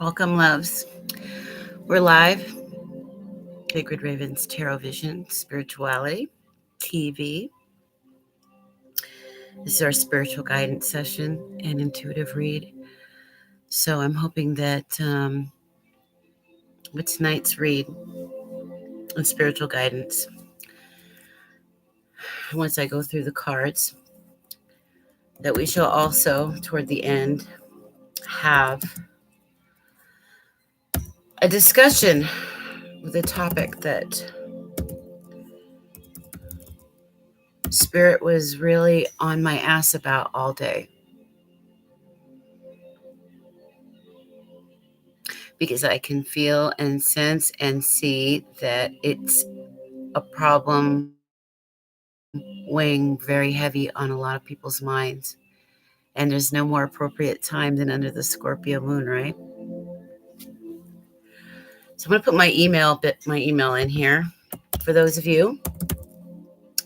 Welcome, loves. We're live. Sacred Ravens Tarot Vision, Spirituality, TV. This is our spiritual guidance session and intuitive read. So I'm hoping that with tonight's read and spiritual guidance, once I go through the cards, that we shall also, toward the end, have a discussion with a topic that Spirit was really on my ass about all day. Because I can feel and sense and see that it's a problem weighing very heavy on a lot of people's minds. And there's no more appropriate time than under the Scorpio moon, right? So I'm going to put my email in here for those of you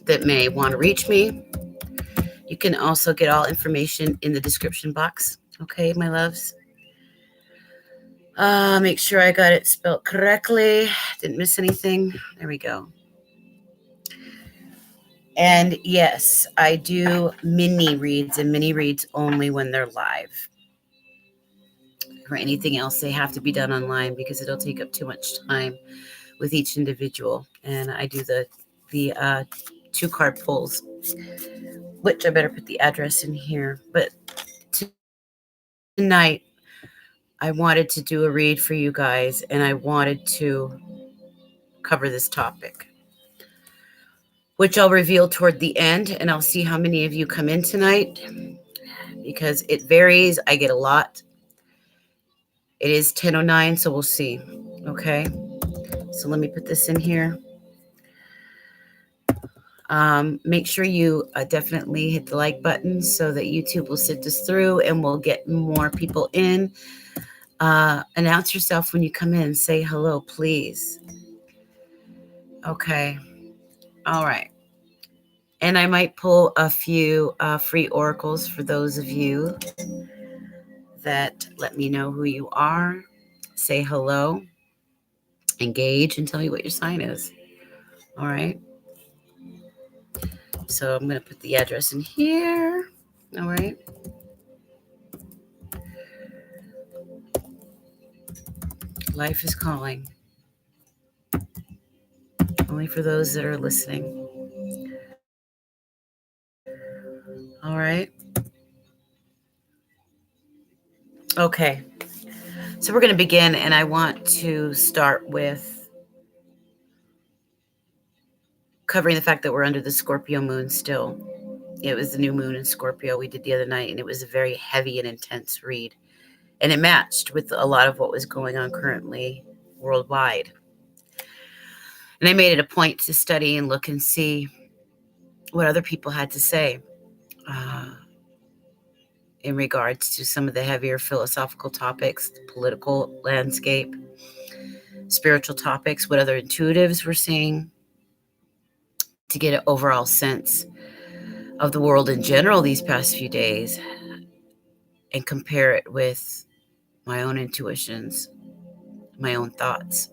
that may want to reach me. You can also get all information in the description box. Okay, my loves. Make sure I got it spelled correctly. Didn't miss anything. There we go. And yes, I do mini reads and mini reads only when they're live. For anything else, they have to be done online because it'll take up too much time with each individual. And I do the 2-card pulls, which I better put the address in here. But tonight, I wanted to do a read for you guys, and I wanted to cover this topic, which I'll reveal toward the end, and I'll see how many of you come in tonight because it varies. I get a lot. It is 10:09, so we'll see. Okay, so let me put this in here. Make sure you definitely hit the like button so that YouTube will sit this through and we'll get more people in. Announce yourself when you come in. Say hello, please. Okay. All right. And I might pull a few free oracles for those of you that let me know who you are. Say hello, engage, and tell me what your sign is. All right. So I'm going to put the address in here. All right. Life is calling. Only for those that are listening. All right. Okay. So we're going to begin, and I want to start with covering the fact that we're under the Scorpio moon still. It was the new moon in Scorpio we did the other night, and it was a very heavy and intense read. And it matched with a lot of what was going on currently worldwide. And I made it a point to study and look and see what other people had to say in regards to some of the heavier philosophical topics, the political landscape, spiritual topics, what other intuitives were seeing, to get an overall sense of the world in general these past few days and compare it with my own intuitions, my own thoughts.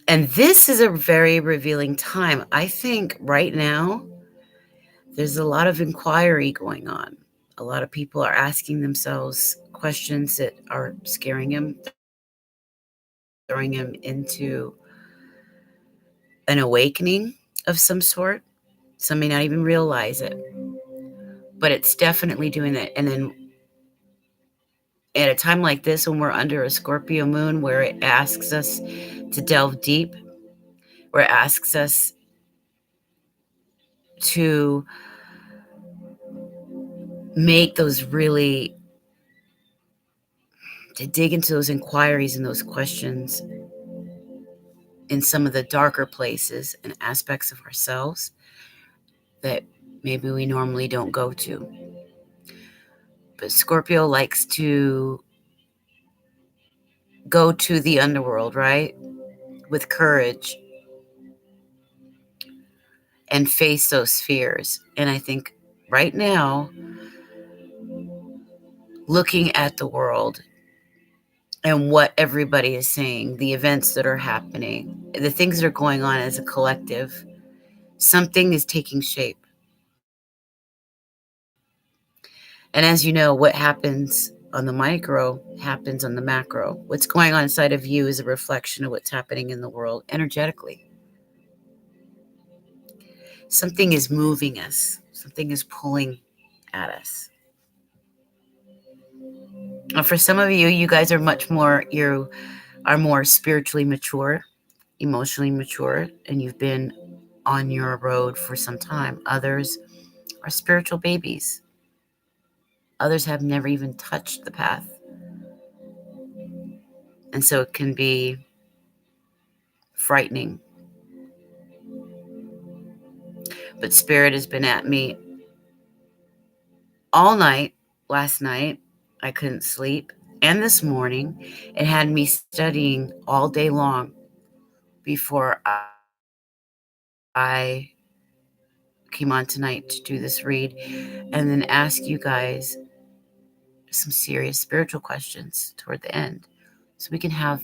And this is a very revealing time. I think right now there's a lot of inquiry going on. A lot of people are asking themselves questions that are scaring them, throwing them into an awakening of some sort. Some may not even realize it, but it's definitely doing that. And then at a time like this, when we're under a Scorpio moon, where it asks us to delve deep, where it asks us to make those really, to dig into those inquiries and those questions in some of the darker places and aspects of ourselves that maybe we normally don't go to. But Scorpio likes to go to the underworld, right? With courage and face those fears. And I think right now, looking at the world and what everybody is saying, the events that are happening, the things that are going on as a collective, something is taking shape. And as you know, what happens on the micro happens on the macro. What's going on inside of you is a reflection of what's happening in the world energetically. Something is moving us, something is pulling at us. For some of you, you guys are you are more spiritually mature, emotionally mature, and you've been on your road for some time. Others are spiritual babies. Others have never even touched the path. And so it can be frightening. But Spirit has been at me all night. Last night, I couldn't sleep. And this morning, it had me studying all day long before I came on tonight to do this read and then ask you guys some serious spiritual questions toward the end so we can have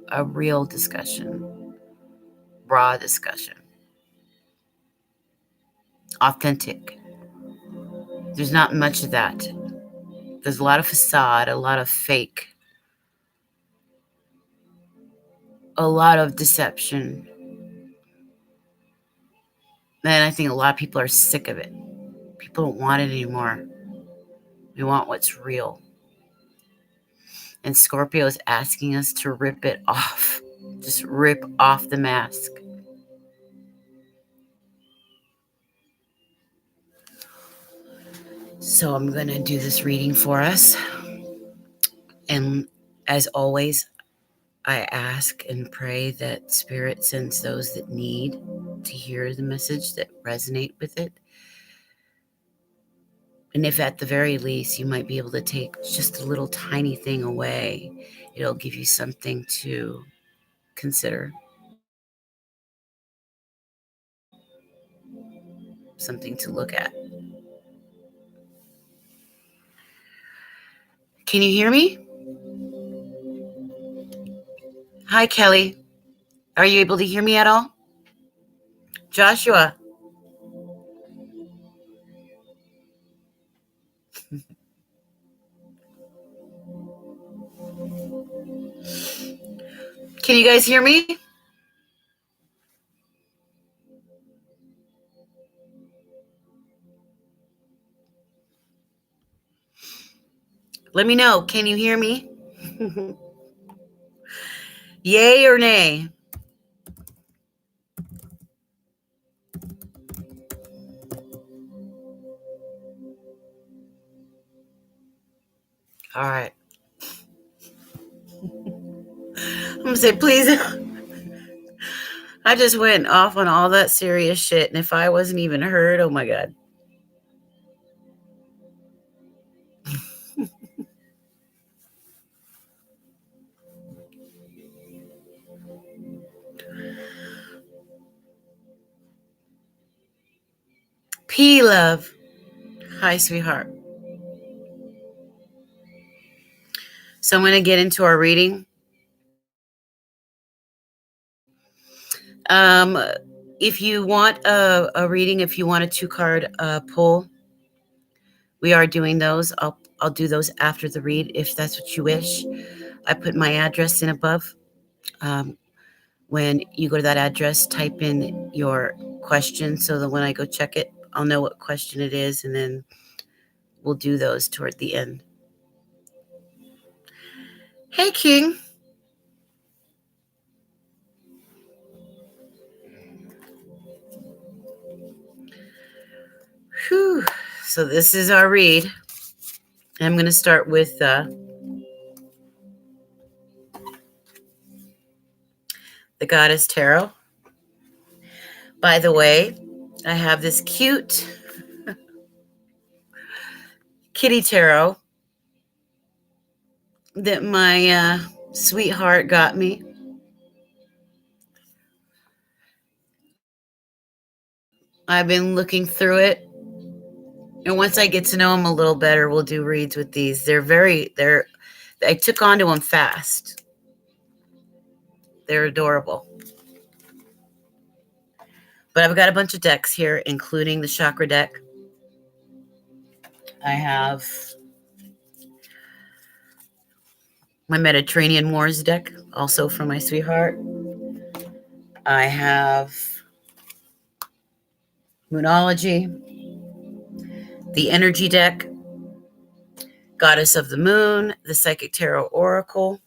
a real discussion, raw discussion, authentic. There's not much of that. There's a lot of facade, a lot of fake, a lot of deception. And I think a lot of people are sick of it. People don't want it anymore. We want what's real. And Scorpio is asking us to rip it off. Just rip off the mask. So I'm going to do this reading for us. And as always, I ask and pray that Spirit sends those that need to hear the message, that resonate with it. And if at the very least you might be able to take just a little tiny thing away, it'll give you something to consider, something to look at. Can you hear me? Hi, Kelly. Are you able to hear me at all? Joshua. Can you guys hear me? Let me know. Can you hear me? Yay or nay? All right. I'm going to say, please. I just went off on all that serious shit. And if I wasn't even heard, oh my God. P love. Hi, sweetheart. So I'm going to get into our reading. If you want a reading, if you want a 2-card pull, we are doing those. I'll do those after the read if that's what you wish. I put my address in above. When you go to that address, type in your question so that when I go check it, I'll know what question it is, and then we'll do those toward the end. Hey, King. Whew. So this is our read. I'm going to start with the Goddess Tarot. By the way, I have this cute kitty tarot that my sweetheart got me. I've been looking through it And once I get to know them a little better, we'll do reads with these. I took on to them fast. They're adorable. But I've got a bunch of decks here, including the chakra deck. I have my Mediterranean Wars deck, also from my sweetheart. I have Moonology, the Energy deck, Goddess of the Moon, the Psychic Tarot Oracle,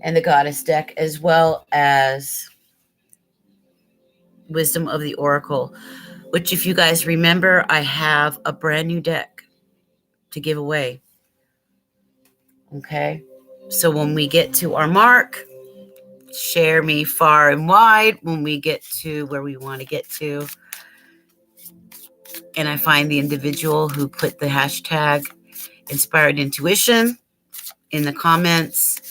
and the Goddess deck, as well as Wisdom of the Oracle, which, if you guys remember, I have a brand new deck to give away. Okay, so when we get to our mark, share me far and wide when we get to where we want to get to, and I find the individual who put the hashtag Inspired Intuition in the comments.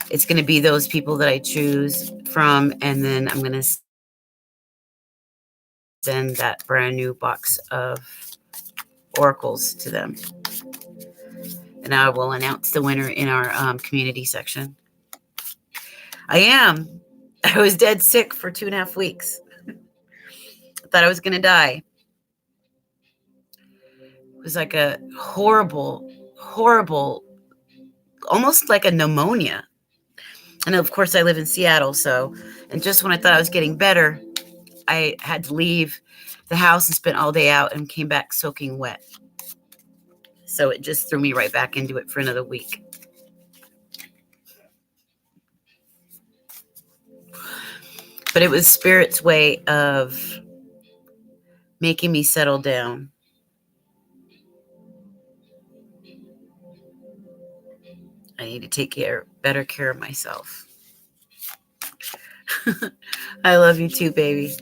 It's going to be those people that I choose from, and then I'm going to send that brand new box of oracles to them. And I will announce the winner in our community section. I was dead sick for 2.5 weeks. I thought I was going to die. It was like a horrible, almost like a pneumonia. And of course, I live in Seattle. And just when I thought I was getting better, I had to leave the house and spent all day out and came back soaking wet. So it just threw me right back into it for another week. But it was Spirit's way of making me settle down. I need to take better care of myself. I love you too, baby.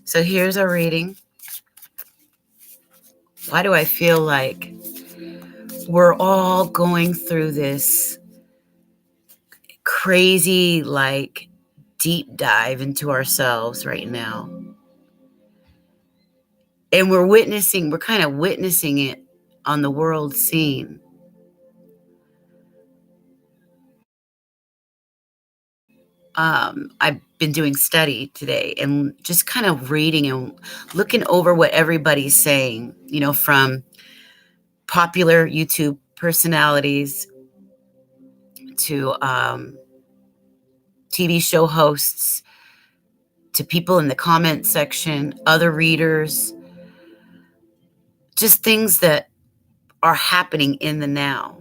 So here's our reading. Why do I feel like we're all going through this crazy, deep dive into ourselves right now? And we're kind of witnessing it on the world scene. I've been doing study today and just kind of reading and looking over what everybody's saying, from popular YouTube personalities to TV show hosts, to people in the comment section, other readers, just things that are happening in the now.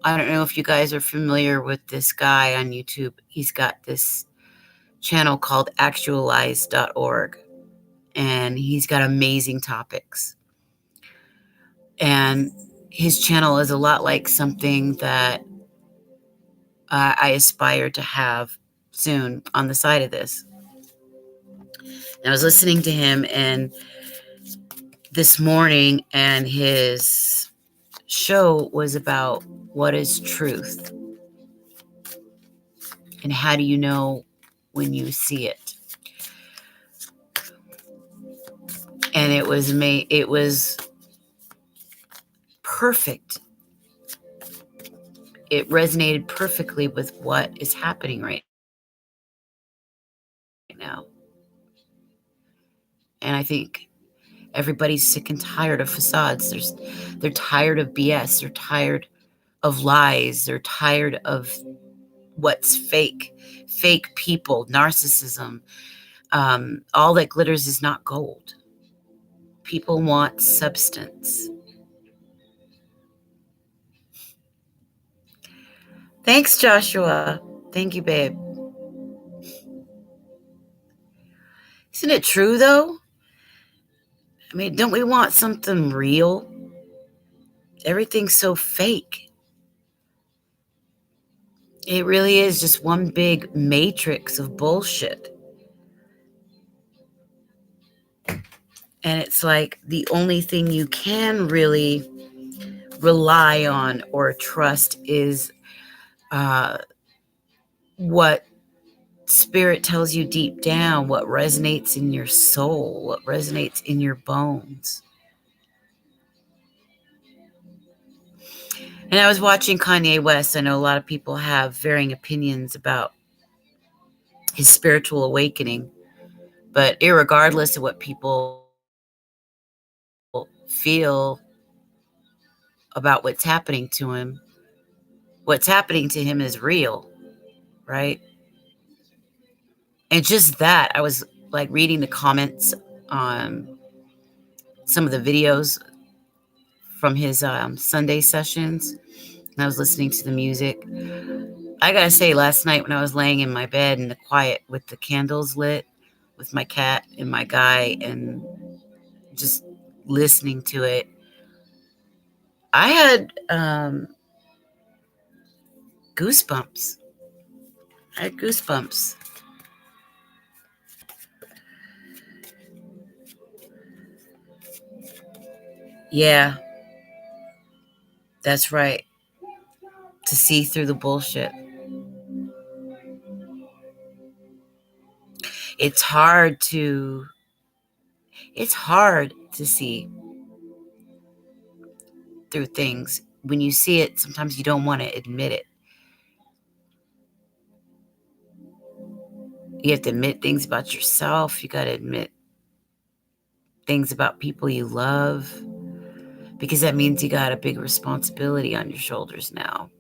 I don't know if you guys are familiar with this guy on YouTube. He's got this channel called actualize.org, and he's got amazing topics. And his channel is a lot like something that I aspire to have soon on the side of this. And I was listening to him this morning, and his show was about what is truth and how do you know when you see it. And it was perfect. It resonated perfectly with what is happening right now. And I think everybody's sick and tired of facades. They're tired of BS. They're tired of lies. They're tired of what's fake people, narcissism. All that glitters is not gold. People want substance. Thanks, Joshua. Thank you, babe. Isn't it true, though? I mean, don't we want something real? Everything's so fake. It really is just one big matrix of bullshit. And it's like the only thing you can really rely on or trust is what spirit tells you deep down, what resonates in your soul, what resonates in your bones. And I was watching Kanye West. I know a lot of people have varying opinions about his spiritual awakening, but irregardless of what people feel about what's happening to him, what's happening to him is real, right? And just that, I was like reading the comments on some of the videos from his Sunday sessions, and I was listening to the music. I gotta say, last night when I was laying in my bed in the quiet with the candles lit, with my cat and my guy, and just listening to it, I had goosebumps. I had goosebumps. Yeah, that's right. To see through the bullshit. It's hard to it's hard to see through things. When you see it, sometimes you don't want to admit it. You have to admit things about yourself. You got to admit things about people you love, because that means you got a big responsibility on your shoulders now.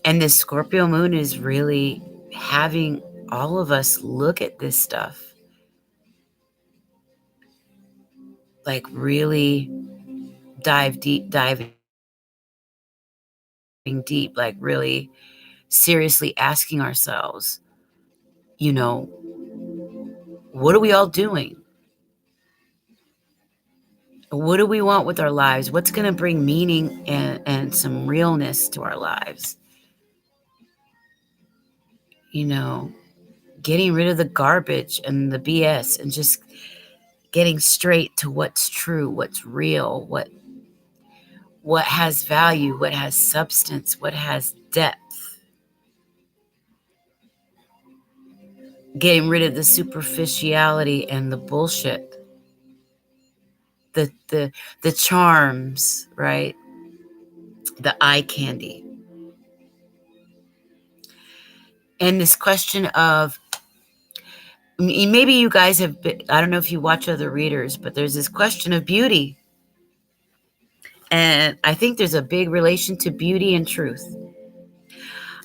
And this Scorpio moon is really having all of us look at this stuff. Like really diving deep, like really seriously asking ourselves, you know, what are we all doing? What do we want with our lives? What's going to bring meaning and some realness to our lives? You know, getting rid of the garbage and the BS and just getting straight to what's true, what's real, what has value, what has substance, what has depth. Getting rid of the superficiality and the bullshit. The charms, right? The eye candy. And this question of, maybe you guys have been, I don't know if you watch other readers, but there's this question of beauty. And I think there's a big relation to beauty and truth.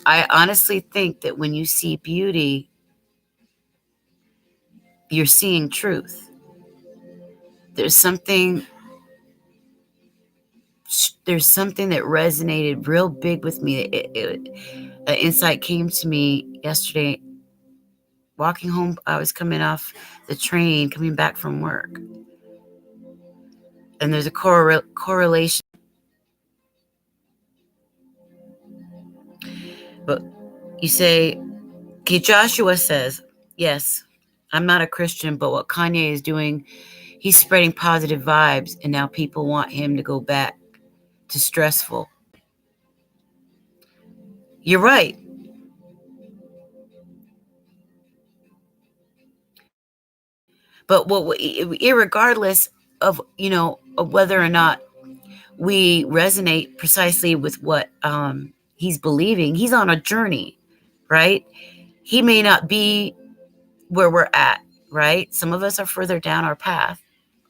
I honestly think that when you see beauty, you're seeing truth. There's something that resonated real big with me. An insight came to me yesterday walking home. I was coming off the train, coming back from work. And there's a correlation. But you say, okay, Joshua says, yes, I'm not a Christian, but what Kanye is doing, he's spreading positive vibes, and now people want him to go back to stressful. You're right. But irregardless of, of whether or not we resonate precisely with what he's believing, he's on a journey, right? He may not be where we're at, right? Some of us are further down our path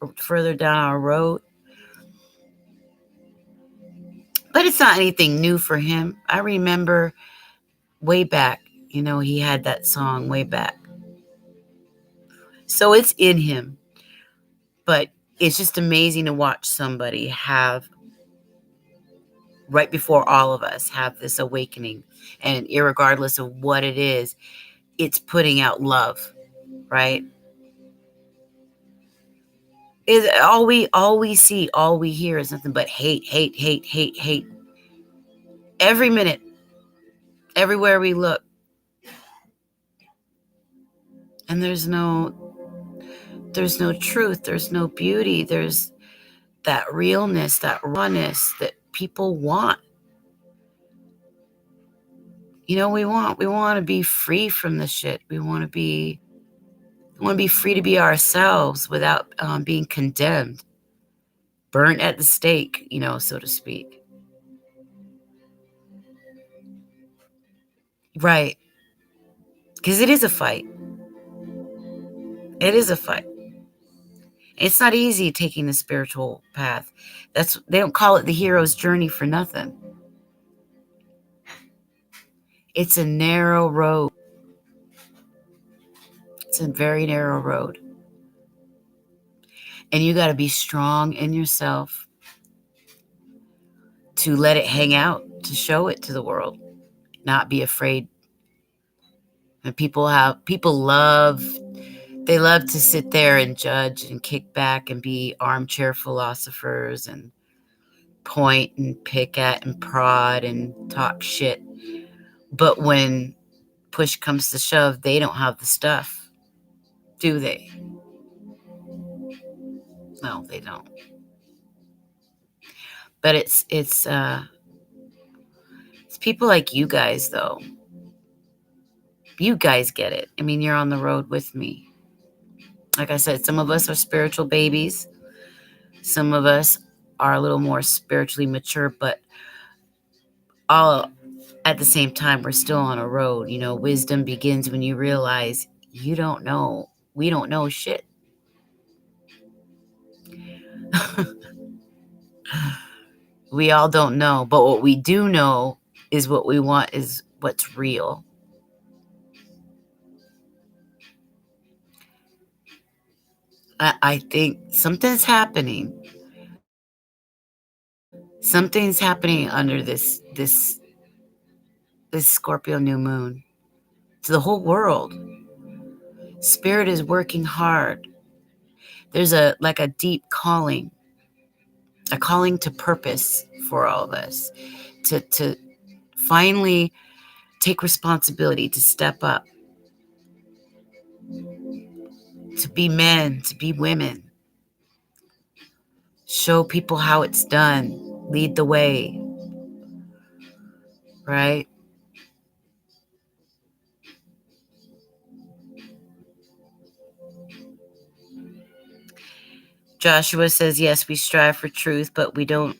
or further down our road, but it's not anything new for him. I remember way back, he had that song way back. So it's in him. But it's just amazing to watch somebody have, right before all of us, have this awakening. And irregardless of what it is, it's putting out love, right? Is all we see, all we hear is nothing but hate, hate, hate, hate, hate. Every minute, everywhere we look. And there's no truth, there's no beauty, there's that realness, that rawness that people want. We want to be free from the shit. We want to be free to be ourselves without being condemned, burnt at the stake, so to speak. Right. Because it is a fight. It is a fight. It's not easy taking the spiritual path. They don't call it the hero's journey for nothing. It's a narrow road. It's a very narrow road. And you got to be strong in yourself to let it hang out, to show it to the world, not be afraid. And people love to sit there and judge and kick back and be armchair philosophers and point and pick at and prod and talk shit. But when push comes to shove, they don't have the stuff, do they? No, they don't. But it's people like you guys, though. You guys get it. I mean, you're on the road with me. Like I said, some of us are spiritual babies. Some of us are a little more spiritually mature, but all at the same time, we're still on a road. Wisdom begins when you realize you don't know. We don't know shit. We all don't know. But what we do know is what we want is what's real. I think something's happening. Something's happening under this Scorpio new moon to the whole world. Spirit is working hard. There's a deep calling, a calling to purpose for all of us, to finally take responsibility, to step up, to be men, to be women, show people how it's done, lead the way, right? Joshua says, yes, we strive for truth, but we don't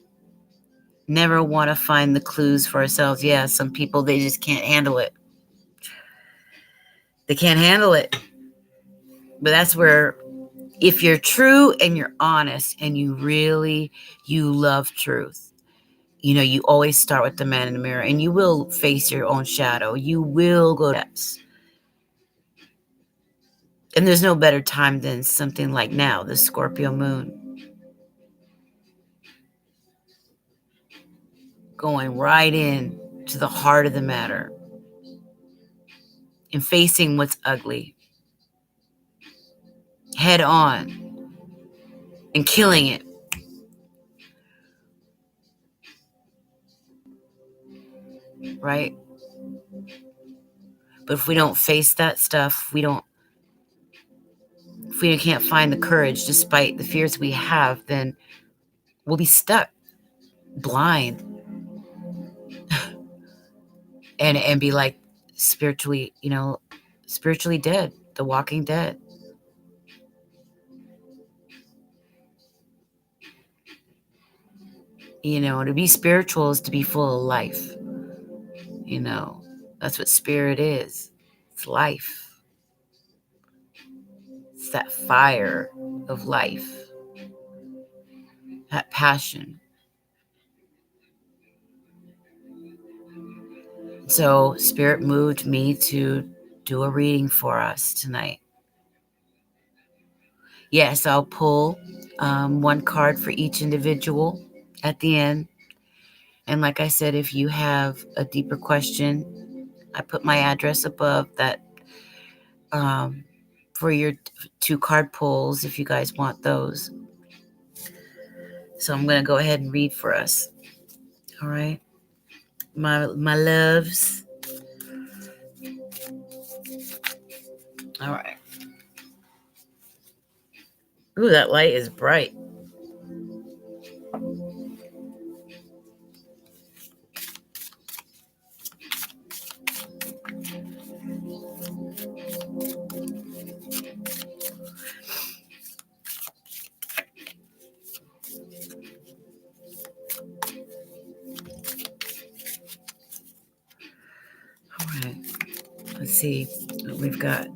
never want to find the clues for ourselves. Yeah, some people, they just can't handle it. They can't handle it. But that's where, if you're true and you're honest and you love truth, you always start with the man in the mirror, and you will face your own shadow. You will go depths. And there's no better time than something like now, the Scorpio moon. Going right in to the heart of the matter and facing what's ugly head on and killing it. Right? But if we don't face that stuff, if we can't find the courage despite the fears we have, then we'll be stuck, blind, and be like spiritually dead, the walking dead. To be spiritual is to be full of life. That's what spirit is. It's life. It's that fire of life, that passion. So Spirit moved me to do a reading for us tonight. Yes, I'll pull one card for each individual at the end. And like I said, if you have a deeper question, I put my address above that for your 2 card pulls if you guys want those. So I'm going to go ahead and read for us. All right. My loves. All right. Ooh, that light is bright. see what we've got.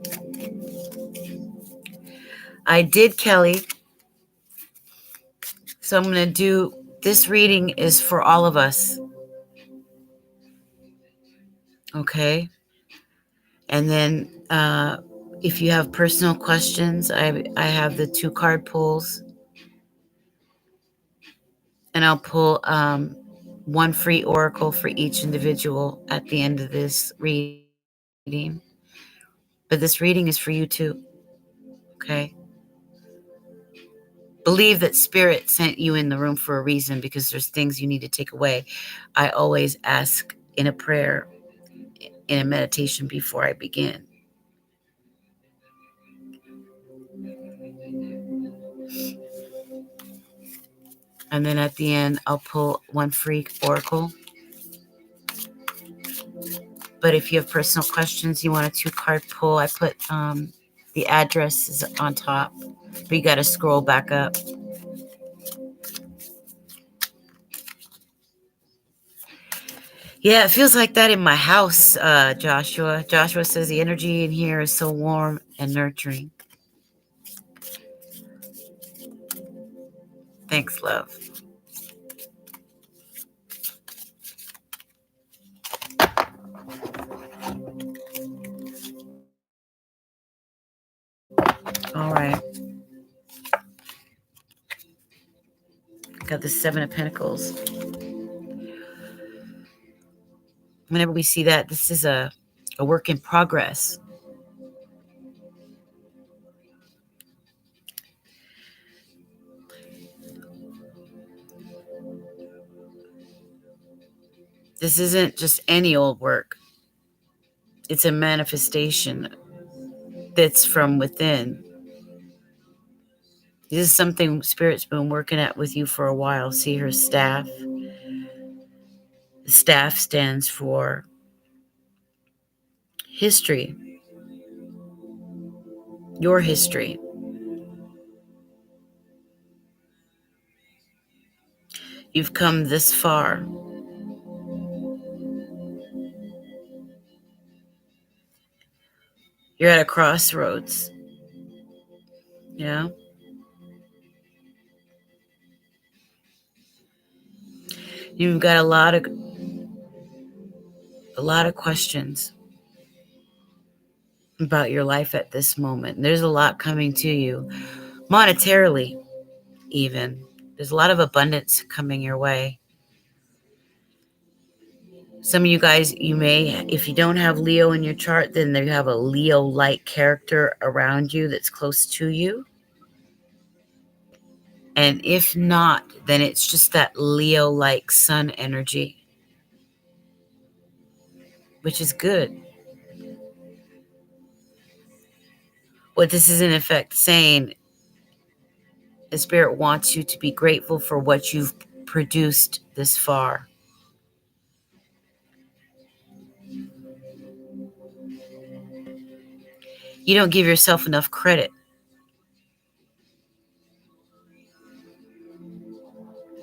I did, Kelly. So I'm going to do, this reading is for all of us. Okay. And then if you have personal questions, I have the 2 card pulls. And I'll pull 1 free oracle for each individual at the end of this reading. But this reading is for you too. Okay. Believe that Spirit sent you in the room for a reason, because there's things you need to take away. I always ask in a prayer, in a meditation before I begin. And then at the end, I'll pull 1 free oracle. But if you have personal questions, you want a 2 card pull, I put the address is on top, but you got to scroll back up. Yeah, it feels like that in my house, Joshua. Joshua says the energy in here is so warm and nurturing. Thanks, love. All right. Got the 7 of Pentacles. Whenever we see that, this is a work in progress. This isn't just any old work. It's a manifestation that's from within. This is something Spirit's been working at with you for a while. See her staff. The staff stands for history. Your history. You've come this far. You're at a crossroads. Yeah. You've got a lot of questions about your life at this moment. There's a lot coming to you, monetarily even. There's a lot of abundance coming your way. Some of you guys, you may, if you don't have Leo in your chart, then you have a Leo-like character around you that's close to you. And if not, then it's just that Leo-like sun energy, which is good. What this is in effect saying, the Spirit wants you to be grateful for what you've produced this far. You don't give yourself enough credit.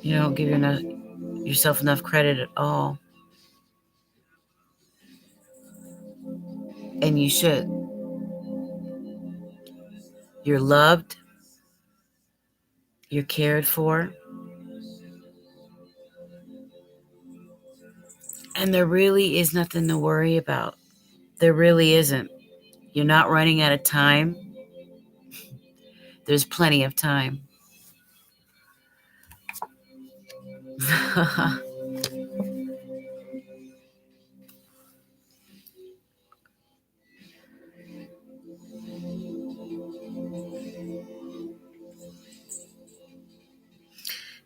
You don't give yourself enough credit at all. And you should. You're loved. You're cared for. And there really is nothing to worry about. There really isn't. You're not running out of time. There's plenty of time.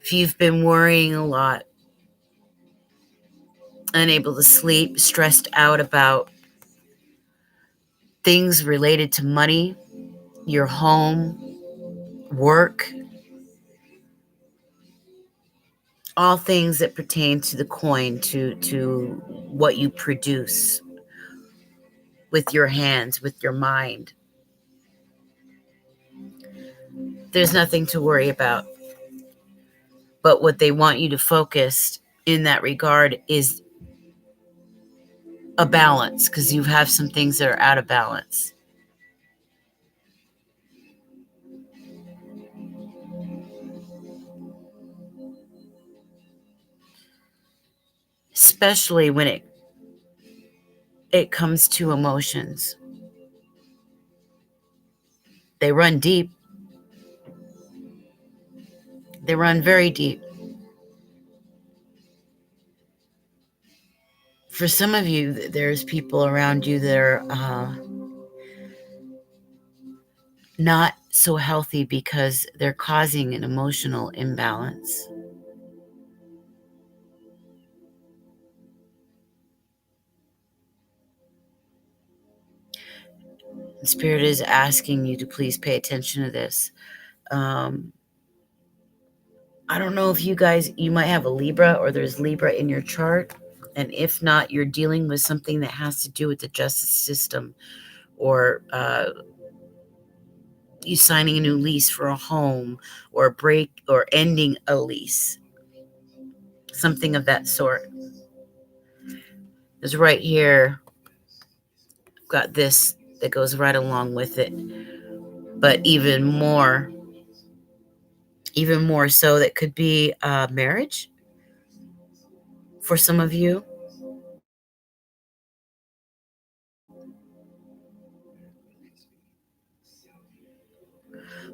If you've been worrying a lot, unable to sleep, stressed out about things related to money, your home, work, all things that pertain to the coin, to what you produce with your hands, with your mind. There's nothing to worry about. But what they want you to focus in that regard is a balance, because you have some things that are out of balance. Especially when it comes to emotions. They run deep. They run very deep. For some of you, there's people around you that are not so healthy because they're causing an emotional imbalance. Spirit is asking you to please pay attention to this. I don't know if you might have a Libra, or there's Libra in your chart. And if not, you're dealing with something that has to do with the justice system, or you signing a new lease for a home, or a break, or ending a lease, something of that sort. Is right here. Got this that goes right along with it, but even more so, that could be marriage for some of you.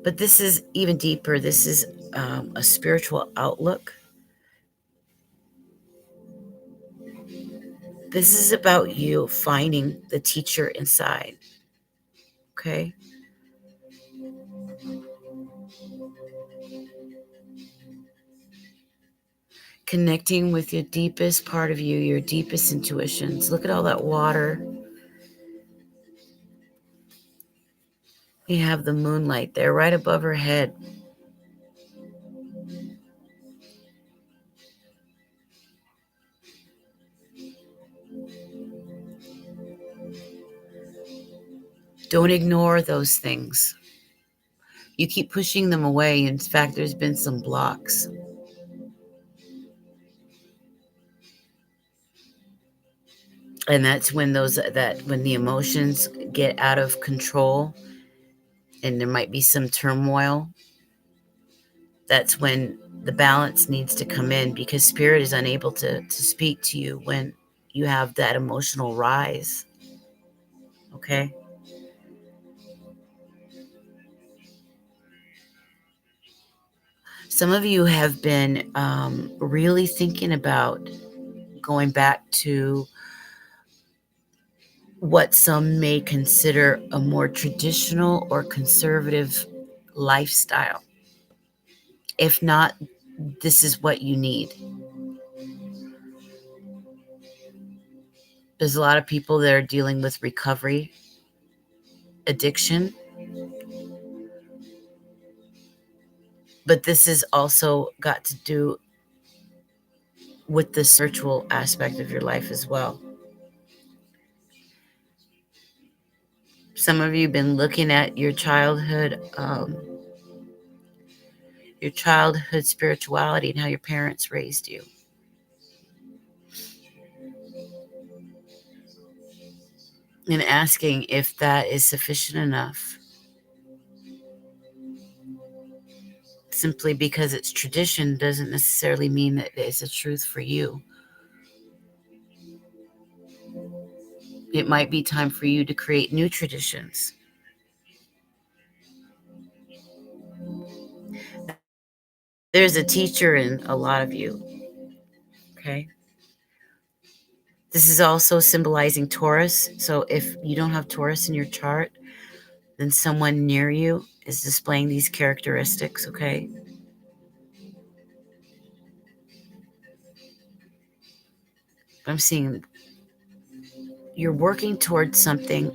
But this is even deeper. This is a spiritual outlook. This is about you finding the teacher inside. Okay? Connecting with your deepest part of you, your deepest intuitions. Look at all that water. You have the moonlight there right above her head. Don't ignore those things. You keep pushing them away. In fact, there's been some blocks. And that's when when the emotions get out of control and there might be some turmoil. That's when the balance needs to come in, because spirit is unable to speak to you when you have that emotional rise. Okay? Some of you have been really thinking about going back to what some may consider a more traditional or conservative lifestyle. If not, this is what you need. There's a lot of people that are dealing with recovery, addiction, but this has also got to do with the spiritual aspect of your life as well. Some of you have been looking at your childhood spirituality and how your parents raised you. And asking if that is sufficient enough. Simply because it's tradition doesn't necessarily mean that it's a truth for you. It might be time for you to create new traditions. There's a teacher in a lot of you. Okay? This is also symbolizing Taurus. So if you don't have Taurus in your chart, then someone near you is displaying these characteristics. Okay? I'm seeing you're working towards something.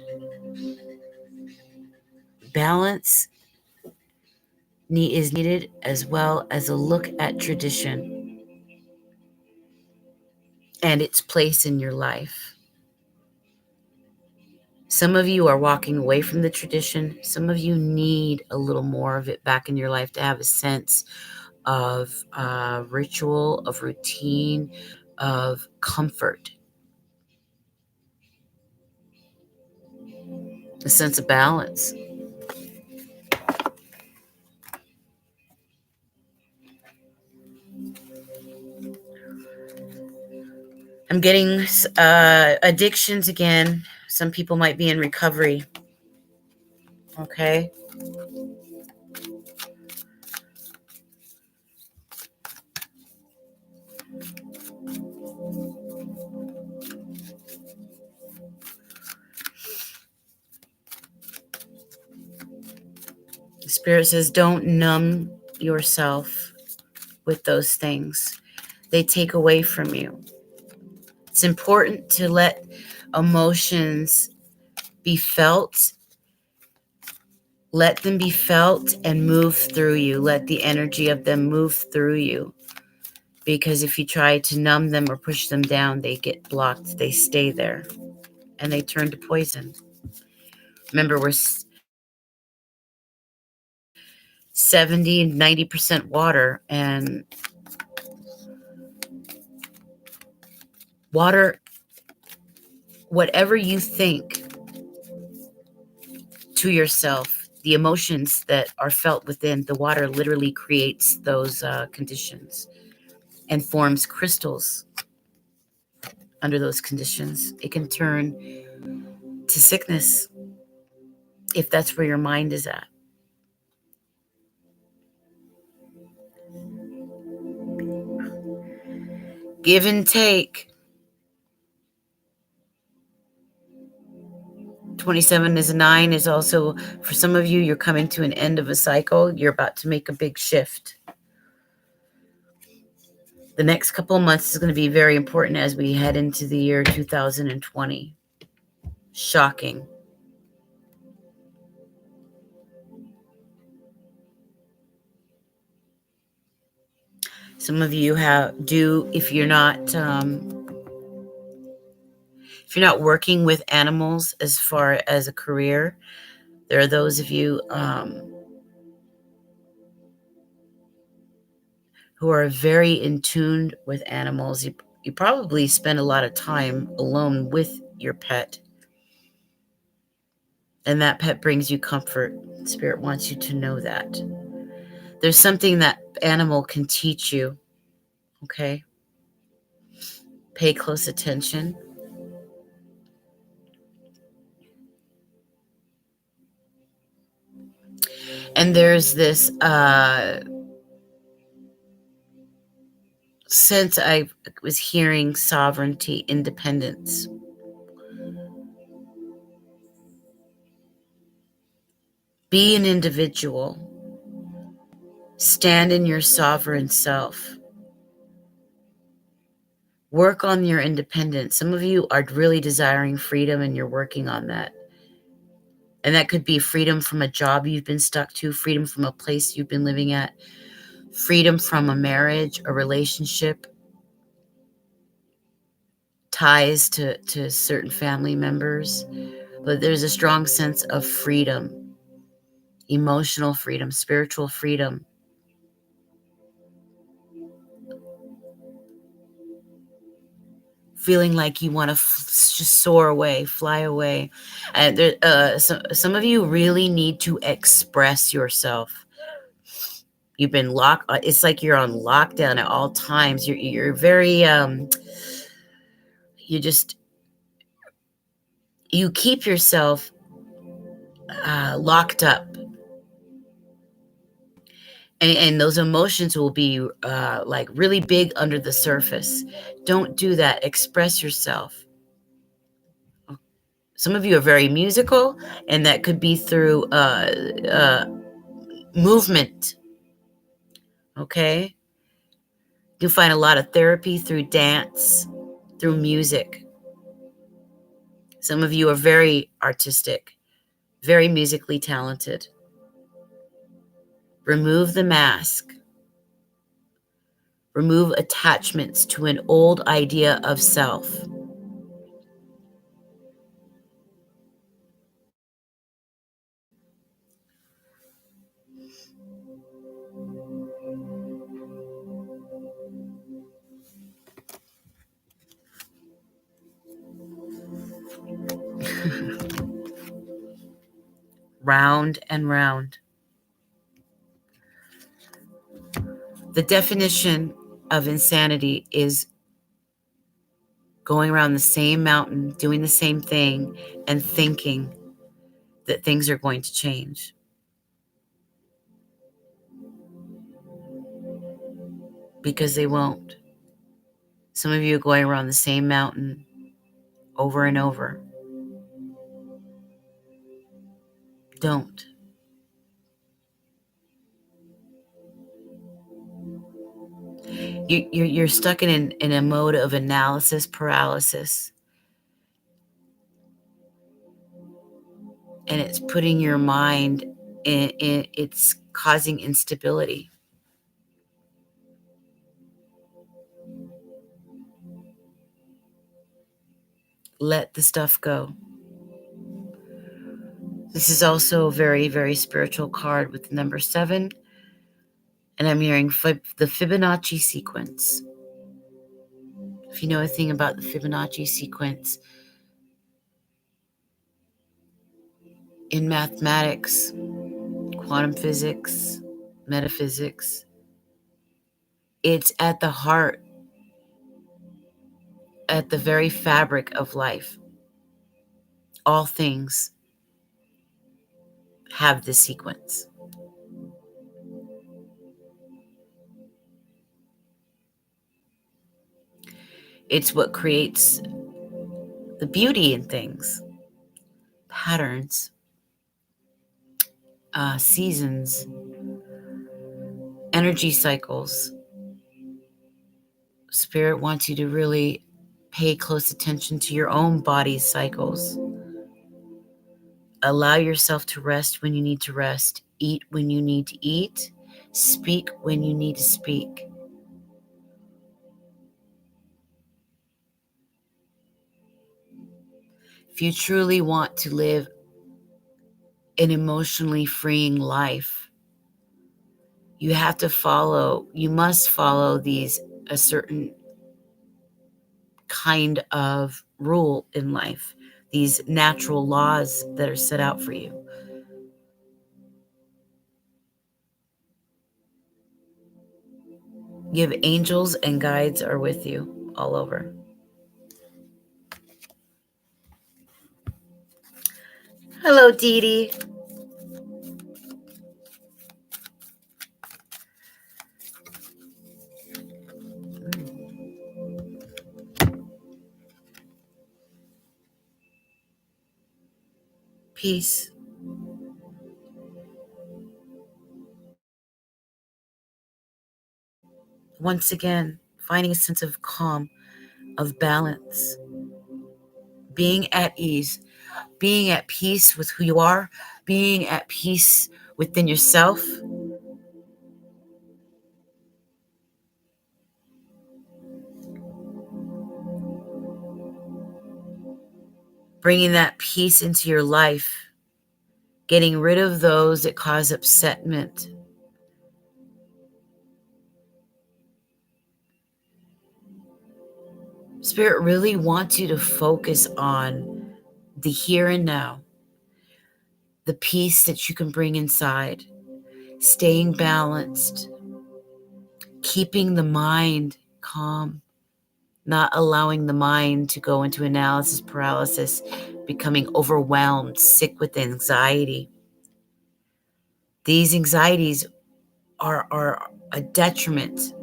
Balance is needed, as well as a look at tradition and its place in your life. Some of you are walking away from the tradition. Some of you need a little more of it back in your life to have a sense of ritual, of routine, of comfort. a sense of balance. I'm getting addictions again. Some people might be in recovery. Okay. Spirit says, don't numb yourself with those things. They take away from you. It's important to let emotions be felt. Let them be felt and move through you. Let the energy of them move through you. Because if you try to numb them or push them down, they get blocked. They stay there and they turn to poison. Remember, we're 70, 90% water, and water, whatever you think to yourself, the emotions that are felt within, the water literally creates those conditions and forms crystals under those conditions. It can turn to sickness if that's where your mind is at. Give and take. 27 is a 9 is also, for some of you, you're coming to an end of a cycle. You're about to make a big shift. The next couple of months is going to be very important as we head into the year 2020. Shocking. Some of you if you're not working with animals as far as a career, there are those of you who are very in tune with animals. You probably spend a lot of time alone with your pet, and that pet brings you comfort. Spirit wants you to know that. There's something that animal can teach you, okay? Pay close attention. And there's this sense I was hearing sovereignty, independence. Be an individual. Stand in your sovereign self. Work on your independence. Some of you are really desiring freedom and you're working on that. And that could be freedom from a job you've been stuck to, freedom from a place you've been living at, freedom from a marriage, a relationship, ties to certain family members. But there's a strong sense of freedom, emotional freedom, spiritual freedom. Feeling like you want to just soar away, fly away. And some of you really need to express yourself. You've been locked. It's like you're on lockdown at all times. You're very you keep yourself locked up, and those emotions will be like really big under the surface. Don't do that. Express yourself. Some of you are very musical, and that could be through movement. Okay? You find a lot of therapy through dance, through music. Some of you are very artistic, very musically talented. Remove the mask. Remove attachments to an old idea of self. round and round. The definition of insanity is going around the same mountain, doing the same thing, and thinking that things are going to change. Because they won't. Some of you are going around the same mountain over and over. Don't. You're stuck in a mode of analysis paralysis. And it's putting your mind it's causing instability. Let the stuff go. This is also a very, very spiritual card with the number 7. And I'm hearing the Fibonacci sequence. If you know anything about the Fibonacci sequence, in mathematics, quantum physics, metaphysics, it's at the heart, at the very fabric of life. All things have this sequence. It's what creates the beauty in things, patterns, seasons, energy cycles. Spirit wants you to really pay close attention to your own body's cycles. Allow yourself to rest when you need to rest, eat when you need to eat, speak when you need to speak. If you truly want to live an emotionally freeing life, you must follow a certain kind of rule in life, these natural laws that are set out for you. You have angels and guides are with you all over. Hello, Dee Dee. Peace. Once again, finding a sense of calm, of balance, being at ease, being at peace with who you are, being at peace within yourself. Bringing that peace into your life, getting rid of those that cause upsetment. Spirit really wants you to focus on the here and now, the peace that you can bring inside, staying balanced, keeping the mind calm, not allowing the mind to go into analysis paralysis, becoming overwhelmed, sick with anxiety. These anxieties are a detriment.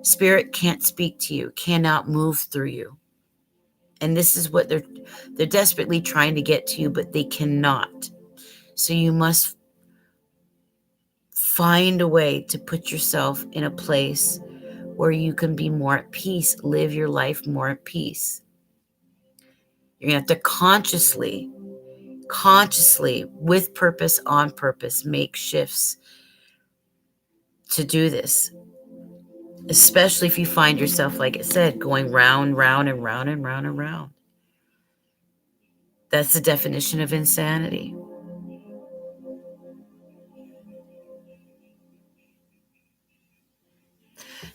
Spirit can't speak to you, cannot move through you. And this is what they're desperately trying to get to you, but they cannot. So you must find a way to put yourself in a place where you can be more at peace, live your life more at peace. You're going to have to consciously, with purpose, on purpose, make shifts to do this. Especially if you find yourself, like I said, going round, round, and round, and round, and round. That's the definition of insanity.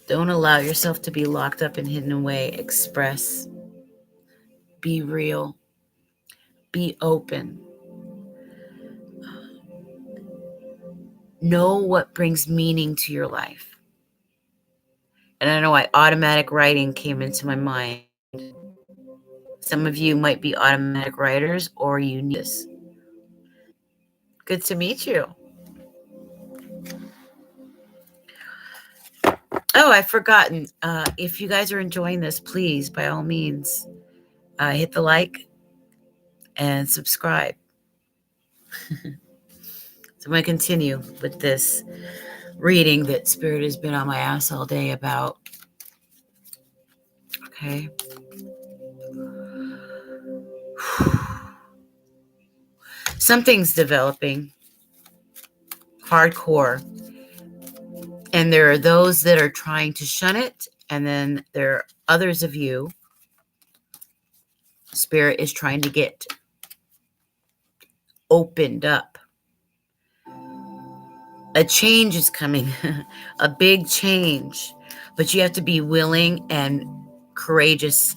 Don't allow yourself to be locked up and hidden away. Express. Be real. Be open. Know what brings meaning to your life. And I know why automatic writing came into my mind. Some of you might be automatic writers, or you need this. Good to meet you. Oh, I've forgotten. If you guys are enjoying this, please, by all means, hit the like and subscribe. So I'm going to continue with this reading that Spirit has been on my ass all day about. Okay. Something's developing hardcore. And there are those that are trying to shun it. And then there are others of you. Spirit is trying to get opened up. A change is coming, a big change. But you have to be willing and courageous,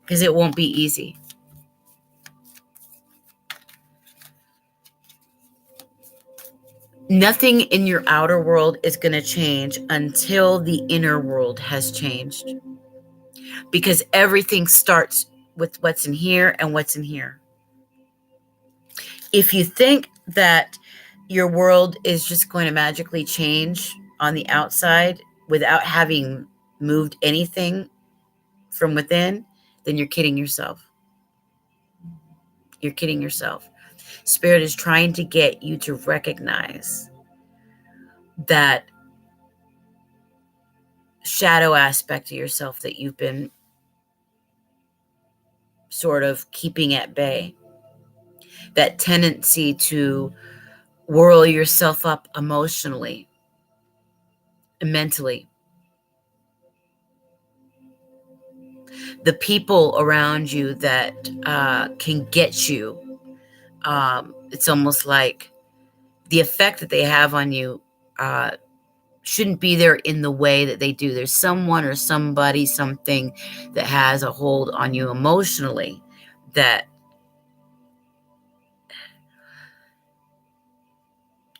because it won't be easy. Nothing in your outer world is going to change until the inner world has changed. Because everything starts with what's in here and what's in here. If you think that your world is just going to magically change on the outside without having moved anything from within, then you're kidding yourself. You're kidding yourself. Spirit is trying to get you to recognize that shadow aspect of yourself that you've been sort of keeping at bay. That tendency to whirl yourself up emotionally and mentally. The people around you that can get you, it's almost like the effect that they have on you shouldn't be there in the way that they do. There's someone or somebody, something that has a hold on you emotionally that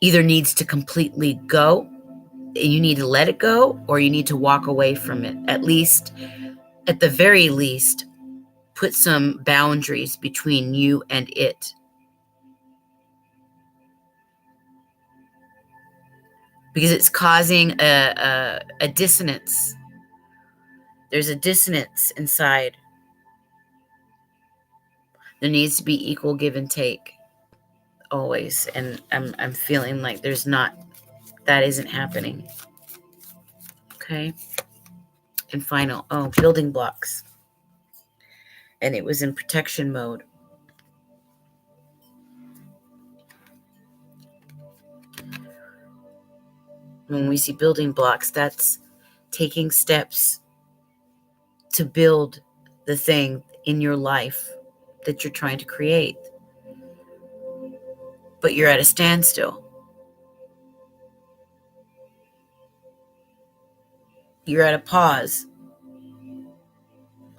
either needs to completely go, you need to let it go, or you need to walk away from it. At the very least, put some boundaries between you and it. Because it's causing a dissonance. There's a dissonance inside. There needs to be equal give and take always. And I'm feeling like that isn't happening. Okay. And final, building blocks. And it was in protection mode. When we see building blocks, that's taking steps to build the thing in your life that you're trying to create. But you're at a standstill. You're at a pause.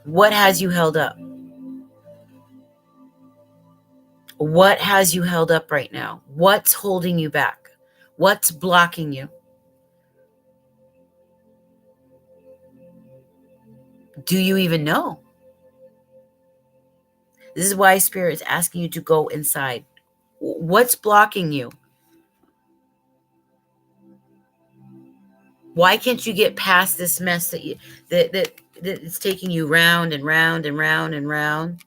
What has you held up? What has you held up right now? What's holding you back? What's blocking you? Do you even know? This is why Spirit is asking you to go inside. What's blocking you? Why can't you get past this mess that it's taking you round and round and round and round,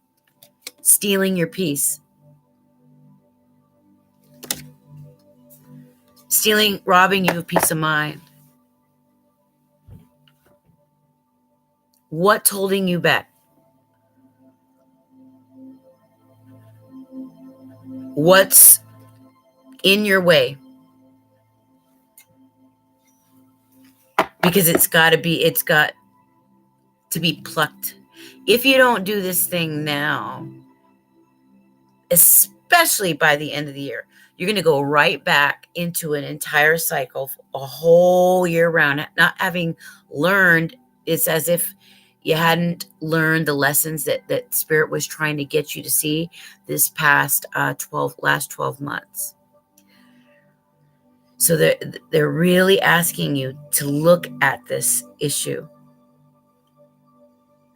stealing your peace, robbing you of peace of mind? What's holding you back? What's in your way? Because it's got to be plucked. If you don't do this thing now, especially by the end of the year, you're going to go right back into an entire cycle, a whole year round, not having learned. It's as if you hadn't learned the lessons that Spirit was trying to get you to see this past last 12 months. So they're really asking you to look at this issue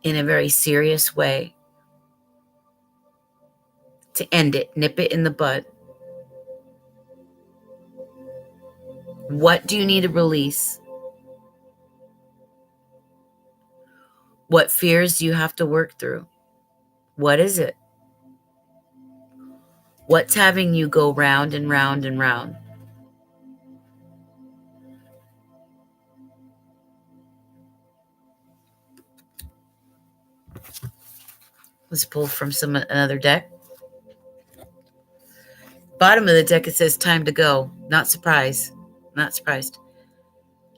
in a very serious way, to end it, nip it in the bud. What do you need to release? What fears do you have to work through? What is it? What's having you go round and round and round? Let's pull from another deck. Bottom of the deck, it says time to go. Not surprised. Not surprised.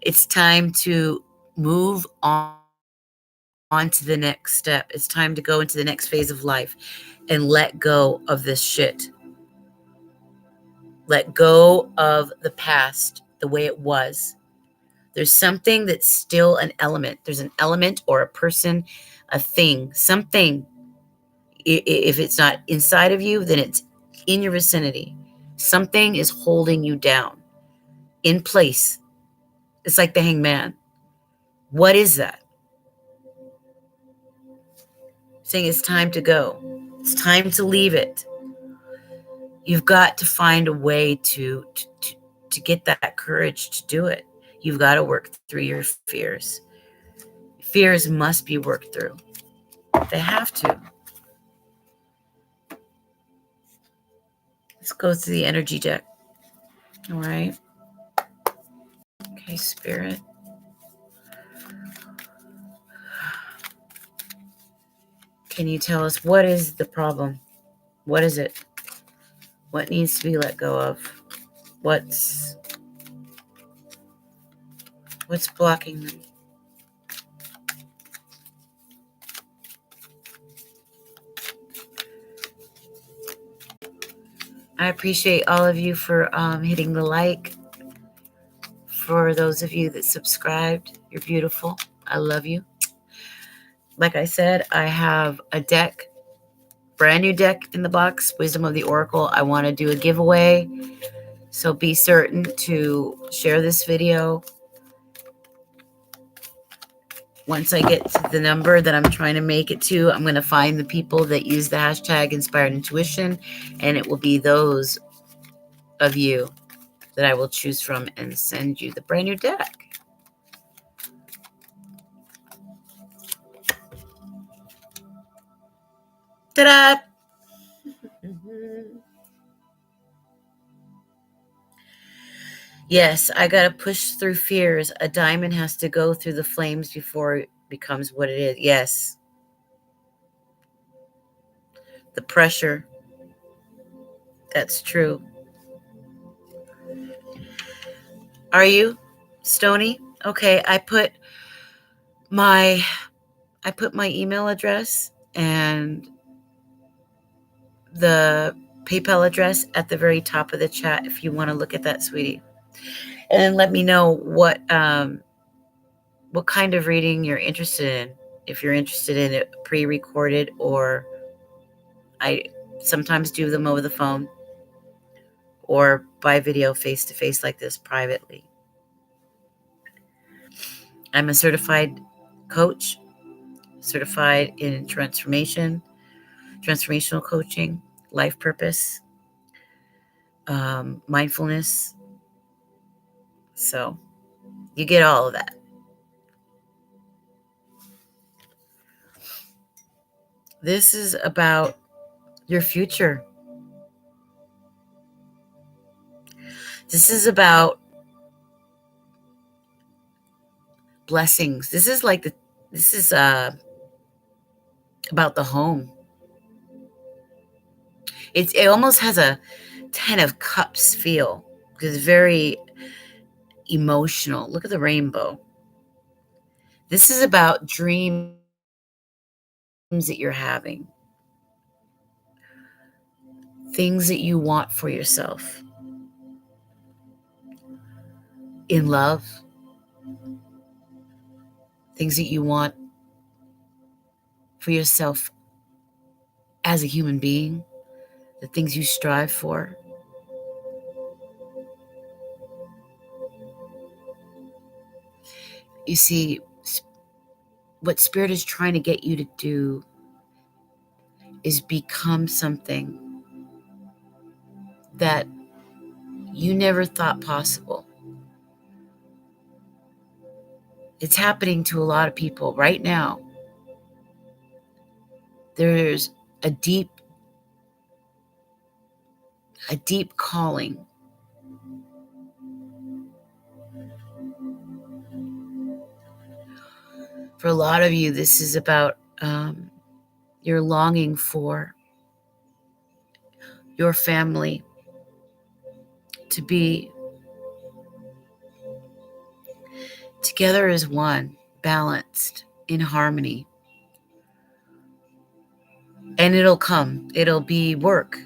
It's time to move on to the next step. It's time to go into the next phase of life and let go of this shit. Let go of the past the way it was. There's something that's still an element. There's an element or a person, a thing, something. If it's not inside of you, then it's in your vicinity. Something is holding you down in place. It's like the hangman. What is that? Saying it's time to go. It's time to leave it. You've got to find a way to get that courage to do it. You've got to work through your fears. Fears must be worked through. They have to. Let's go through the energy deck. All right. Okay, Spirit. Can you tell us what is the problem? What is it? What needs to be let go of? What's blocking them? I appreciate all of you for hitting the like. For those of you that subscribed, you're beautiful. I love you. Like I said, I have a deck, brand new deck in the box, Wisdom of the Oracle. I want to do a giveaway. So be certain to share this video. Once I get to the number that I'm trying to make it to, I'm going to find the people that use the hashtag Inspired Intuition, and it will be those of you that I will choose from and send you the brand new deck. Ta-da! Yes, I got to push through fears. A diamond has to go through the flames before it becomes what it is. Yes. The pressure. That's true. Are you, Stony? Okay, I put my email address and the PayPal address at the very top of the chat if you want to look at that, sweetie. And let me know what kind of reading you're interested in. If you're interested in it pre-recorded, or I sometimes do them over the phone or by video face-to-face like this privately. I'm a certified coach, certified in transformational coaching, life purpose, mindfulness. So you get all of that. This is about your future. This is about blessings. This is about the home. It almost has a 10 of Cups feel, because it's very emotional. Look at the rainbow. This is about dreams that you're having, things that you want for yourself in love, things that you want for yourself as a human being, the things you strive for. You see, what Spirit is trying to get you to do is become something that you never thought possible. It's happening to a lot of people right now. There's a deep calling. For a lot of you, this is about your longing for your family to be together as one, balanced, in harmony. And it'll come. It'll be work.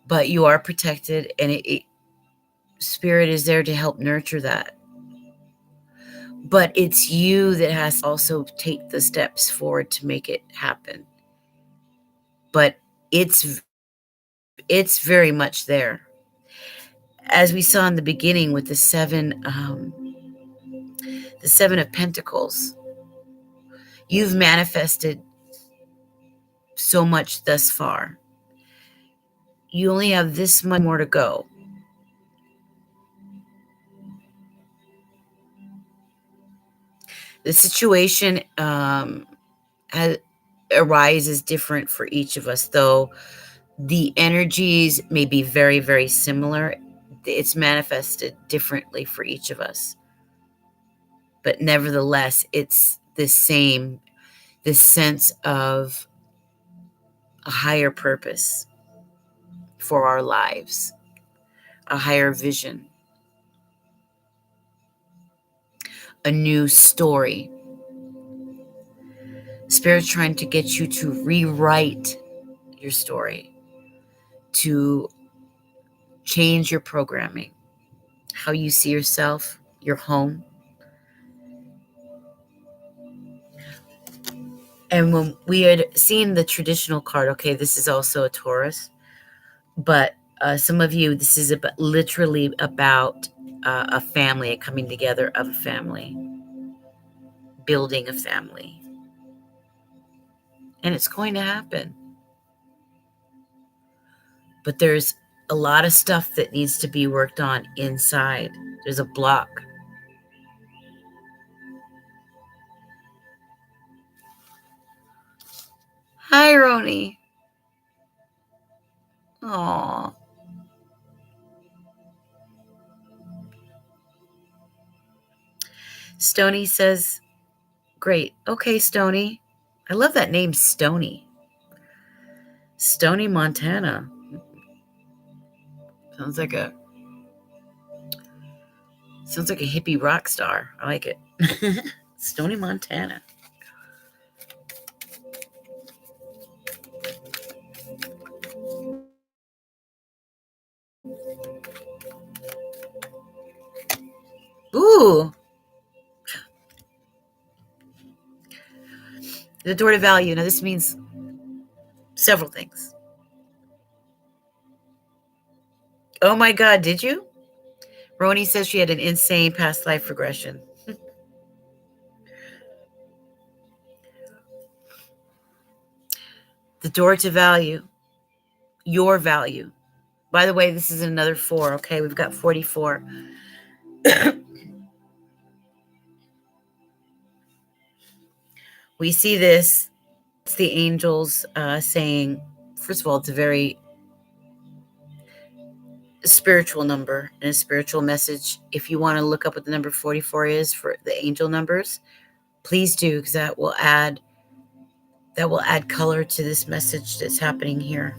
But you are protected, and Spirit is there to help nurture that. But it's you that has to also take the steps forward to make it happen. But it's very much there. As we saw in the beginning with the Seven of Pentacles, you've manifested so much thus far. You only have this much more to go. The situation arises different for each of us, though the energies may be very, very similar. It's manifested differently for each of us. But nevertheless, it's the same, this sense of a higher purpose for our lives, a higher vision, a new story. Spirit's trying to get you to rewrite your story, to change your programming, how you see yourself, your home. And when we had seen the traditional card, okay, this is also a Taurus, but some of you, this is literally about a family, a coming together of a family, building a family. And it's going to happen. But there's a lot of stuff that needs to be worked on inside. There's a block. Hi, Roni. Aw. Stony says, great. Okay, Stony. I love that name, Stony. Stony, Montana. Sounds like a hippie rock star. I like it. Stony, Montana. Ooh. The door to value. Now, this means several things. Oh my God, did you? Roni says she had an insane past life regression. The door to value. Your value. By the way, this is another 4, okay? We've got 44. We see this. It's the angels saying, first of all, it's a very spiritual number and a spiritual message. If you want to look up what the number 44 is for the angel numbers, please do, because that will add color to this message that's happening here.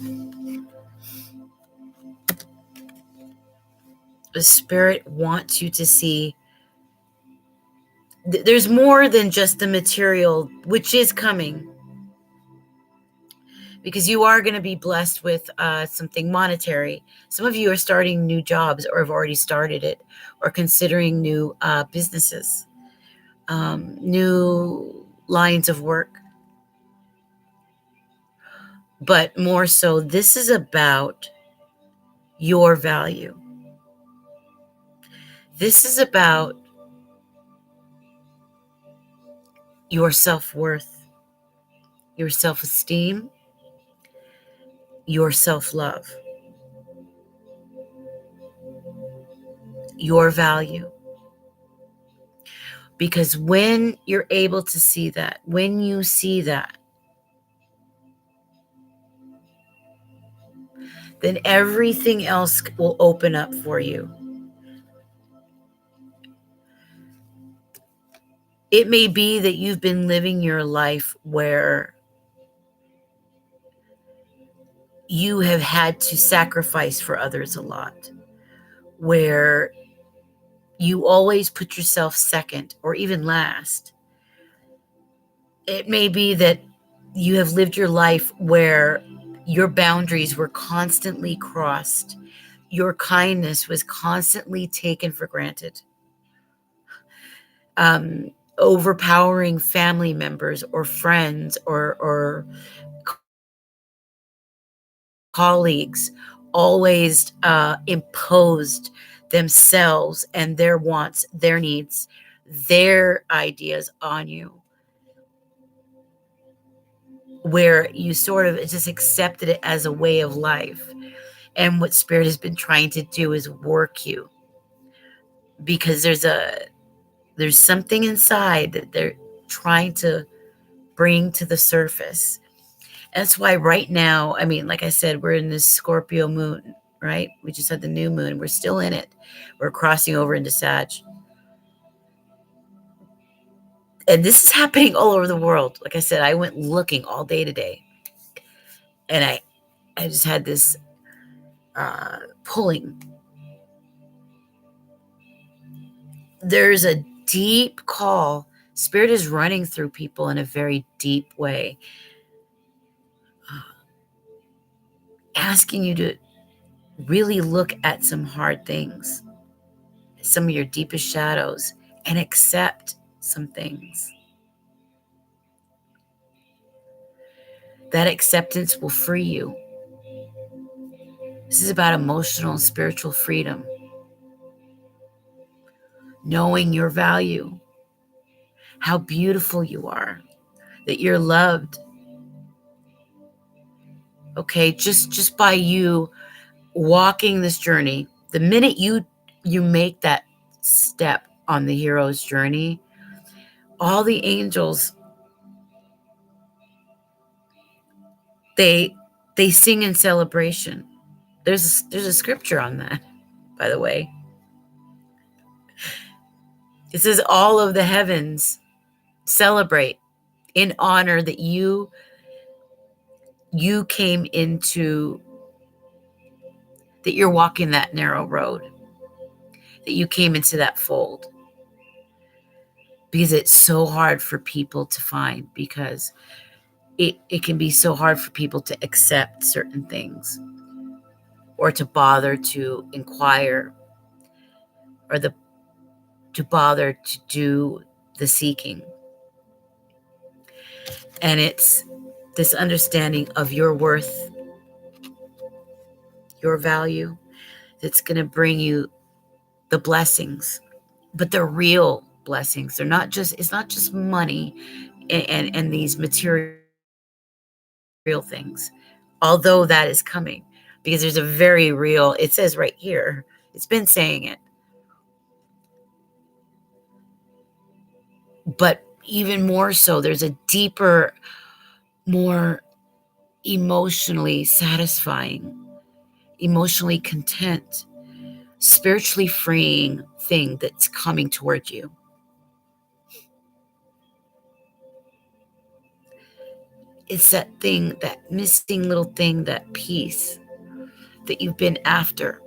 The Spirit wants you to see there's more than just the material, which is coming, because you are going to be blessed with something monetary. Some of you are starting new jobs or have already started it, or considering new businesses, new lines of work. But more so, this is about your value. This is about your self-worth, your self-esteem, your self-love, your value. Because when you're able to see that, when you see that, then everything else will open up for you. It may be that you've been living your life where you have had to sacrifice for others a lot, where you always put yourself second or even last. It may be that you have lived your life where your boundaries were constantly crossed. Your kindness was constantly taken for granted. Overpowering family members or friends or colleagues always imposed themselves and their wants, their needs, their ideas on you, where you sort of just accepted it as a way of life. And what Spirit has been trying to do is work you, because there's something inside that they're trying to bring to the surface. That's why right now, I mean, like I said, we're in this Scorpio moon, right? We just had the new moon. We're still in it. We're crossing over into Sag. And this is happening all over the world. Like I said, I went looking all day today. And I just had this pulling. There's a deep call. Spirit is running through people in a very deep way, asking you to really look at some hard things, some of your deepest shadows, and accept some things. That acceptance will free you. This is about emotional and spiritual freedom. Knowing your value, how beautiful you are, that you're loved. Okay, just by you walking this journey, the minute you make that step on the hero's journey, all the angels, they sing in celebration. There's a scripture on that, by the way. It says all of the heavens celebrate in honor that you came into, that you're walking that narrow road, that you came into that fold. Because it's so hard for people to find, because it can be so hard for people to accept certain things, or to bother to inquire, or to bother to do the seeking. And it's this understanding of your worth, your value, that's going to bring you the blessings, but the real blessings. They're not just, it's not just money and these material things, although that is coming, because there's a very real, it says right here, it's been saying it, but even more so, there's a deeper, more emotionally satisfying, emotionally content, spiritually freeing thing that's coming toward you. It's that thing, that missing little thing, that peace that you've been after,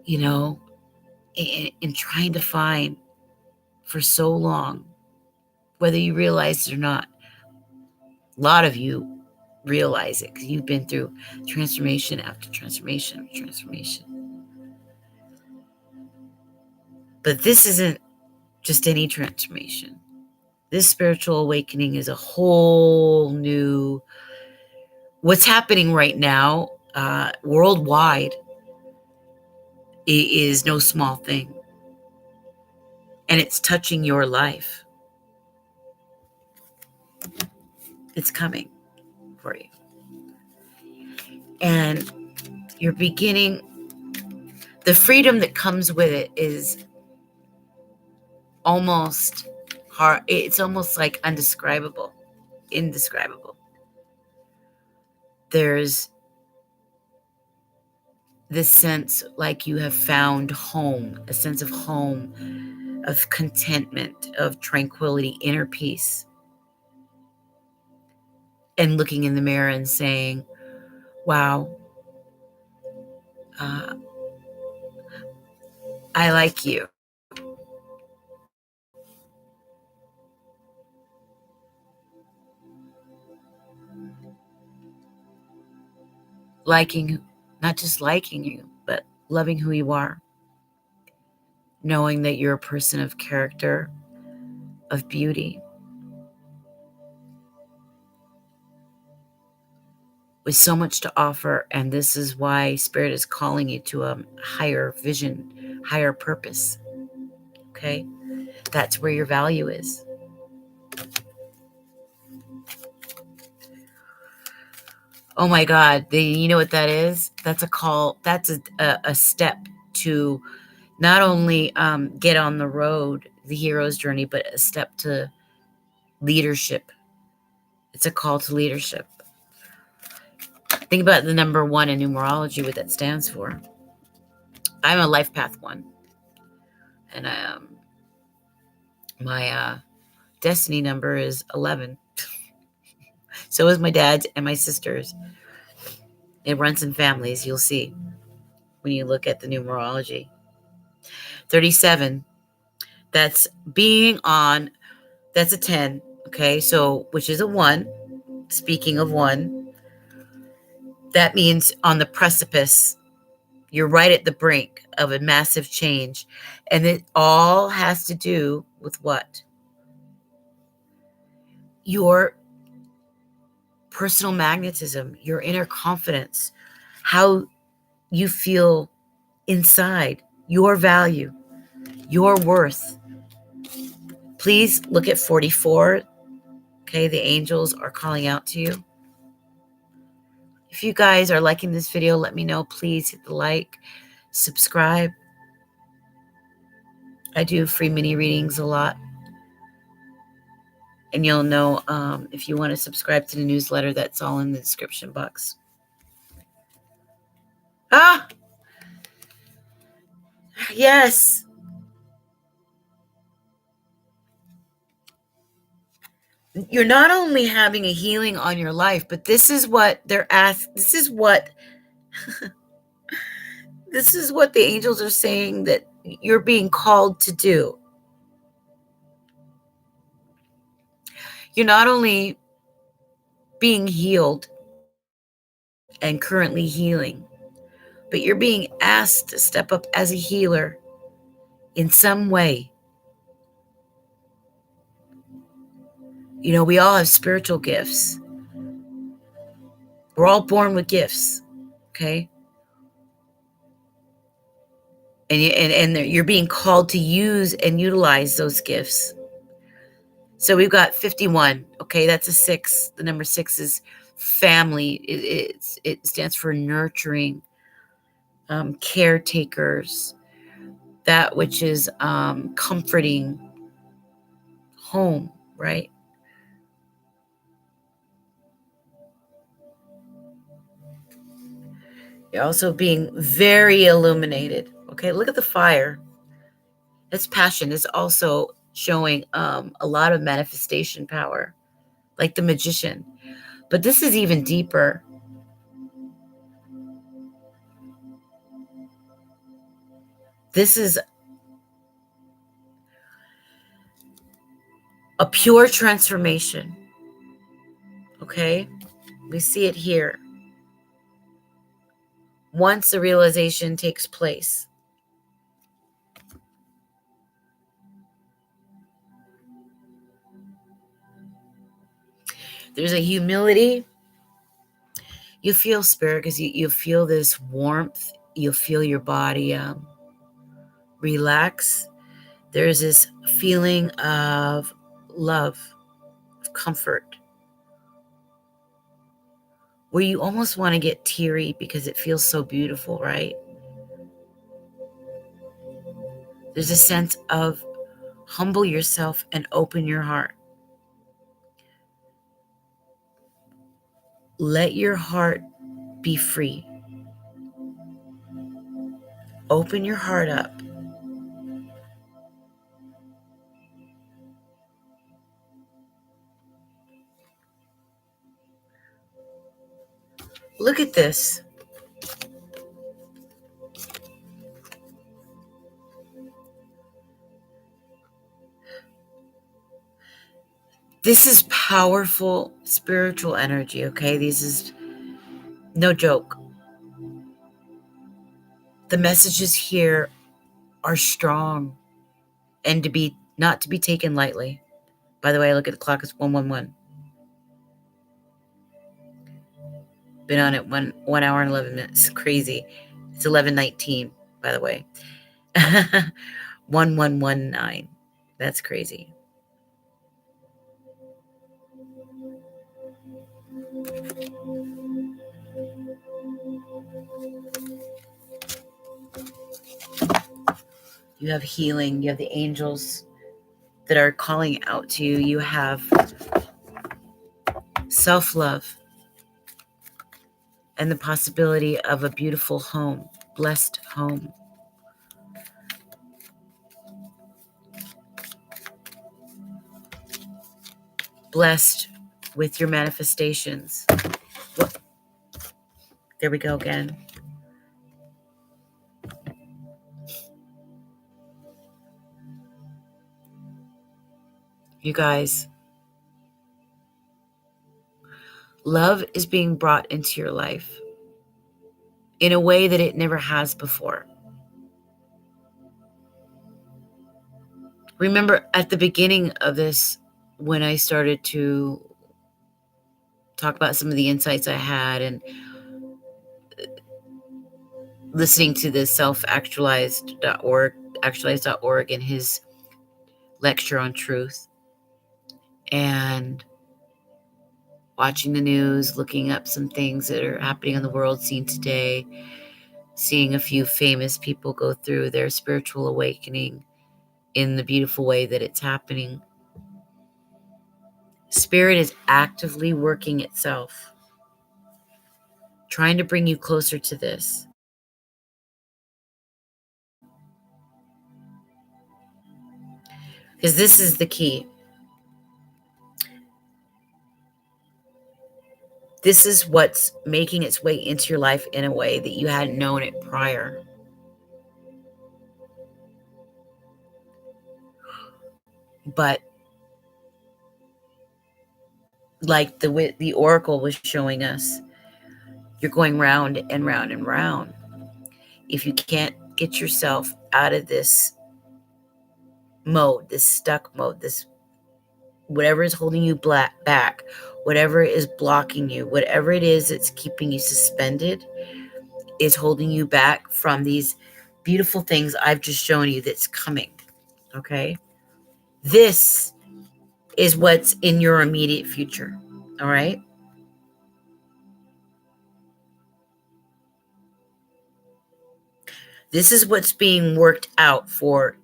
you know, and trying to find for so long, whether you realize it or not. A lot of you realize it because you've been through transformation after transformation after transformation. But this isn't just any transformation. This spiritual awakening is a whole new, what's happening right now worldwide is no small thing. And it's touching your life. It's coming for you. And you're beginning, the freedom that comes with it is almost hard. It's almost like indescribable. There's this sense like you have found home, a sense of home, of contentment, of tranquility, inner peace. And looking in the mirror and saying, wow, I like you. Liking, not just liking you, but loving who you are. Knowing that you're a person of character, of beauty, with so much to offer. And this is why Spirit is calling you to a higher vision, higher purpose. Okay? That's where your value is. Oh my God. You know what that is? That's a call. That's a step to not only get on the road, the hero's journey, but a step to leadership. It's a call to leadership. Think about the number 1 in numerology, what that stands for. I'm a life path 1. And my destiny number is 11. So is my dad's and my sister's. It runs in families, you'll see when you look at the numerology. 37, that's being on, that's a 10, okay? So, which is a 1. Speaking of 1, that means on the precipice. You're right at the brink of a massive change. And it all has to do with what? Your personal magnetism, your inner confidence, how you feel inside, your value, your worth. Please look at 44. Okay, the angels are calling out to you. If you guys are liking this video, let me know. Please hit the like, subscribe. I do free mini readings a lot. And you'll know if you want to subscribe to the newsletter, that's all in the description box. Ah! Yes! You're not only having a healing on your life, but this is what they're asked. This is what the angels are saying that you're being called to do. You're not only being healed and currently healing, but you're being asked to step up as a healer in some way. You know, we all have spiritual gifts. We're all born with gifts, okay? And you're being called to use and utilize those gifts. So we've got 51. Okay, that's a 6. The number 6 is family. It stands for nurturing, caretakers, that which is comforting, home, right? You're also being very illuminated. Okay, look at the fire. This passion is also showing a lot of manifestation power, like the magician. But this is even deeper. This is a pure transformation. Okay? We see it here. Once the realization takes place. There's a humility. You feel spirit because you feel this warmth. You feel your body relax. There's this feeling of love, of comfort. where you almost want to get teary because it feels so beautiful, right? There's a sense of humble yourself and open your heart. Let your heart be free. Open your heart up. Look at this. This is powerful spiritual energy, okay? This is no joke. The messages here are strong and not to be taken lightly. By the way, I look at the clock, it's 111. Been on it 1 hour and 11 minutes. Crazy. It's 11:19, by the way. 1119. That's crazy. You have healing. You have the angels that are calling out to you. You have self-love and the possibility of a beautiful home, blessed home. Blessed with your manifestations. There we go again. You guys, love is being brought into your life in a way that it never has before. Remember at the beginning of this, when I started to talk about some of the insights I had and listening to the actualized.org and his lecture on truth, and watching the news, looking up some things that are happening in the world scene today, seeing a few famous people go through their spiritual awakening in the beautiful way that it's happening. Spirit is actively working itself, trying to bring you closer to this. Because this is the key. This is what's making its way into your life in a way that you hadn't known it prior. But like the oracle was showing us, you're going round and round and round. If you can't get yourself out of this mode, this stuck mode, this whatever is holding you back, whatever is blocking you, whatever it is that's keeping you suspended, is holding you back from these beautiful things I've just shown you that's coming. Okay? This is what's in your immediate future. All right? This is what's being worked out from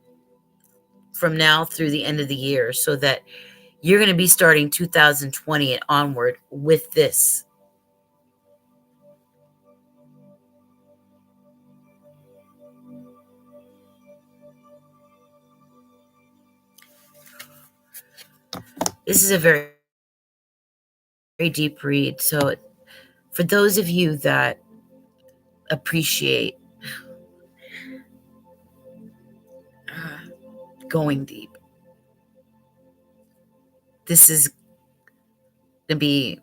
now through the end of the year, so that you're going to be starting 2020 and onward with this. This is a very, very deep read. So for those of you that appreciate going deep, this is going to be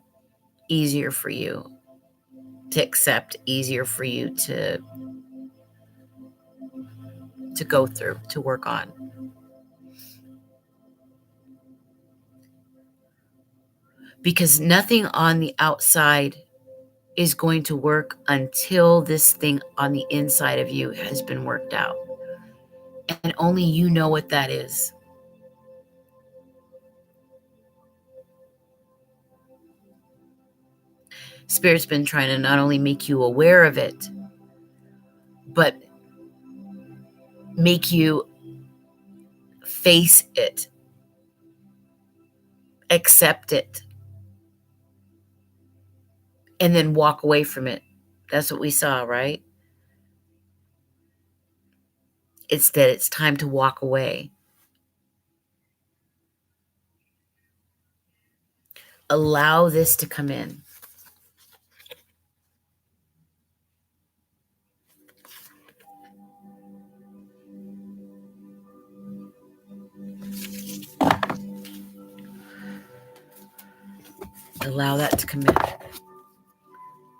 easier for you to accept, easier for you to go through, to work on. Because nothing on the outside is going to work until this thing on the inside of you has been worked out. And only you know what that is. Spirit's been trying to not only make you aware of it, but make you face it, accept it, and then walk away from it. That's what we saw, right? It's that it's time to walk away. Allow this to come in. Allow that to come in.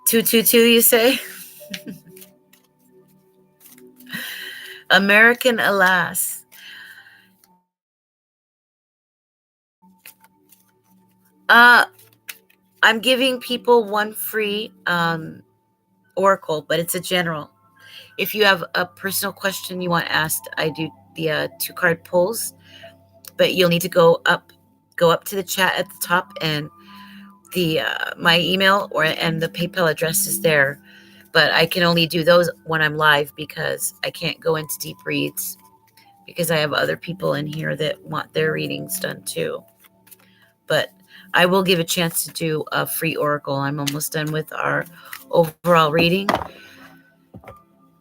222, you say? American, alas. I'm giving people one free oracle, but it's a general. If you have a personal question you want asked, I do the 2-card pulls, but you'll need to go up to the chat at the top, and the my email and the PayPal address is there. But I can only do those when I'm live because I can't go into deep reads because I have other people in here that want their readings done too. But I will give a chance to do a free oracle. I'm almost done with our overall reading.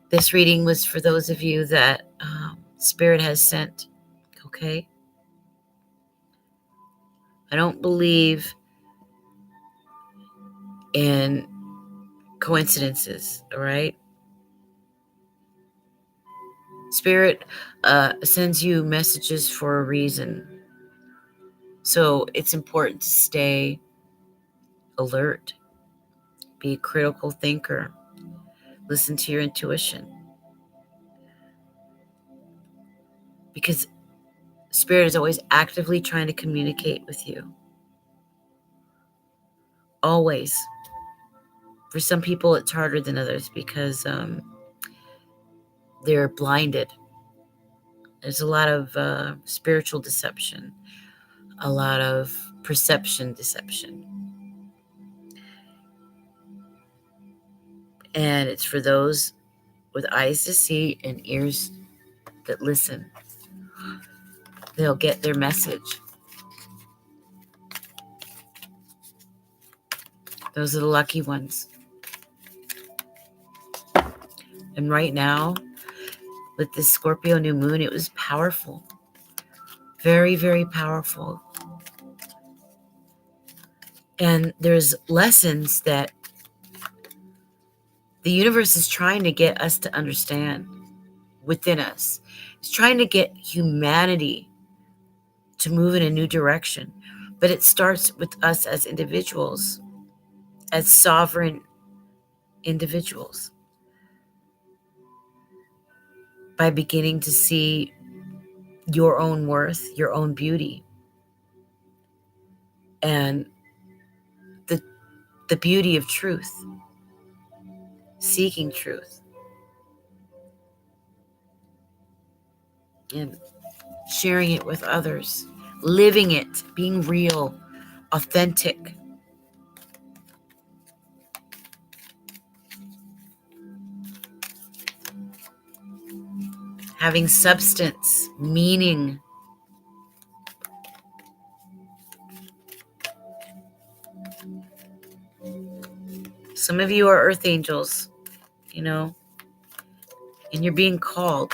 This reading was for those of you that Spirit has sent. Okay? I don't believe in coincidences, all right? Spirit sends you messages for a reason. So it's important to stay alert, be a critical thinker, listen to your intuition. Because Spirit is always actively trying to communicate with you. Always. For some people, it's harder than others because they're blinded. There's a lot of spiritual deception, a lot of perception deception. And it's for those with eyes to see and ears that listen. They'll get their message. Those are the lucky ones. And right now, with this Scorpio new moon, it was powerful. Very, very powerful. And there's lessons that the universe is trying to get us to understand within us. It's trying to get humanity to move in a new direction. But it starts with us as individuals, as sovereign individuals, by beginning to see your own worth, your own beauty, and the beauty of truth, seeking truth, and sharing it with others, living it, being real, authentic. Having substance, meaning. Some of you are earth angels, and you're being called.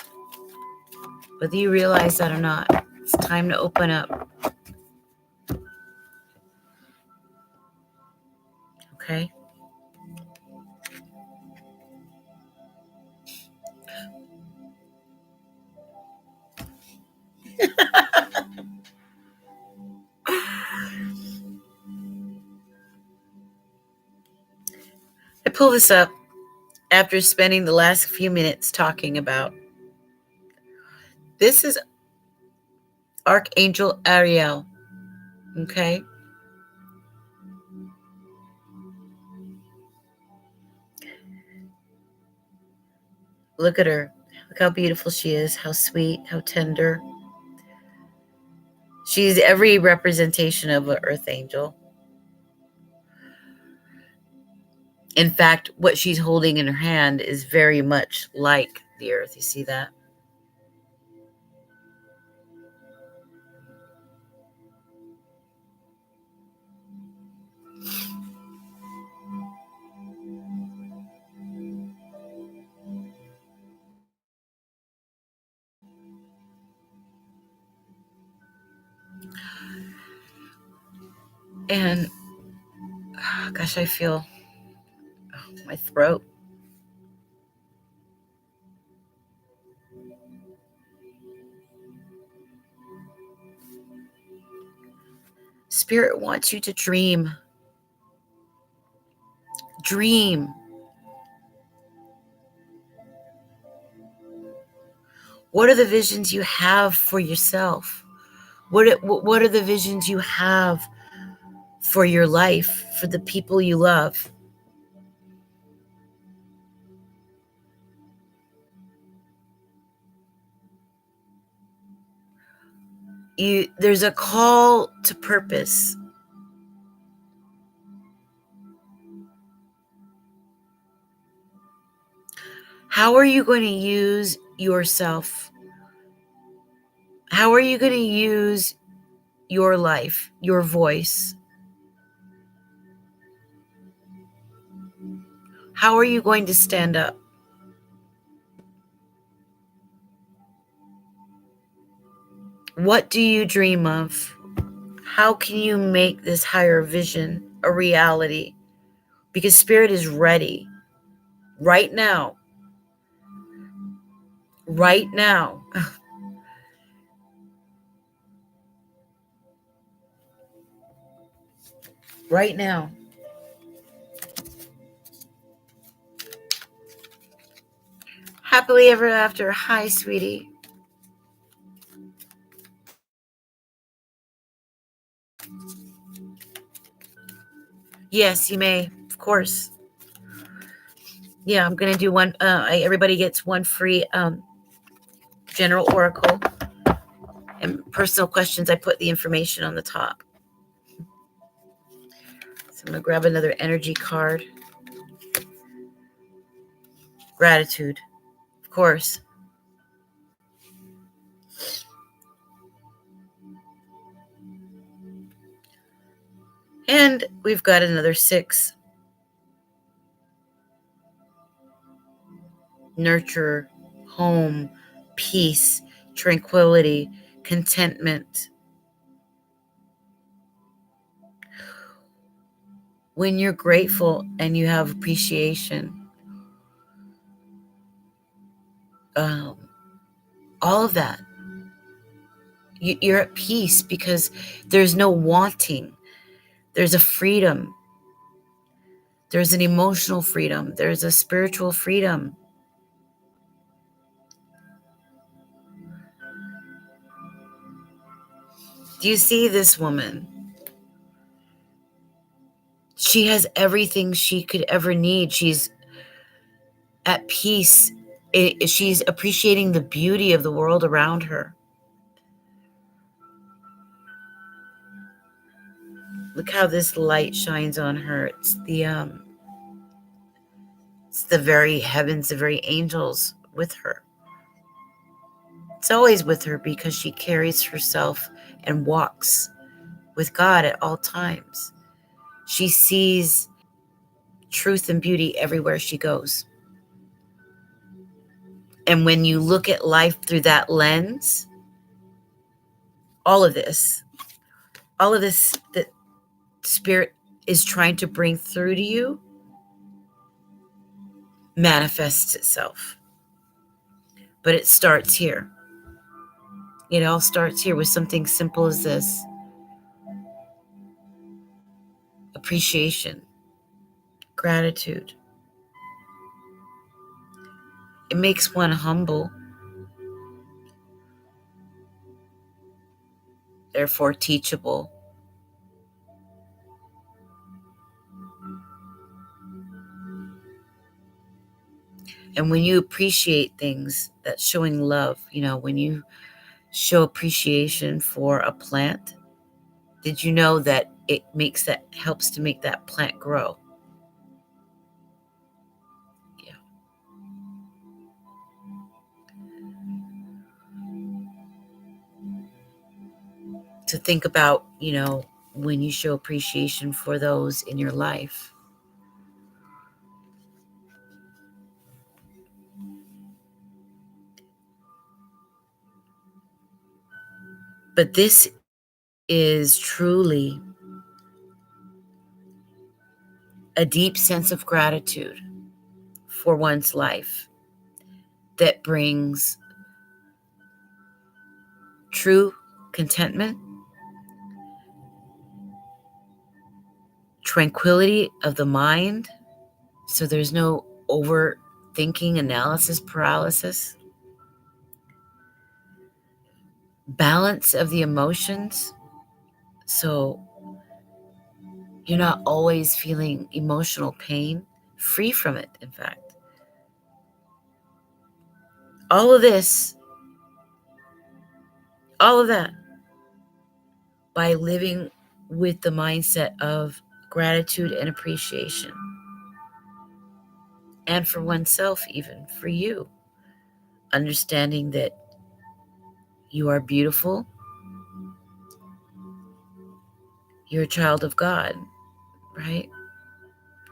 Whether you realize that or not, it's time to open up. Okay? I pull this up after spending the last few minutes talking about. This is Archangel Ariel. Okay? Look at her. Look how beautiful she is, how sweet, how tender. She's every representation of an earth angel. In fact, what she's holding in her hand is very much like the earth. You see that? And gosh, I feel my throat. Spirit wants you to dream. Dream. What are the visions you have for yourself? What are the visions you have for your life, for the people you love? There's a call to purpose. How are you going to use yourself? How are you going to use your life, your voice? How are you going to stand up? What do you dream of? How can you make this higher vision a reality? Because Spirit is ready right now. Right now. Right now. Happily ever after. Hi, sweetie. Yes, you may. Of course. Yeah, I'm going to do one. Everybody gets one free general oracle. And personal questions, I put the information on the top. So I'm going to grab another energy card. Gratitude, of course. And we've got another 6. Nurture, home, peace, tranquility, contentment. When you're grateful and you have appreciation, all of that, you're at peace because there's no wanting. There's a freedom. There's an emotional freedom. There's a spiritual freedom. Do you see this woman? She has everything she could ever need. She's at peace. She's appreciating the beauty of the world around her. Look how this light shines on her. It's the very heavens, the very angels with her. It's always with her because she carries herself and walks with God at all times. She sees truth and beauty everywhere she goes. And when you look at life through that lens, all of this that Spirit is trying to bring through to you manifests itself. But it starts here. It all starts here with something simple as this: appreciation, gratitude. It makes one humble, therefore teachable. And when you appreciate things, that's showing love. When you show appreciation for a plant, did you know that it helps to make that plant grow? So think about, when you show appreciation for those in your life. But this is truly a deep sense of gratitude for one's life that brings true contentment, tranquility of the mind, so there's no overthinking, analysis paralysis, balance of the emotions, so you're not always feeling emotional pain, free from it, in fact. All of this, all of that, by living with the mindset of gratitude and appreciation. And for oneself, even for you, understanding that you are beautiful, you're a child of God, right?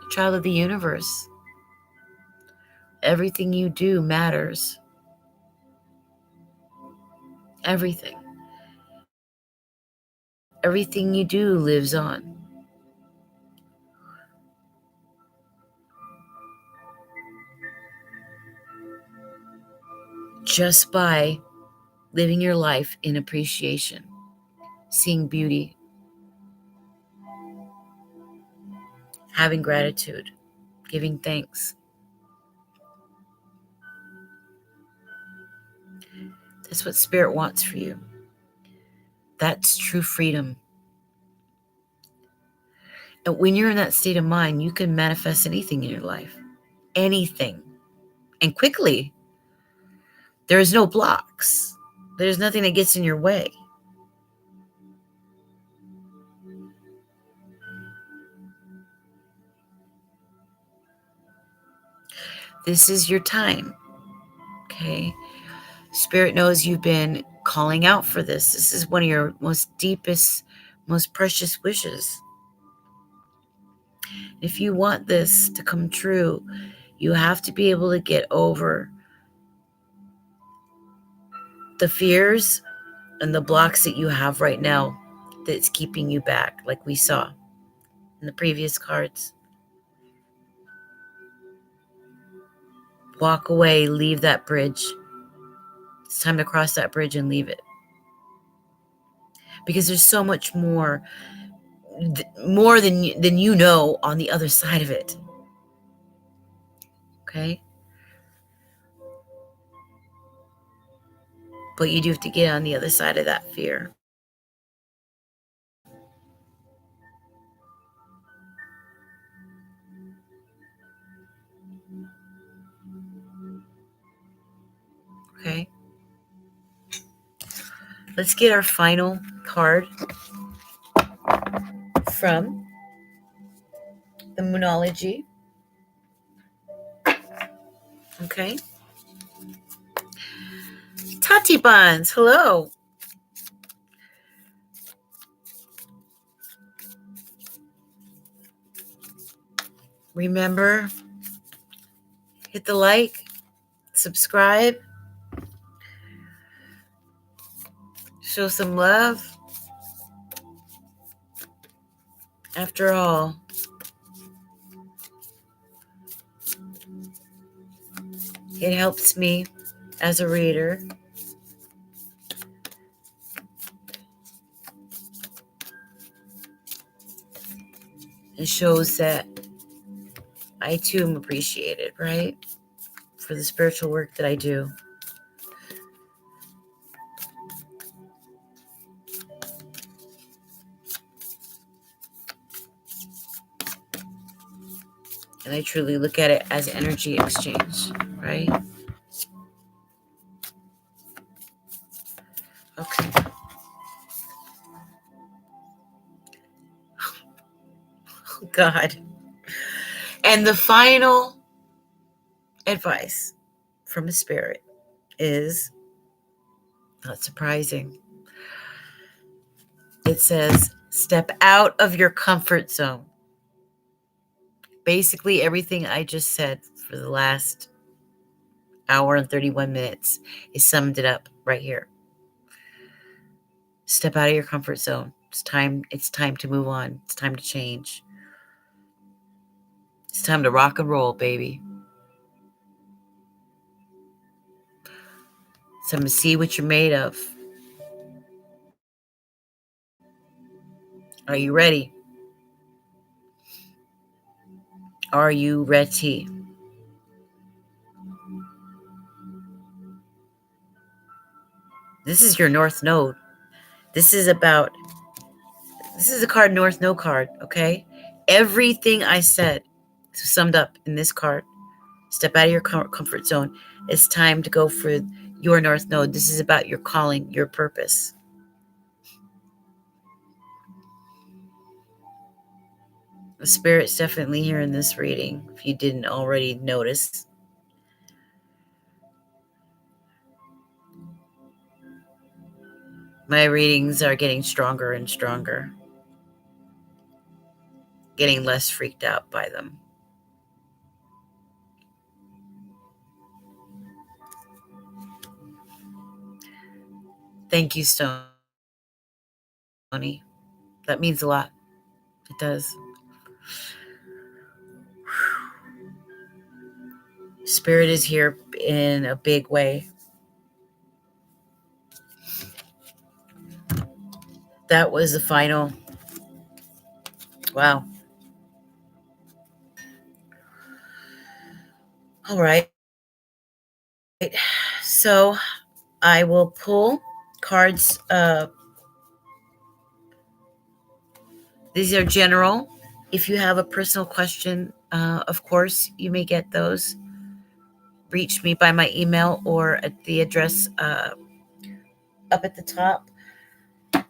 A child of the universe. Everything you do matters. Everything. Everything you do lives on. Just by living your life in appreciation, seeing beauty, having gratitude, giving thanks. That's what Spirit wants for you. That's true freedom. And when you're in that state of mind, you can manifest anything in your life. Anything. And quickly. There is no blocks. There's nothing that gets in your way. This is your time. Okay? Spirit knows you've been calling out for this. This is one of your most deepest, most precious wishes. If you want this to come true, you have to be able to get over the fears and the blocks that you have right now that's keeping you back, like we saw in the previous cards. Walk away, leave that bridge. It's time to cross that bridge and leave it. Because there's so much more than you know on the other side of it. Okay? But you do have to get on the other side of that fear. Okay? Let's get our final card from the Moonology. Okay? Tati Bonds, hello. Remember, hit the like, subscribe, show some love. After all, it helps me as a reader. It shows that I too am appreciated, right? For the spiritual work that I do. And I truly look at it as energy exchange, right? Okay. Oh, God. And the final advice from a spirit is not surprising. it says, step out of your comfort zone. Basically, everything I just said for the last hour and 31 minutes is summed it up right here. Step out of your comfort zone. It's time to move on. It's time to change. It's time to rock and roll, baby. It's time to see what you're made of. Are you ready? Are you ready? This is your North Node. This is a card, North Node card, okay? Everything I said is summed up in this card. Step out of your comfort zone. It's time to go for your North Node. This is about your calling, your purpose. The Spirit's definitely here in this reading, if you didn't already notice. My readings are getting stronger and stronger. Getting less freaked out by them. Thank you, Stony. That means a lot. It does. Spirit is here in a big way. That was the final. Wow. All right. So I will pull cards. These are general. If you have a personal question, of course, you may get those. Reach me by my email or at the address up at the top.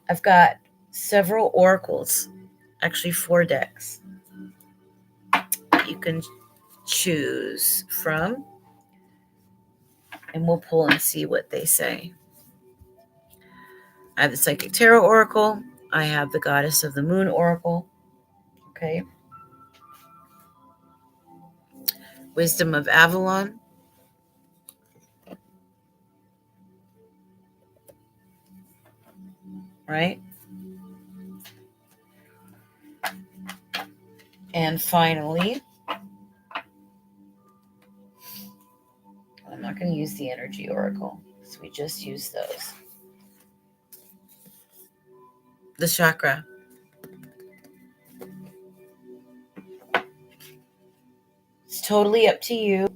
I've got several oracles, actually 4 decks you can choose from, and we'll pull and see what they say. I have the Psychic Tarot Oracle. I have the Goddess of the Moon Oracle. Okay. Wisdom of Avalon. Right? And finally, I'm not going to use the Energy Oracle, so we just use those. The Chakra. It's totally up to you.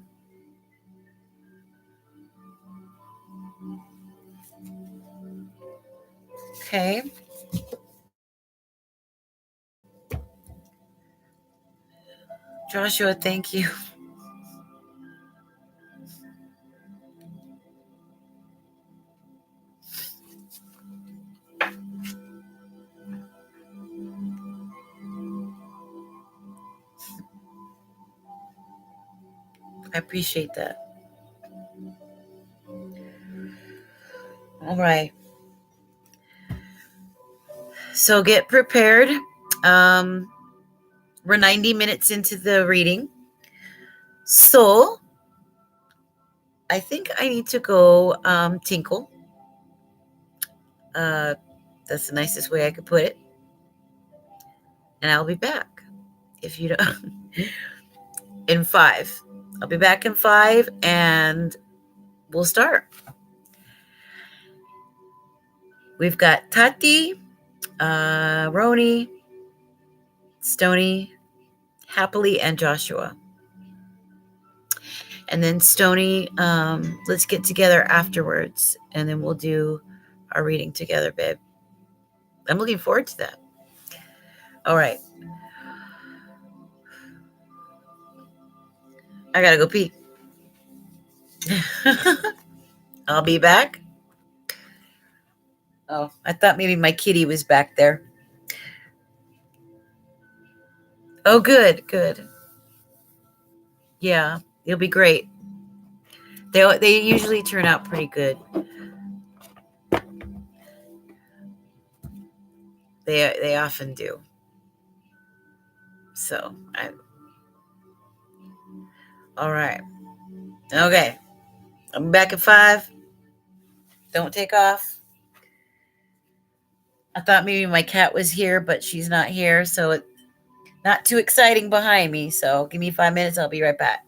Okay. Joshua, thank you. I appreciate that. All right. So get prepared. We're 90 minutes into the reading. So I think I need to go tinkle. That's the nicest way I could put it. And I'll be back. If you don't, in 5. I'll be back in 5 and we'll start. We've got Tati, Roni, Stony, Happily, and Joshua. And then Stony, let's get together afterwards and then we'll do our reading together, babe. I'm looking forward to that. All right. I gotta go pee. I'll be back. Oh, I thought maybe my kitty was back there. Oh, good. Yeah, it'll be great. They usually turn out pretty good. They often do. So all right. Okay. I'm back at 5. Don't take off. I thought maybe my cat was here, but she's not here. So it's not too exciting behind me. So give me 5 minutes. I'll be right back.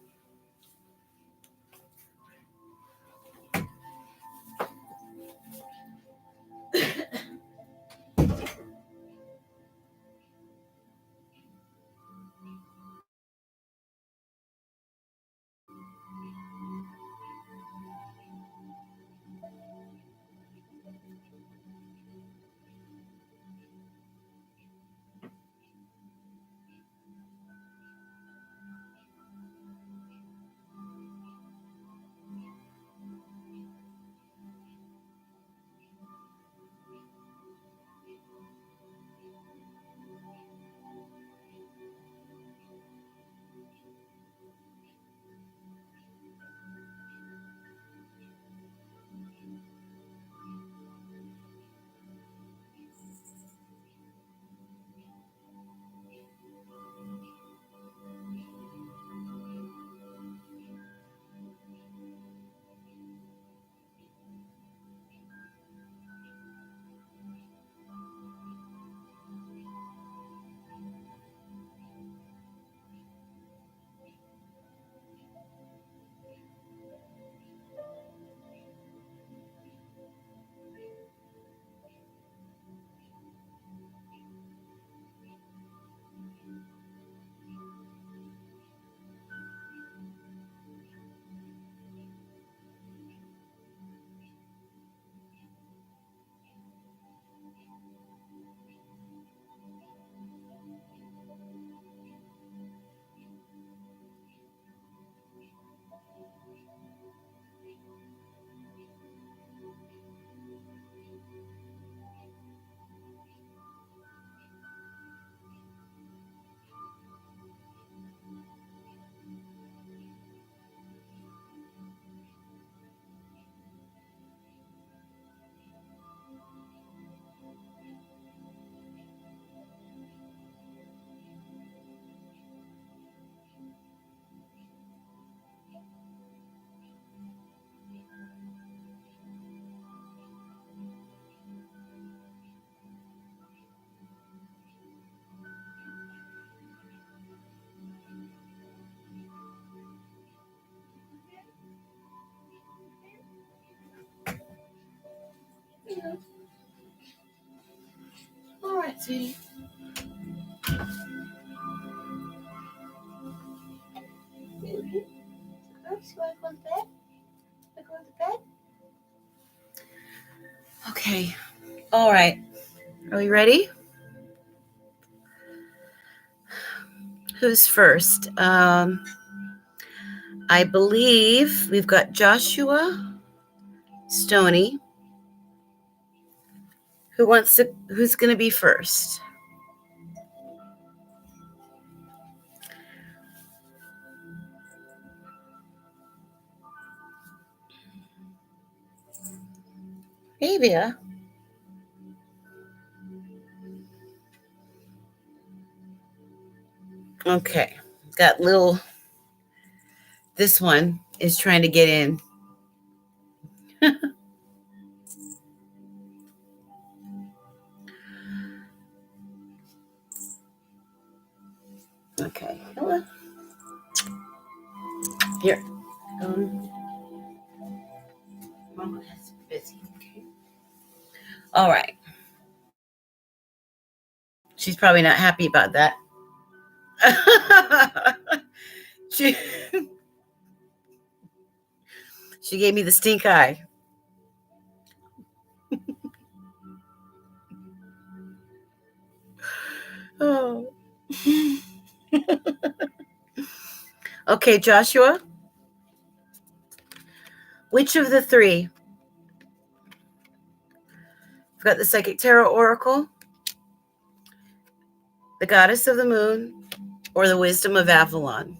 All right, sweetie. Okay. All right. Are we ready? Who's first? I believe we've got Joshua, Stony. Who's going to be first? Avia. Okay. Got this one is trying to get in. Okay. Hello. Here. Mama has busy. Okay. All right. She's probably not happy about that. she, she gave me the stink eye. Oh. Okay, Joshua. Which of the three? I've got the Psychic Tarot Oracle, the Goddess of the Moon, or the Wisdom of Avalon?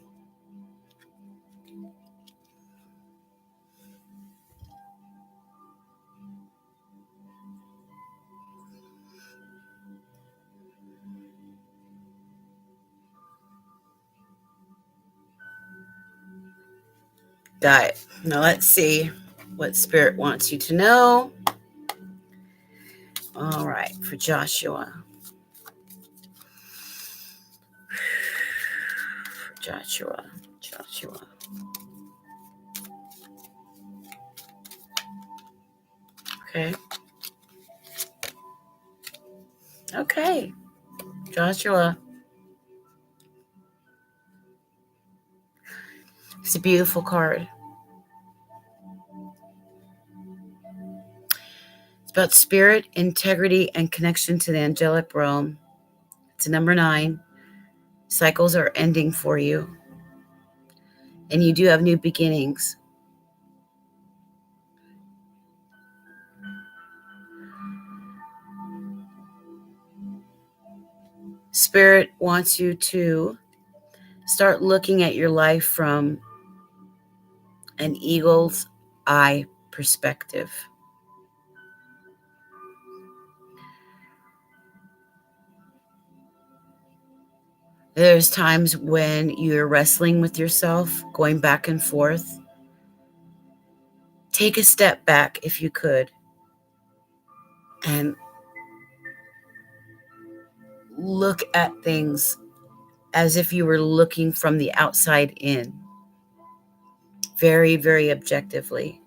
Got it. Now let's see what Spirit wants you to know. All right, for Joshua. Joshua. Okay. Okay. Joshua. It's a beautiful card. It's about spirit, integrity, and connection to the angelic realm. It's a number 9. Cycles are ending for you. And you do have new beginnings. Spirit wants you to start looking at your life from an eagle's eye perspective. There's times when you're wrestling with yourself, going back and forth. Take a step back if you could and look at things as if you were looking from the outside in, very, very objectively.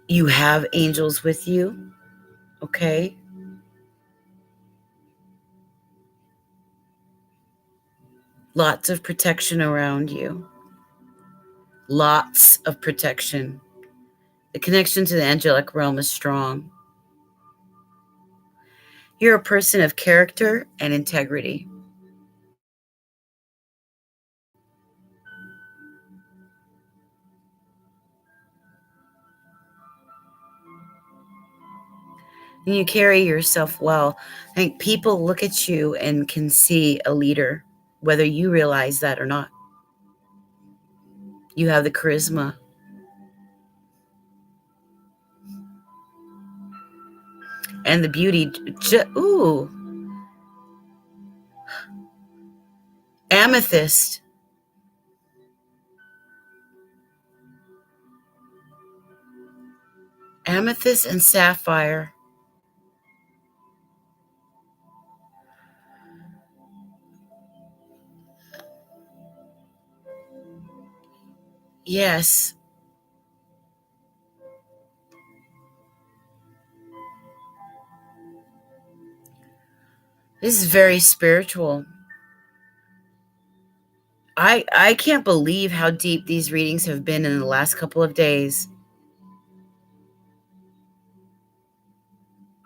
You have angels with you, okay? Lots of protection around you. Lots of protection. The connection to the angelic realm is strong. You're a person of character and integrity. And you carry yourself well. I think people look at you and can see a leader, whether you realize that or not. You have the charisma. And the beauty. Ooh. Amethyst. Amethyst and sapphire. Yes. This is very spiritual. I can't believe how deep these readings have been in the last couple of days.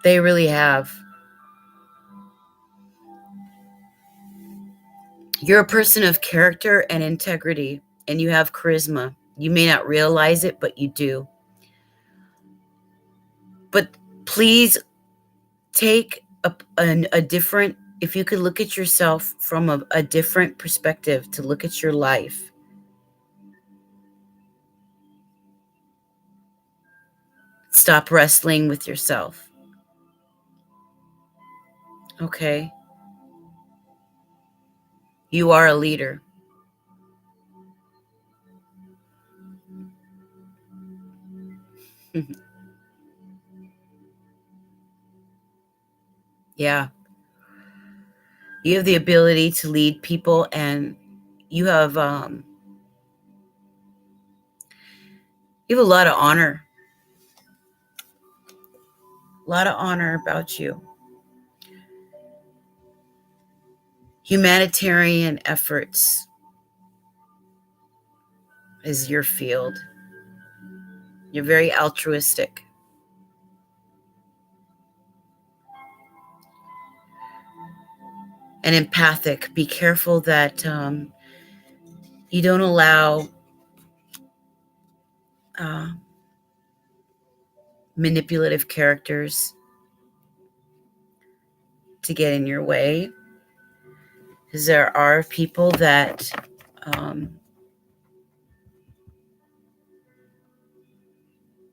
They really have. You're a person of character and integrity, and you have charisma. You may not realize it, but you do. But please take a different, if you could look at yourself from a different perspective to look at your life. Stop wrestling with yourself. Okay? You are a leader. Yeah. You have the ability to lead people, and you have a lot of honor. A lot of honor about you. Humanitarian efforts is your field. You're very altruistic and empathic. Be careful that you don't allow manipulative characters to get in your way, because there are people that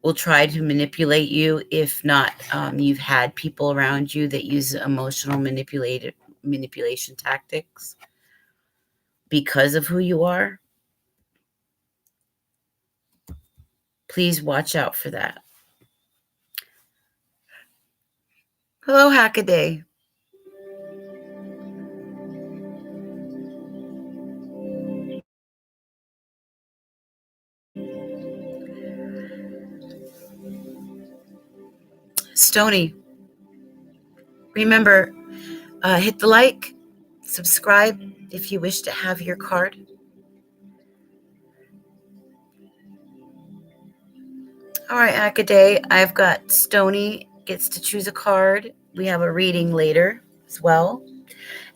will try to manipulate you. If not, you've had people around you that use emotional manipulation tactics because of who you are. Please watch out for that. Hello, Hackaday. Stony, remember, hit the like, subscribe if you wish to have your card. All right, Hackaday, I've got Stony gets to choose a card. We have a reading later as well.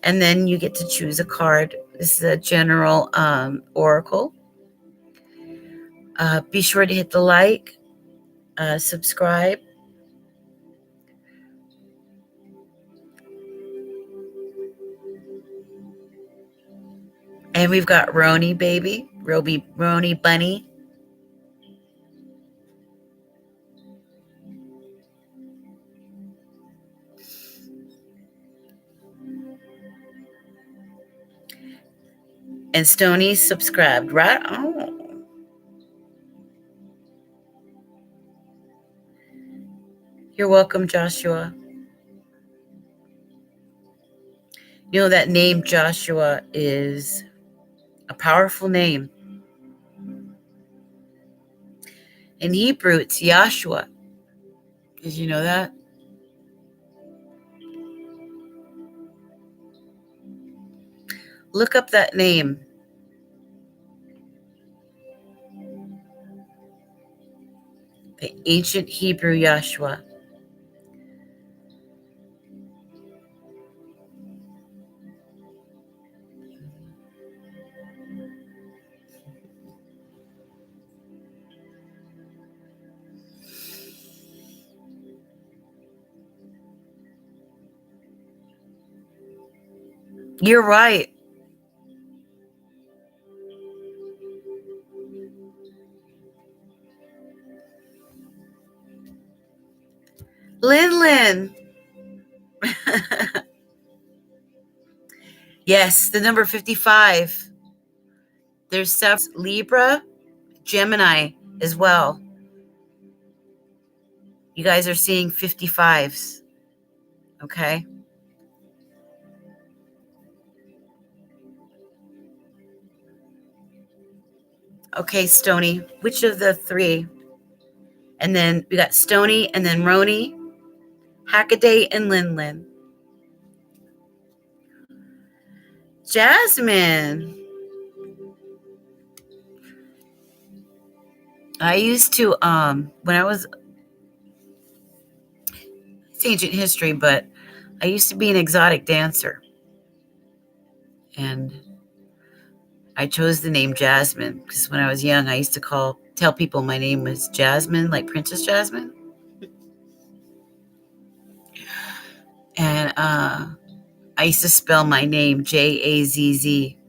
And then you get to choose a card. This is a general oracle. Be sure to hit the like, subscribe. And we've got Roni, baby. Roni Bunny. And Stony subscribed, right? Oh. You're welcome, Joshua. You know, that name Joshua is a powerful name. In Hebrew, it's Yahshua. Did you know that? Look up that name. The ancient Hebrew Yahshua. You're right. Lin. Yes, the number 55. There's several Libra, Gemini as well. You guys are seeing 55s. Okay. Okay, Stony. Which of the three? And then we got Stony and then Roni, Hackaday, and Lin. Jasmine. I used to, when I was, it's ancient history, but I used to be an exotic dancer. And I chose the name Jasmine because when I was young, I used to tell people my name was Jasmine, like Princess Jasmine. And I used to spell my name Jazzmine.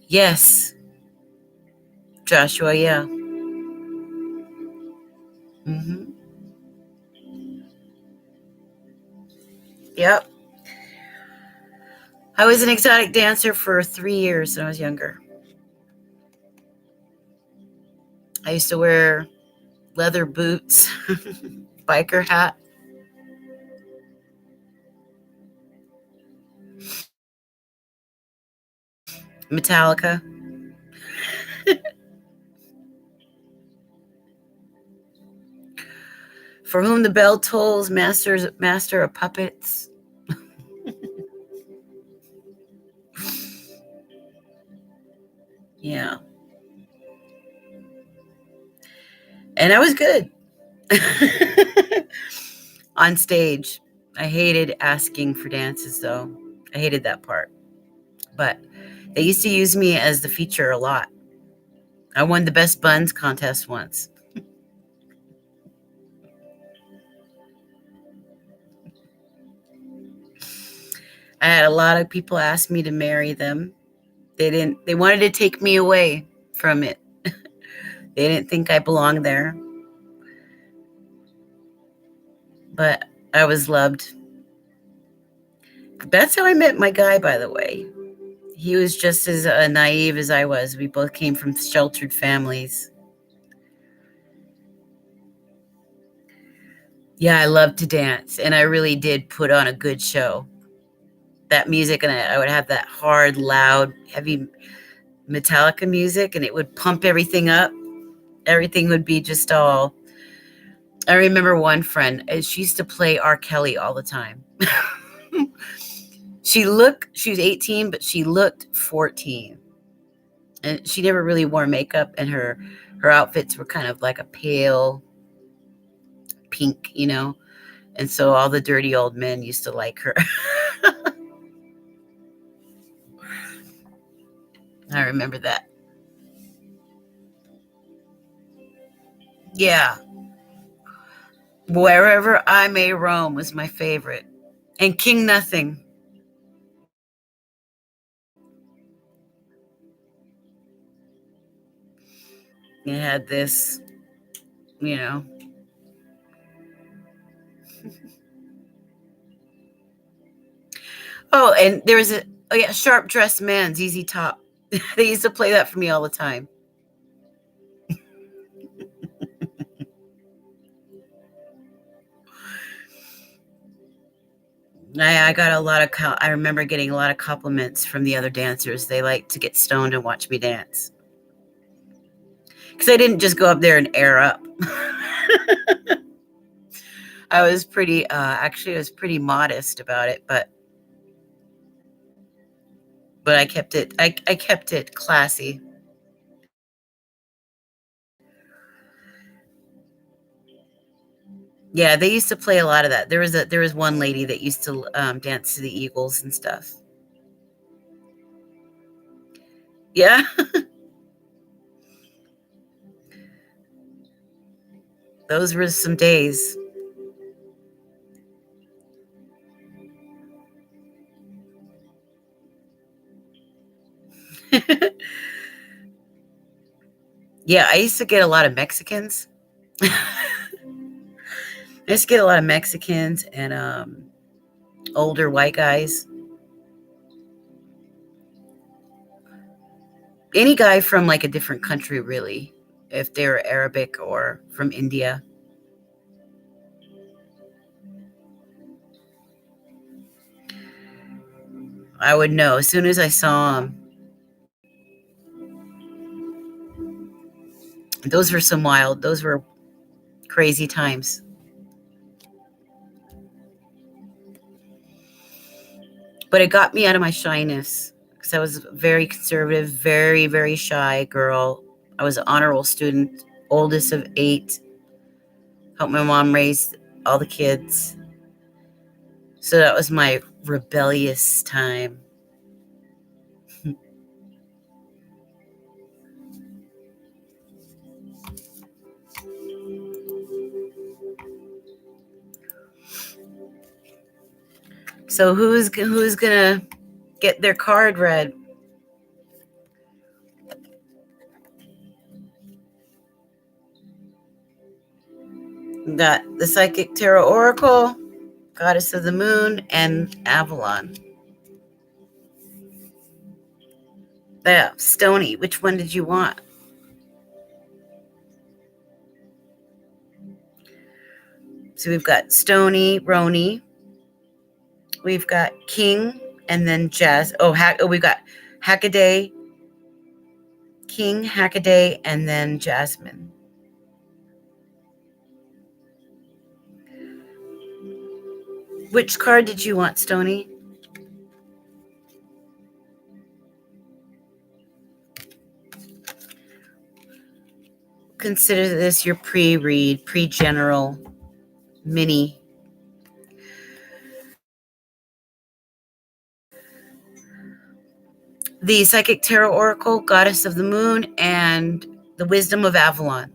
Yes, Joshua, yeah. Mm-hmm. Yep. I was an exotic dancer for 3 years when I was younger. I used to wear leather boots, biker hat. Metallica. For whom the bell tolls, master of puppets. Yeah. And I was good. On stage. I hated asking for dances, though. I hated that part. But they used to use me as the feature a lot. I won the best buns contest once. I had a lot of people ask me to marry them. They wanted to take me away from it. They didn't think I belonged there. But I was loved. That's how I met my guy, by the way. He was just as naive as I was. We both came from sheltered families. Yeah, I loved to dance, and I really did put on a good show. That music, and I would have that hard, loud, heavy Metallica music, and it would pump everything up. Everything would be just all. I remember one friend, she used to play R. Kelly all the time. She was 18, but she looked 14. And she never really wore makeup, and her outfits were kind of like a pale pink, and so all the dirty old men used to like her. I remember that. Yeah. Wherever I May Roam was my favorite. And King Nothing. It had this, you know. Oh, and there was Sharp Dressed Man, ZZ Top. They used to play that for me all the time. I got a lot of, I remember getting a lot of compliments from the other dancers. They liked to get stoned and watch me dance. Because I didn't just go up there and air up. I was actually, I was pretty modest about it, but I kept it classy. Yeah, they used to play a lot of that. There was one lady that used to dance to the Eagles and stuff. Yeah. Those were some days. Yeah, I used to get a lot of Mexicans. I used to get a lot of Mexicans and older white guys. Any guy from like a different country, really, if they were Arabic or from India. I would know as soon as I saw them. Those were crazy times. But it got me out of my shyness because I was a very conservative, very, very shy girl. I was an honor roll student, oldest of 8. Helped my mom raise all the kids. So that was my rebellious time. So who's gonna get their card read? We got the Psychic Tarot Oracle, Goddess of the Moon, and Avalon. Yeah, Stony. Which one did you want? So we've got Stony, Roni. We've got King, and then Jazz. We've got Hackaday, King, Hackaday, and then Jasmine. Which card did you want, Stony? Consider this your pre-read, pre-general mini. The Psychic Tarot Oracle, Goddess of the Moon, and the Wisdom of Avalon.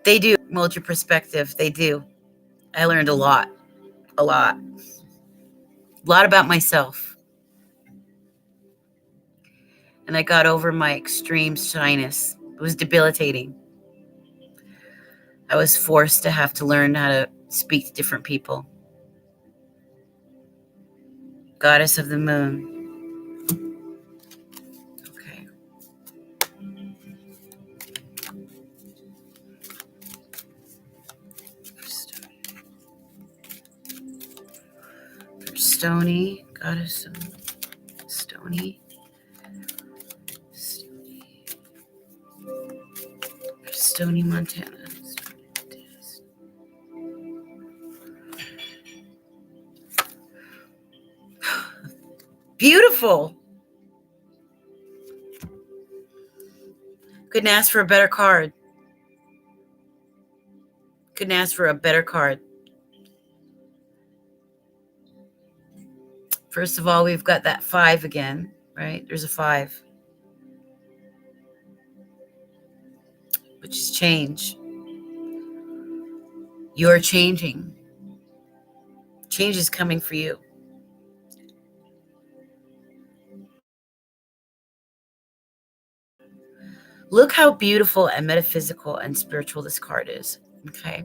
They do. mold your perspective. They do. I learned a lot about myself. And I got over my extreme shyness. It was debilitating. I was forced to have to learn how to speak to different people. Goddess of the moon. Okay. Stony, goddess of Stony. Stony, Montana. Beautiful. Couldn't ask for a better card. Couldn't ask for a better card. First of all, we've got that 5 again, right? There's a 5, which is change. You're changing. Change is coming for you. Look how beautiful and metaphysical and spiritual this card is. Okay.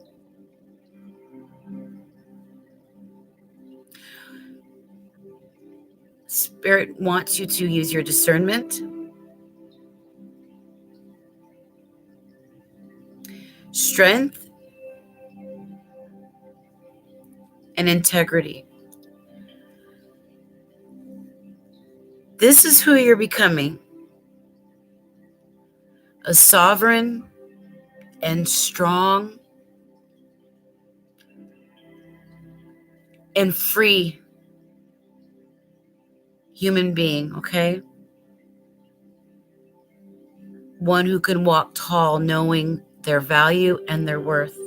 Spirit wants you to use your discernment, strength, and integrity. This is who you're becoming. A sovereign and strong and free human being, okay? One who can walk tall, knowing their value and their worth,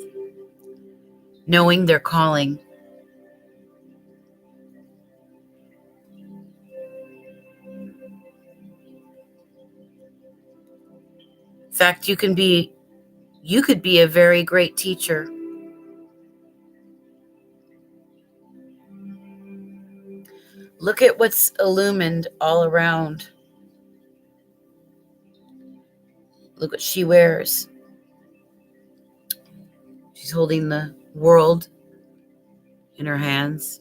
knowing their calling. In fact, you could be a very great teacher. Look at what's illumined all around. Look what she wears. She's holding the world in her hands.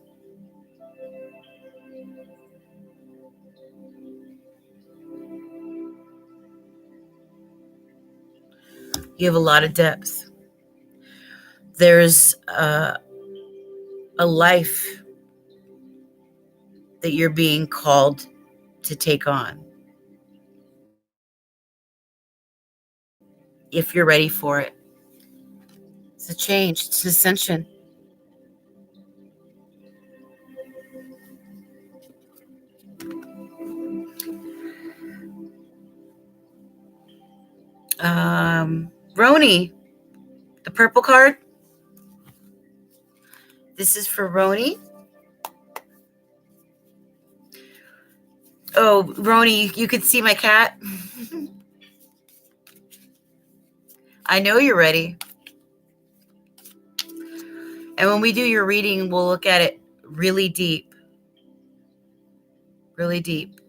You have a lot of depth. There's a life that you're being called to take on. If you're ready for it. It's a change. It's ascension. Roni, the purple card. This is for Roni. Oh, Roni, you could see my cat. I know you're ready. And when we do your reading, we'll look at it really deep. Really deep.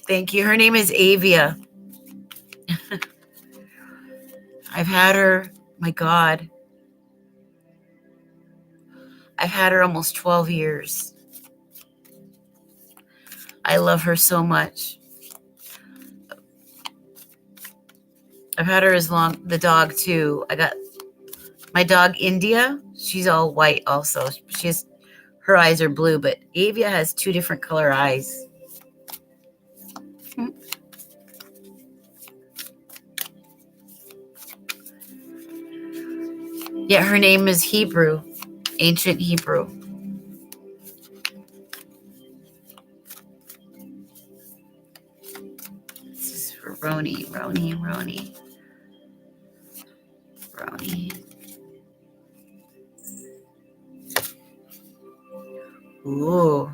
Thank you. Her name is Avia. I've had her, my God. I've had her almost 12 years. I love her so much. I've had her as long, the dog too. I got my dog India. She's all white also. Her eyes are blue, but Avia has 2 different color eyes. Yeah, her name is Hebrew, ancient Hebrew. This is for Roni. Ooh.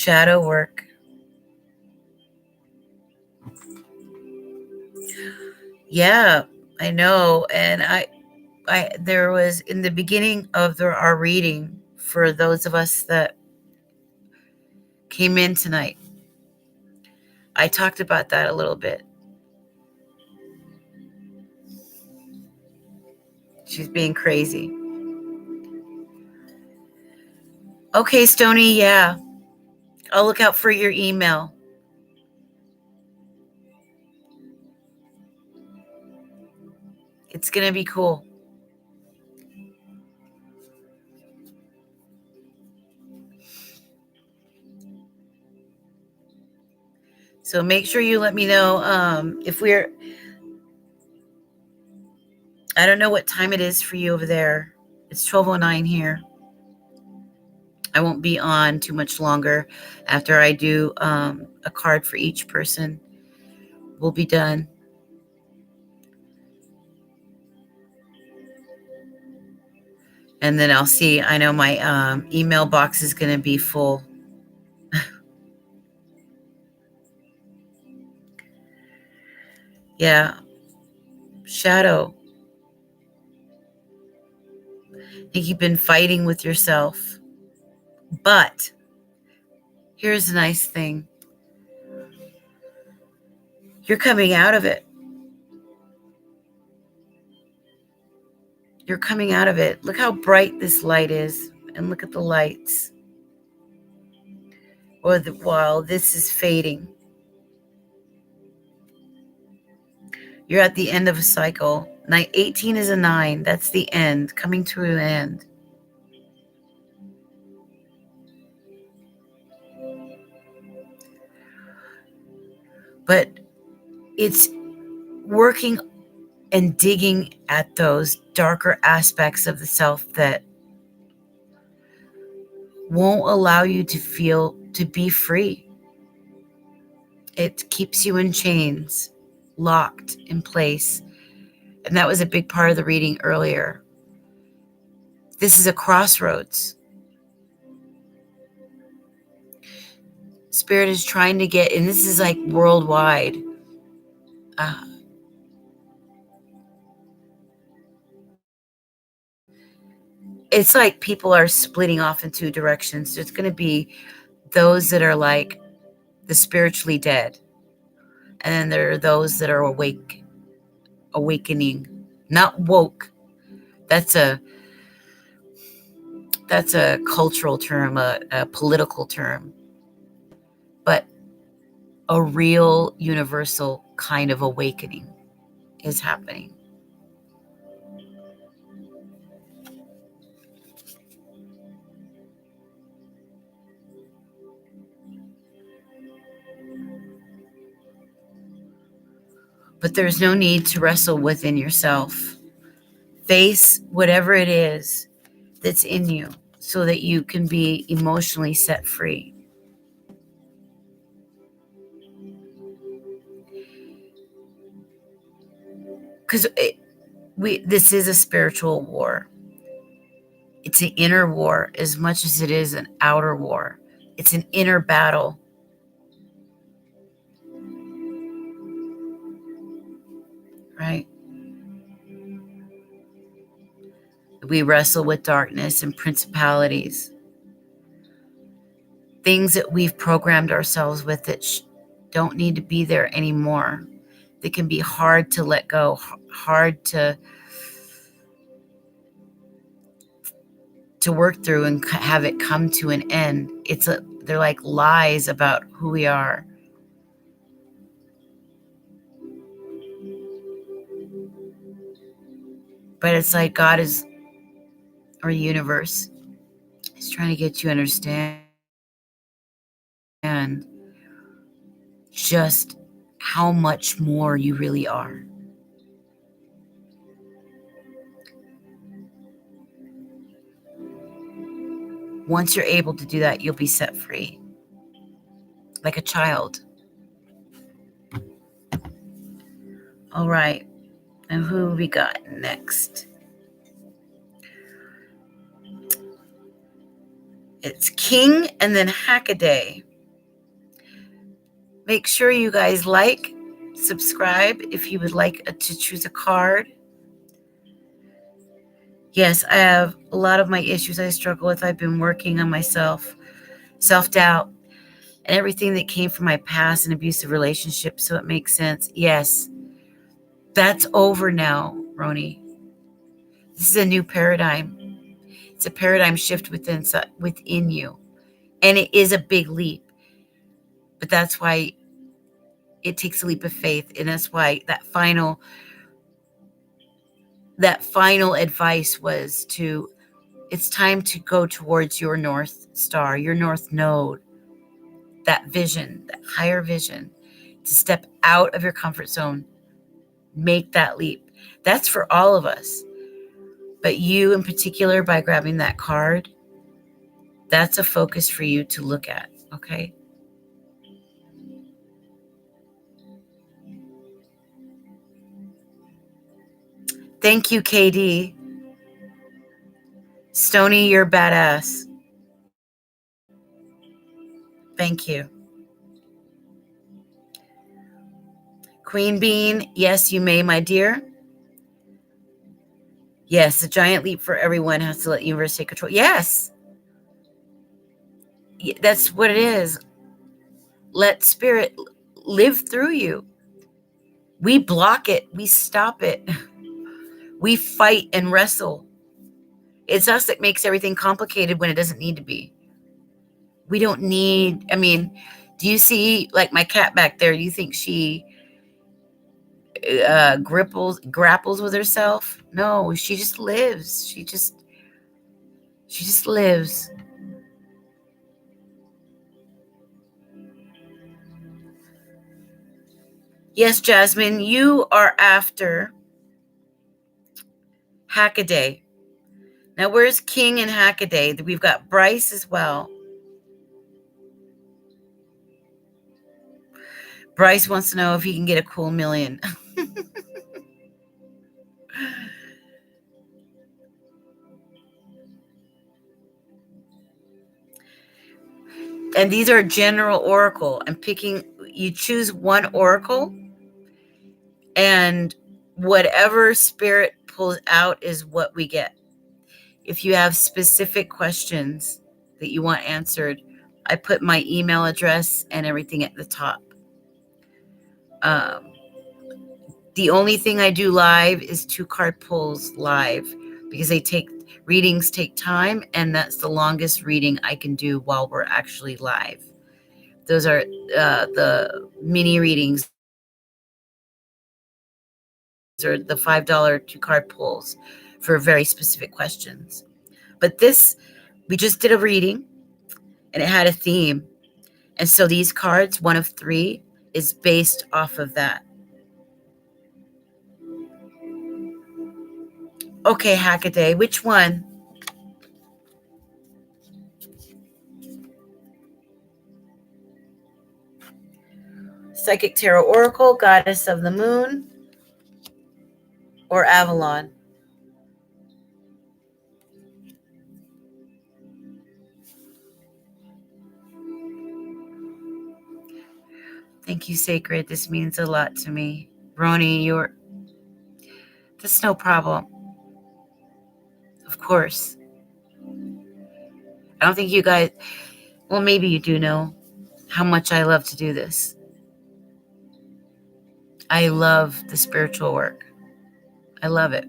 shadow work. Yeah, I know. And there was in the beginning of our reading, for those of us that came in tonight, I talked about that a little bit. She's being crazy. Okay, Stony, yeah. I'll look out for your email. It's going to be cool. So make sure you let me know if I don't know what time it is for you over there. It's 12:09 here. I won't be on too much longer. After I do a card for each person, we'll be done. And then I'll see. I know my email box is going to be full. Yeah. Shadow. I think you've been fighting with yourself. But here's the nice thing. You're coming out of it. You're coming out of it. Look how bright this light is. And look at the lights. While this is fading. You're at the end of a cycle. 18 is a 9. That's the end. Coming to an end. But it's working and digging at those darker aspects of the self that won't allow you to be free. It keeps you in chains, locked in place. And that was a big part of the reading earlier. This is a crossroads. Spirit is trying to get, and this is like worldwide. It's like people are splitting off in two directions. There's going to be those that are like the spiritually dead. And then there are those that are awakening, not woke. That's a cultural term, a political term, but a real universal kind of awakening is happening. But there's no need to wrestle within yourself. Face whatever it is that's in you so that you can be emotionally set free. Because this is a spiritual war. It's an inner war as much as it is an outer war. It's an inner battle. Right? We wrestle with darkness and principalities. Things that we've programmed ourselves with that don't need to be there anymore. They can be hard to let go, hard to work through and have it come to an end. They're like lies about who we are. But it's like God is, or the universe is trying to get you to understand just how much more you really are. Once you're able to do that, you'll be set free. Like a child. All right. And who we got next? It's King and then Hackaday. Make sure you guys like, subscribe if you would like to choose a card. Yes, I have a lot of my issues I struggle with. I've been working on myself, self-doubt, and everything that came from my past and abusive relationships, so it makes sense. Yes, that's over now, Roni. This is a new paradigm. It's a paradigm shift within you. And it is a big leap. But that's why it takes a leap of faith. And that's why that final advice was it's time to go towards your North Star, your North Node, that vision, that higher vision, to step out of your comfort zone, make that leap. That's for all of us. But you in particular, by grabbing that card, that's a focus for you to look at, okay? Thank you, KD. Stony, you're badass. Thank you. Queen Bean, yes, you may, my dear. Yes, a giant leap for everyone has to let the universe take control. Yes. That's what it is. Let spirit live through you. We block it. We stop it. We fight and wrestle. It's us that makes everything complicated when it doesn't need to be. We don't need, do you see like my cat back there? Do you think she grapples with herself? No, she just lives. She just lives. Yes, Jasmine, you are after Hackaday. Now, where's King and Hackaday? We've got Bryce as well. Bryce wants to know if he can get a cool million. And these are general oracle. I'm picking, you choose one oracle, and whatever spirit pulls out is what we get. If you have specific questions that you want answered, I put my email address and everything at the top. The only thing I do live is 2 card pulls live, because readings take time, and that's the longest reading I can do while we're actually live. Those are the mini readings, or the $5 2 card pulls for very specific questions. But this, we just did a reading and it had a theme. And so these cards, one of 3, is based off of that. Okay, Hackaday, which one? Psychic Tarot Oracle, Goddess of the Moon, or Avalon? Thank you, Sacred. This means a lot to me. Roni, that's no problem. Of course. I don't think you guys, well, maybe you do know how much I love to do this. I love the spiritual work. I love it.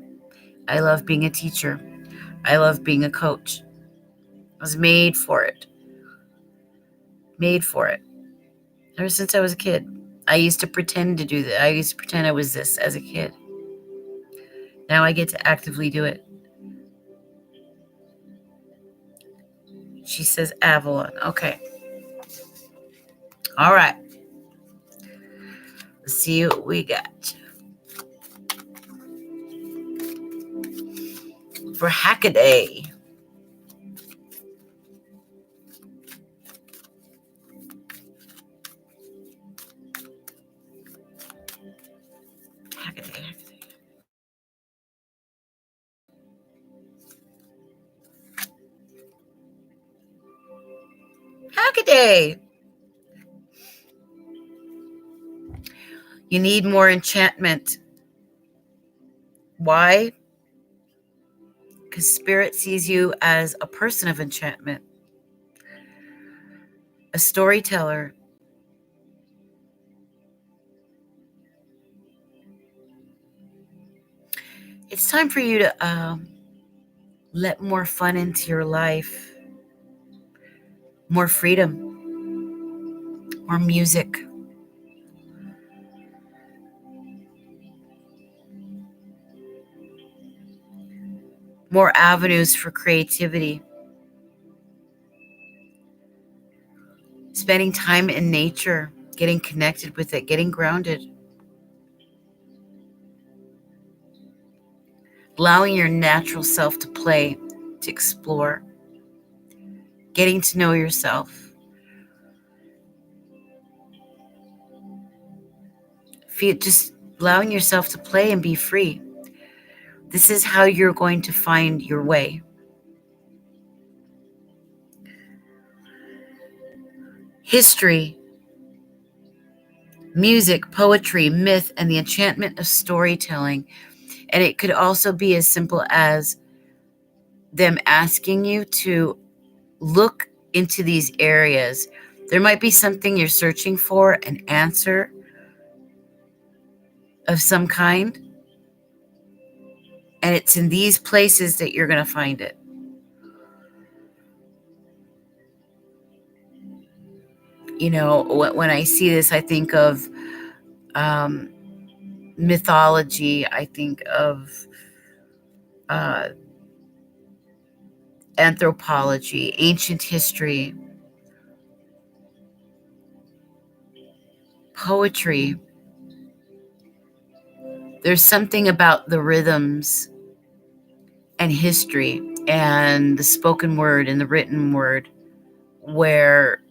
I love being a teacher. I love being a coach. I was made for it. Made for it. Ever since I was a kid. I used to pretend to do that. I used to pretend I was this as a kid. Now I get to actively do it. She says Avalon. Okay. All right. Let's see what we got. For Hackaday. Hackaday. You need more enchantment. Why? Because Spirit sees you as a person of enchantment, a storyteller. It's time for you to let more fun into your life, more freedom, more music, more avenues for creativity, spending time in nature, getting connected with it, getting grounded, allowing your natural self to play, to explore, getting to know yourself. Just allowing yourself to play and be free. This is how you're going to find your way. History, music, poetry, myth, and the enchantment of storytelling. And it could also be as simple as them asking you to look into these areas. There might be something you're searching for, an answer of some kind, and it's in these places that you're going to find it. You know, when I see this, I think of mythology. I think of anthropology, ancient history, poetry. There's something about the rhythms and history and the spoken word and the written word where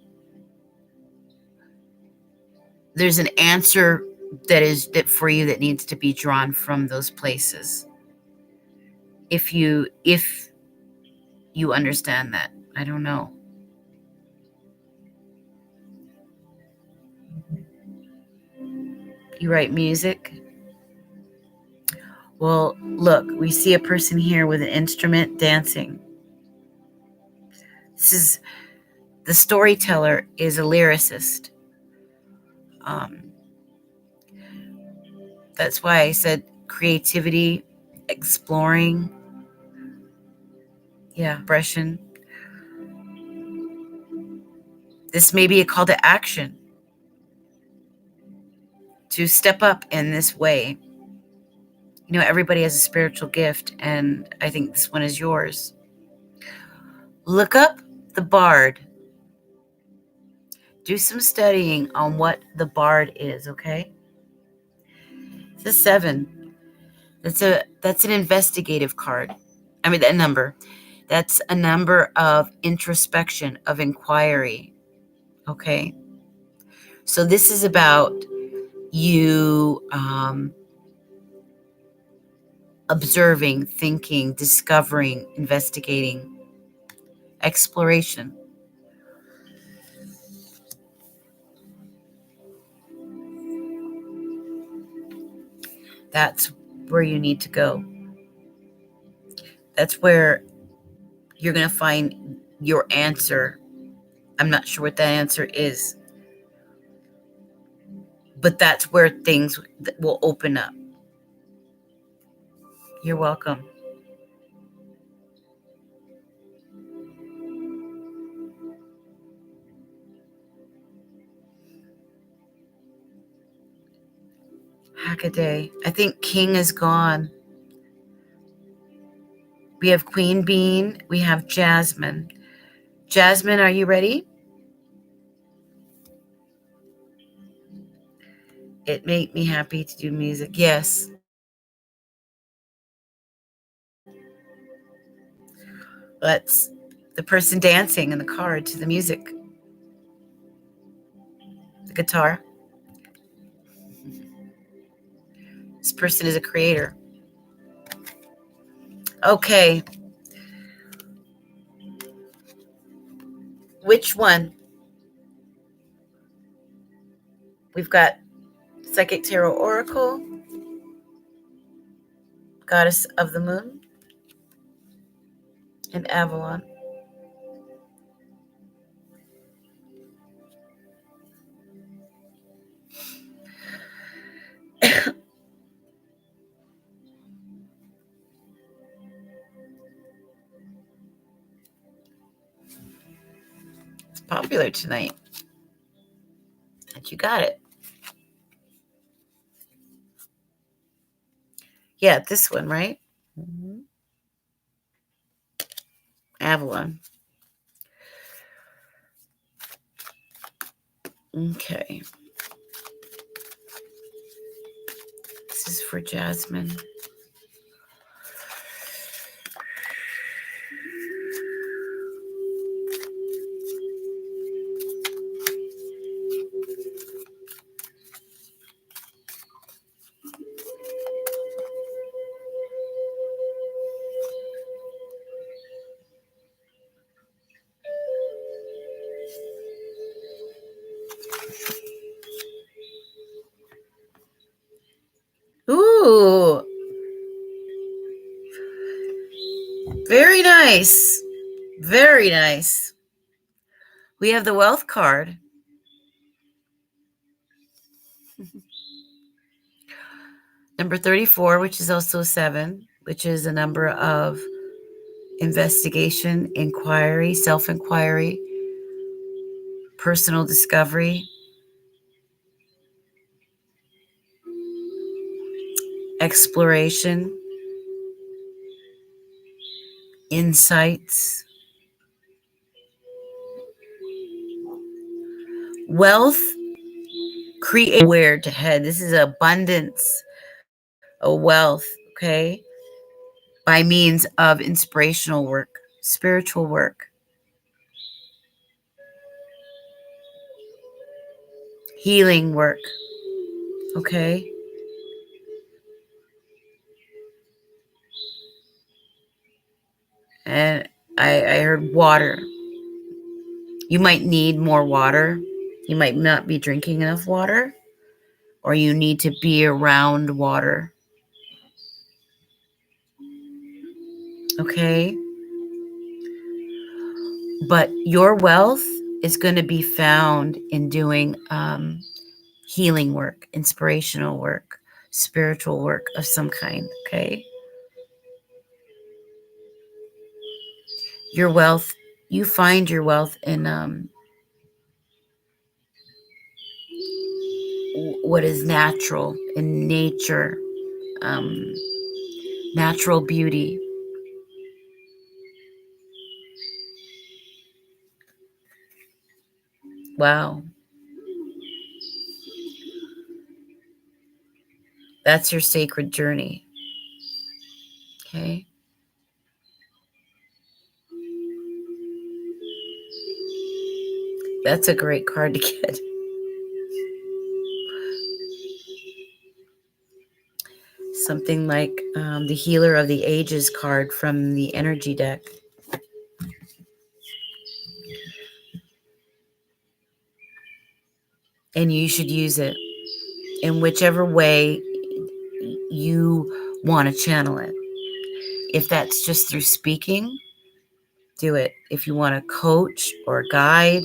there's an answer that for you that needs to be drawn from those places. If you understand that. I don't know. You write music? Well, look, we see a person here with an instrument dancing. The storyteller is a lyricist. That's why I said creativity, exploring, expression. This may be a call to action to step up in this way. You know, everybody has a spiritual gift, and I think this one is yours. Look up the bard. Do some studying on what the bard is, okay? It's a 7. That's an investigative card. I mean, that number. That's a number of introspection, of inquiry, okay? So this is about you observing, thinking, discovering, investigating, exploration. That's where you need to go. That's where you're going to find your answer. I'm not sure what that answer is, but that's where things will open up. You're welcome. Hackaday. I think King is gone. We have Queen Bean. We have Jasmine. Jasmine, are you ready? It made me happy to do music. Yes. That's the person dancing in the card to the music. The guitar. This person is a creator. Okay. Which one? We've got Psychic Tarot Oracle, Goddess of the Moon, and Avalon. It's popular tonight. But you got it. Yeah, this one, right? Mm-hmm. Avalon. Okay. This is for Jasmine. Ooh. Very nice. Very nice. We have the Wealth card. Number 34, which is also 7, which is a number of investigation, inquiry, self-inquiry, personal discovery, exploration, insights. Wealth, create aware to head. This is abundance, a wealth, okay? By means of inspirational work, spiritual work, healing work, okay? And I heard water. You might need more water. You might not be drinking enough water, or you need to be around water. Okay? But your wealth is going to be found in doing healing work, inspirational work, spiritual work of some kind. Okay? Your wealth, you find your wealth in what is natural, in nature, natural beauty. Wow. That's your sacred journey. Okay? That's a great card to get. Something like the Healer of the Ages card from the energy deck. And you should use it in whichever way you want to channel it. If that's just through speaking, do it. If you want to coach or guide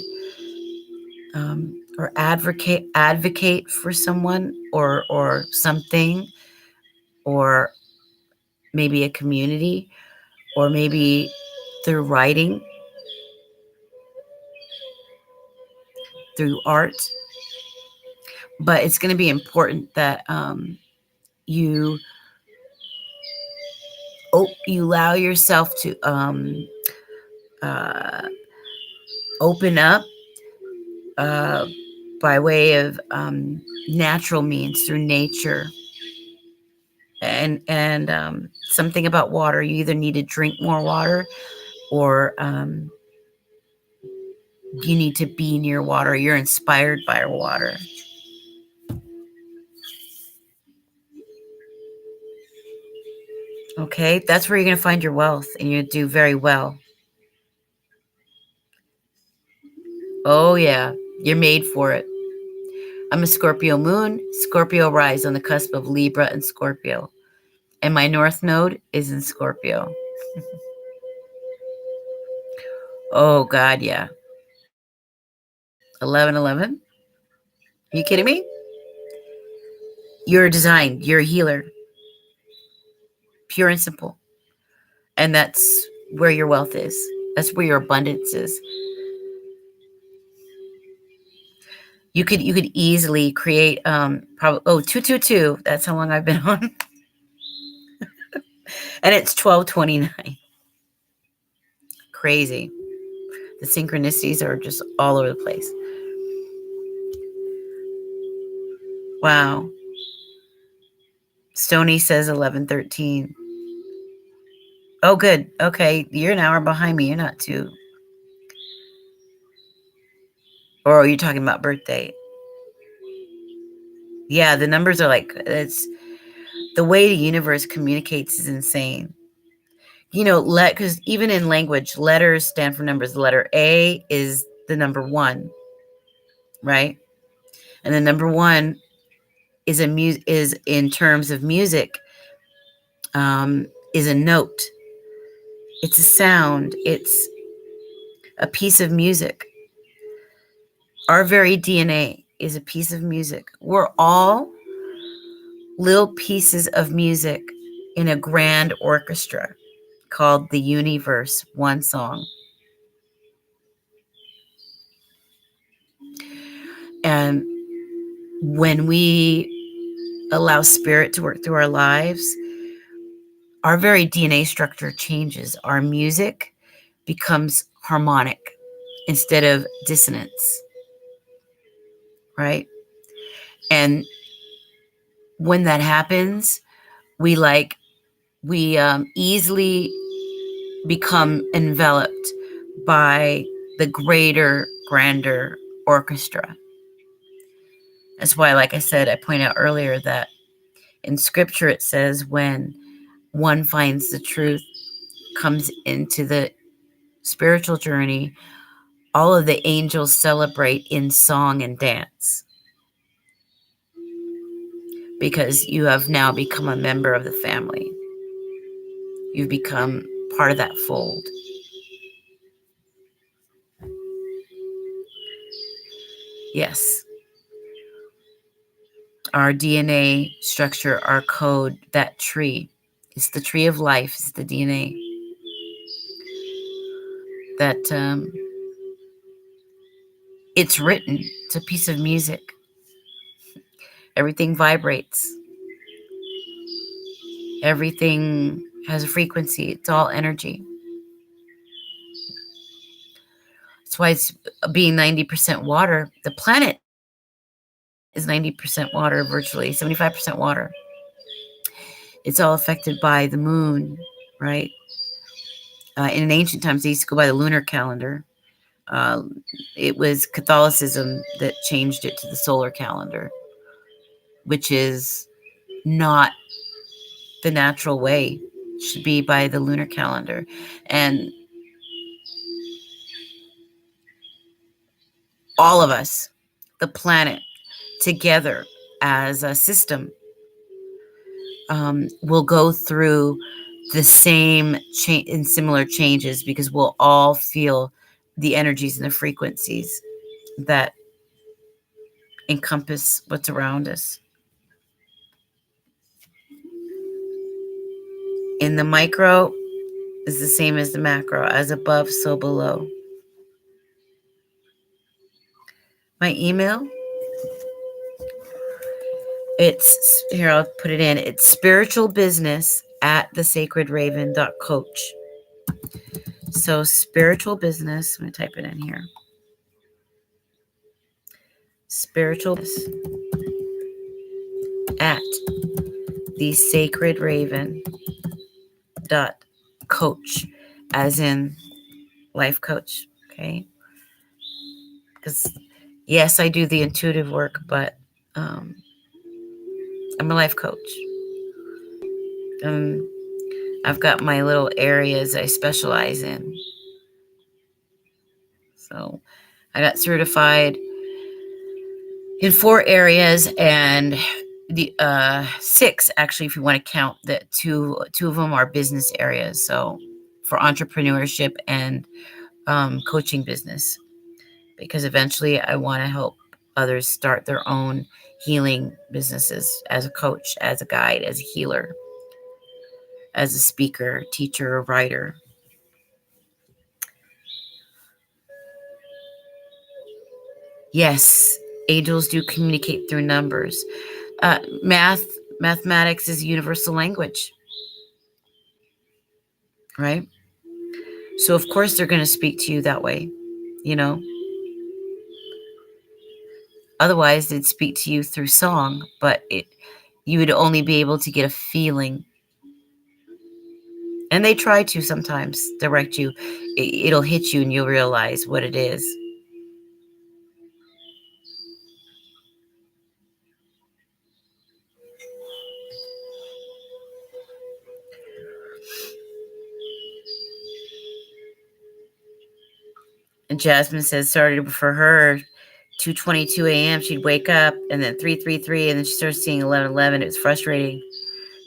or advocate for someone or something, or maybe a community, or maybe through writing, through art. But it's going to be important that you allow yourself to open up by way of natural means, through nature, and something about water. You either need to drink more water, or you need to be near water. You're inspired by water. Okay, that's where you're going to find your wealth, and you're going to do very well. Oh, yeah, you're made for it. I'm a Scorpio moon, Scorpio rise on the cusp of Libra and Scorpio. And my North Node is in Scorpio. Oh, God, yeah. 1111? Are you kidding me? You're designed. You're a healer. Pure and simple. And that's where your wealth is. That's where your abundance is. You could easily create probably 222. That's how long I've been on. And it's 1229. Crazy. The synchronicities are just all over the place. Wow. Stony says 1113. Oh, good. Okay. You're an hour behind me. You're not too. Or are you talking about birthday? Yeah, the numbers are like, it's the way the universe communicates is insane. You know, because even in language, letters stand for numbers. The letter A is the number 1, right? And the number 1 is is in terms of music, is a note. It's a sound. It's a piece of music. Our very DNA is a piece of music. We're all little pieces of music in a grand orchestra called the universe, one song. And when we allow spirit to work through our lives, our very DNA structure changes. Our music becomes harmonic instead of dissonance, right? And when that happens, we easily become enveloped by the greater, grander orchestra. That's why, like I said, I point out earlier that in scripture it says when one finds the truth, comes into the spiritual journey, all of the angels celebrate in song and dance because you have now become a member of the family. You've become part of that fold. Yes. Our DNA structure, our code, that tree. It's the tree of life. It's the DNA. That it's written. It's a piece of music. Everything vibrates. Everything has a frequency. It's all energy. That's why it's being 90% water. The planet is 90% water, virtually 75% water. It's all affected by the moon, right? In ancient times, they used to go by the lunar calendar. It was Catholicism that changed it to the solar calendar, which is not the natural way. It should be by the lunar calendar. And all of us, the planet, together as a system, will go through the same and similar changes because we'll all feel the energies and the frequencies that encompass what's around us. In the micro is the same as the macro, as above, so below. My email, it's, here, I'll put it in. It's spiritualbusiness@thesacredraven.coach. So spiritual business, I'm going to type it in here. Spiritual business at thesacredraven.coach, as in life coach. Okay. Because yes, I do the intuitive work, but I'm a life coach. I've got my little areas I specialize in. So I got certified in 4 areas, and the 6 actually, if you want to count that two of them are business areas. So for entrepreneurship and coaching business, because eventually I want to help others start their own healing businesses as a coach, as a guide, as a healer, as a speaker, teacher, or writer. Yes, angels do communicate through numbers. Mathematics is a universal language, right? So of course they're going to speak to you that way, you know. Otherwise, they'd speak to you through song, but you would only be able to get a feeling. And they try to sometimes direct you. It'll hit you and you'll realize what it is. And Jasmine says started for her 2:22 a.m. She'd wake up, and then 3:33, and then she started seeing 11:11. It was frustrating.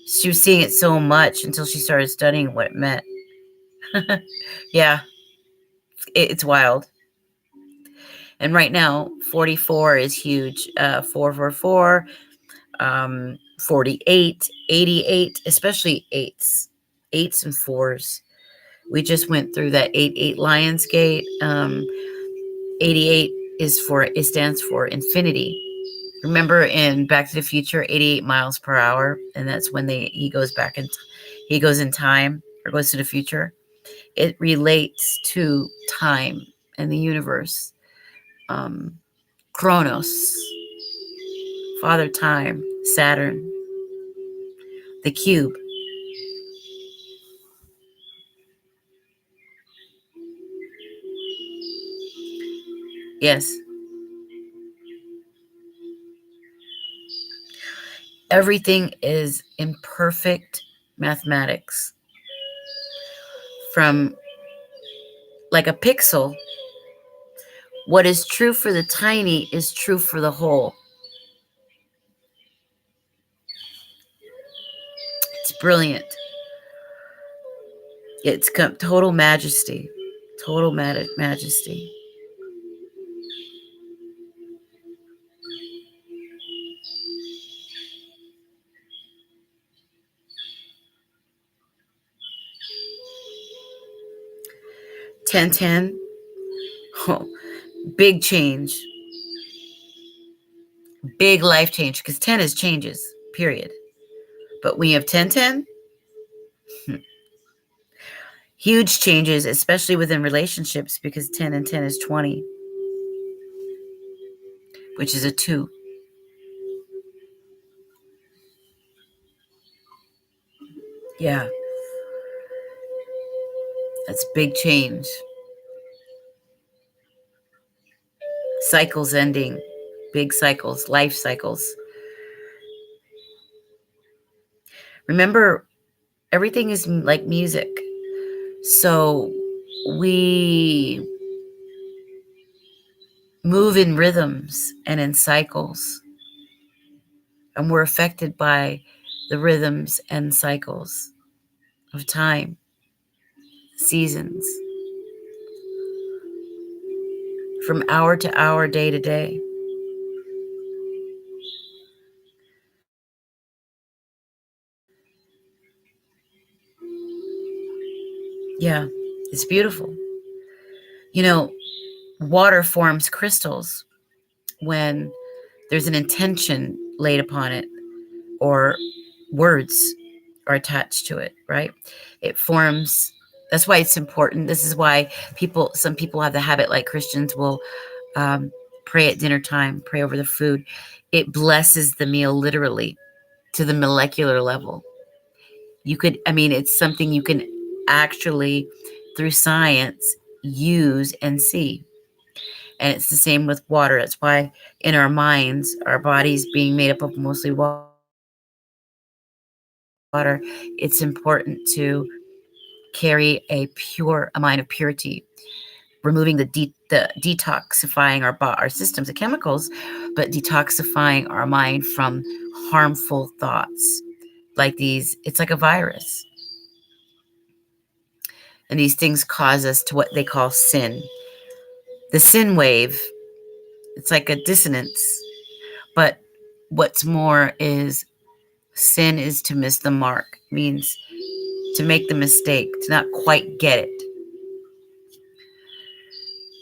She was seeing it so much until she started studying what it meant. Yeah, it's wild. And right now, 44 is huge. 444, 48, 88, especially eights and fours. We just went through that 8 Lionsgate. 88 it stands for infinity. Remember in Back to the Future, 88 miles per hour, and that's when he goes back and he goes in time or goes to the future. It relates to time and the universe. Chronos, Father Time, Saturn, the cube. Yes. Everything is in perfect mathematics. From like a pixel, what is true for the tiny is true for the whole. It's brilliant. It's total majesty. Total majesty. Ten. Oh, big change. Big life change, because 10 is changes, period. But when you have 10, huge changes, especially within relationships, because 10 and 10 is 20, which is a 2. Yeah, that's big change. Cycles ending, big cycles, life cycles. Remember, everything is like music. So we move in rhythms and in cycles, and we're affected by the rhythms and cycles of time, seasons, from hour to hour, day to day. Yeah, it's beautiful. You know, water forms crystals when there's an intention laid upon it, or words are attached to it, right? It forms. That's why it's important. This is why some people have the habit, like Christians will pray at dinner time, pray over the food. It blesses the meal literally to the molecular level. It's something you can actually, through science, use and see. And it's the same with water. That's why in our minds, our bodies being made up of mostly water, it's important to carry a mind of purity. removing the detoxifying our systems of chemicals, but detoxifying our mind from harmful thoughts like these. It's like a virus. And these things cause us to what they call sin. The sin wave, it's like a dissonance. But what's more is sin is to miss the mark, means to make the mistake, to not quite get it.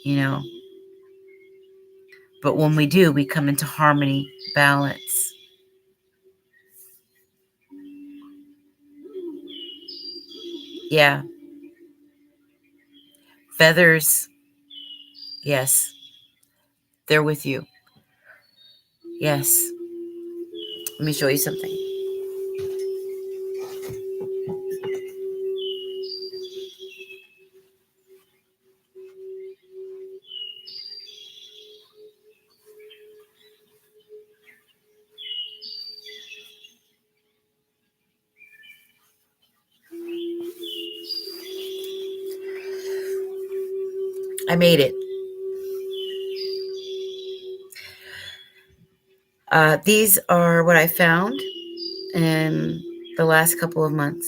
You know, but when we do, we come into harmony, balance. Yeah. Feathers, yes, they're with you. Yes. Let me show you something. I made it. These are what I found in the last couple of months.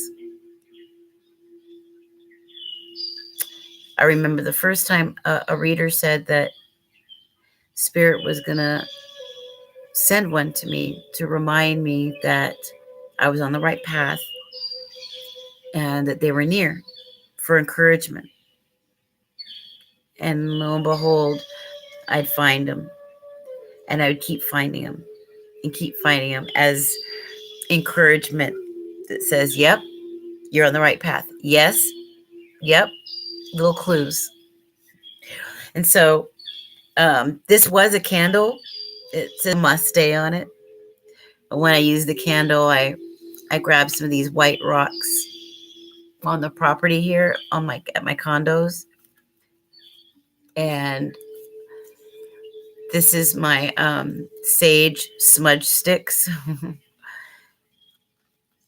I remember the first time a reader said that Spirit was going to send one to me to remind me that I was on the right path and that they were near for encouragement. And lo and behold, I'd find them, and I would keep finding them and keep finding them as encouragement that says, yep, you're on the right path. Yes, yep, little clues. And so this was a candle. It said must stay on it. But when I used the candle, I grabbed some of these white rocks on the property here at my condos. And this is my sage smudge sticks.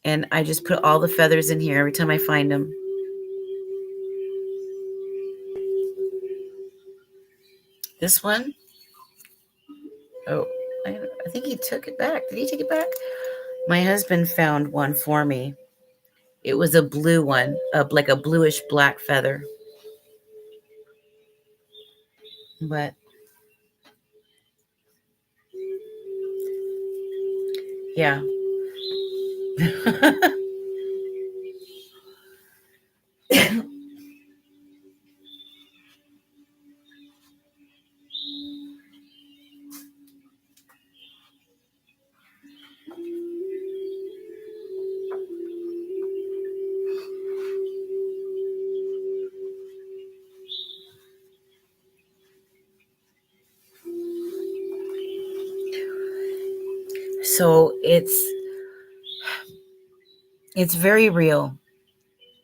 And I just put all the feathers in here every time I find them. This one, oh, I think he took it back. Did he take it back? My husband found one for me. It was a blue one, like a bluish black feather. But yeah. So it's very real.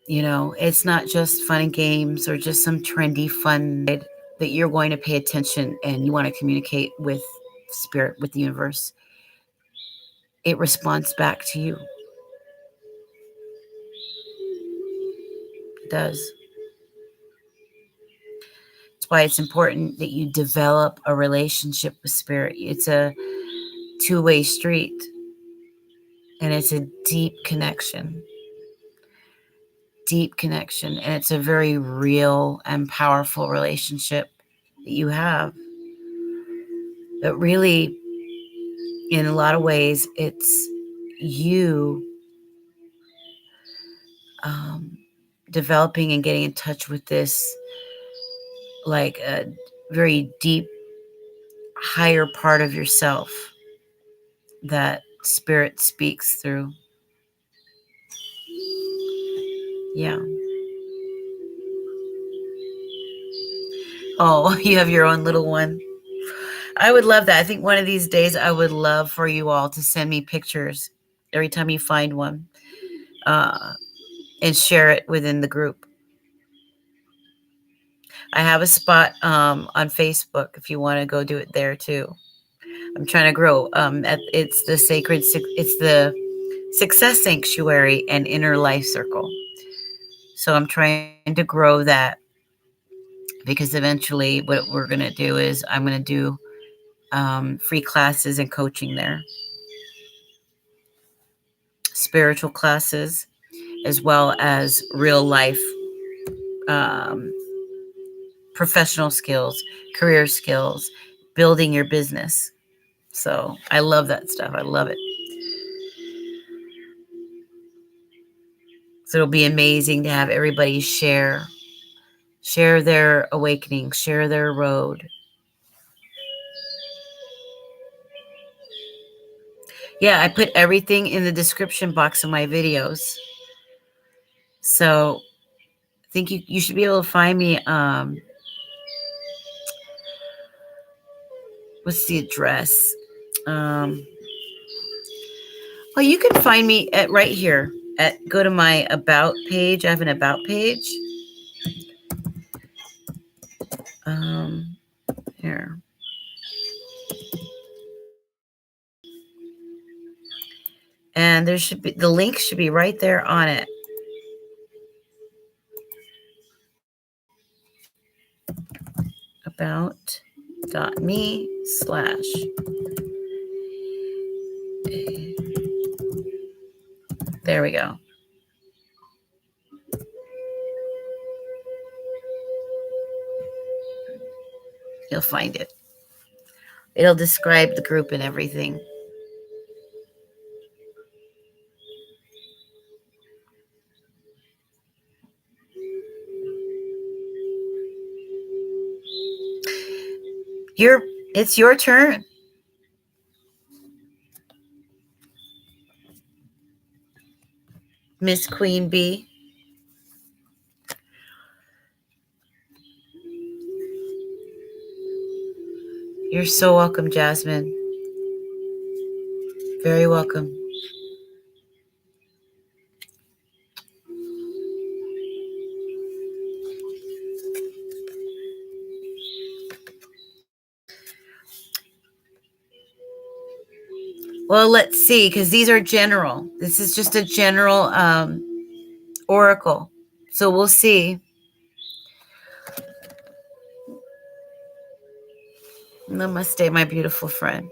You know, it's not just fun and games or just some trendy fun that you're going to pay attention and you want to communicate with Spirit, with the universe. It responds back to you. It does. That's why it's important that you develop a relationship with Spirit. It's a two-way street, and it's a deep connection. And it's a very real and powerful relationship that you have. But really, in a lot of ways, it's you developing and getting in touch with this, like a very deep, higher part of yourself that Spirit speaks through. Yeah. Oh, you have your own little one. I would love that. I think one of these days I would love for you all to send me pictures every time you find one, and share it within the group. I have a spot on Facebook if you want to go do it there too. I'm trying to grow. It's the Success Sanctuary and Inner Life Circle. So I'm trying to grow that because eventually what we're going to do is I'm going to do free classes and coaching there, spiritual classes, as well as real life um, professional skills, career skills, building your business. So I love that stuff. I love it. So it'll be amazing to have everybody share their awakening, share their road. Yeah, I put everything in the description box of my videos. So I think you should be able to find me. What's the address? Well, you can find me at right here. Go to my about page. I have an about page. Here. And there should be, the link should be right there on it. About.me/ There we go. You'll find it. It'll describe the group and everything. It's your turn. Miss Queen Bee. You're so welcome, Jasmine. Very welcome. Well, let's see, because these are general. This is just a general oracle. So we'll see. Namaste, my beautiful friend.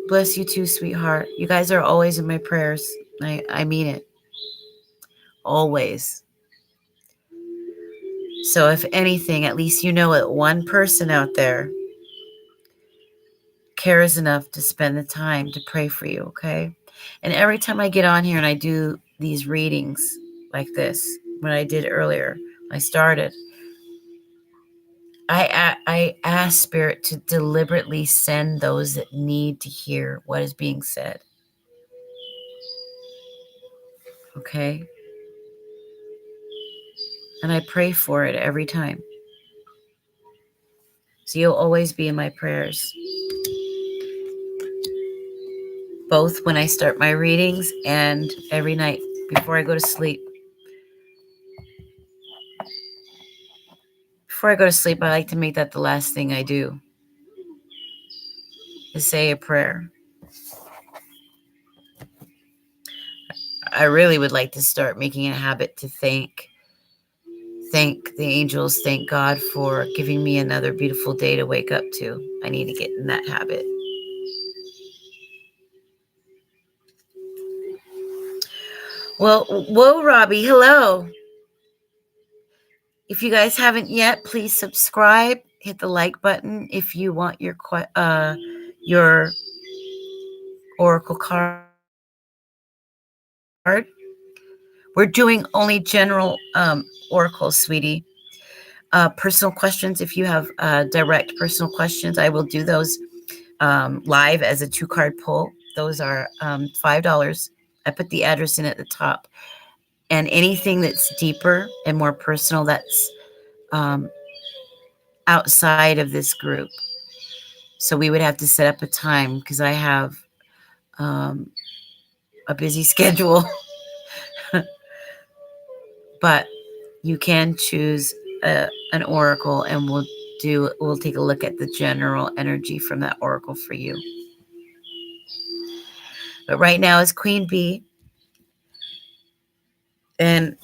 Bless you too, sweetheart. You guys are always in my prayers. I mean it. Always. So if anything, at least you know that one person out there cares enough to spend the time to pray for you, okay? And every time I get on here and I do these readings like this, what I did earlier, I started, I ask Spirit to deliberately send those that need to hear what is being said. Okay? And I pray for it every time. So you'll always be in my prayers. Both when I start my readings and every night before I go to sleep. Before I go to sleep, I like to make that the last thing I do, is say a prayer. I really would like to start making it a habit to thank the angels, thank God for giving me another beautiful day to wake up to. I need to get in that habit. Well, whoa, Robbie, hello. If you guys haven't yet, please subscribe, hit the like button if you want your oracle card. We're doing only general oracles, sweetie. Personal questions, if you have direct personal questions, I will do those live as a 2-card pull. Those are $5. I put the address in at the top. And anything that's deeper and more personal, that's outside of this group. So we would have to set up a time because I have a busy schedule. But you can choose an oracle, and we'll take a look at the general energy from that oracle for you. But right now is Queen Bee. And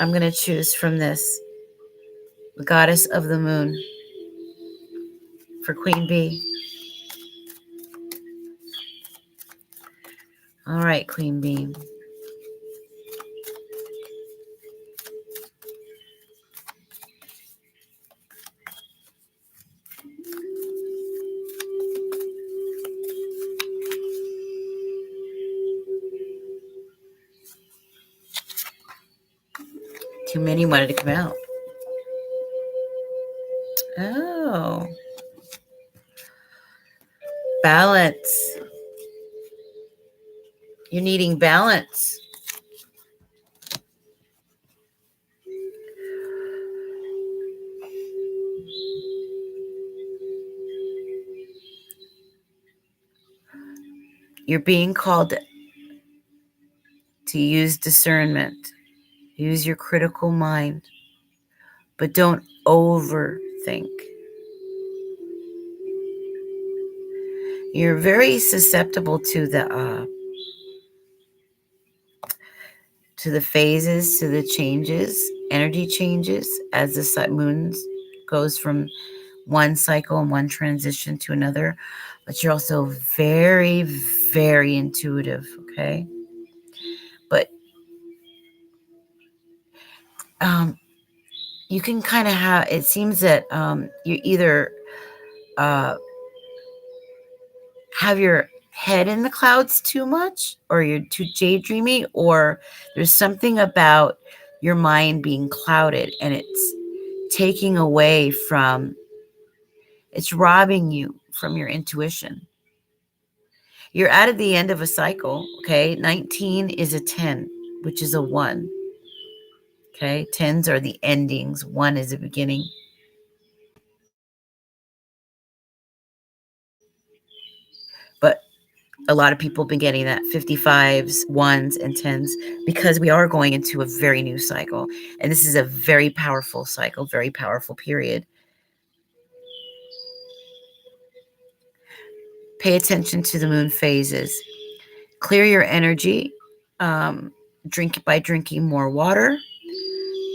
I'm going to choose from this, the goddess of the moon, for Queen Bee. All right, Queen Bee. Too many wanted to come out. Oh. Balance. You're needing balance. You're being called to use discernment. Use your critical mind. But don't overthink. You're very susceptible to the phases, to the changes, energy changes as the moon goes from one cycle and one transition to another. But you're also very, very intuitive, okay? But you can kind of have, it seems that you either have your head in the clouds too much, or you're too daydreamy, or there's something about your mind being clouded and it's taking away from, it's robbing you from your intuition. You're at the end of a cycle, okay? 19 is a 10, which is a 1. Okay? 10s are the endings, 1 is the beginning. But a lot of people have been getting that 55s, 1s, and 10s because we are going into a very new cycle. And this is a very powerful cycle, very powerful period. Pay attention to the moon phases. Clear your energy. Drink by drinking more water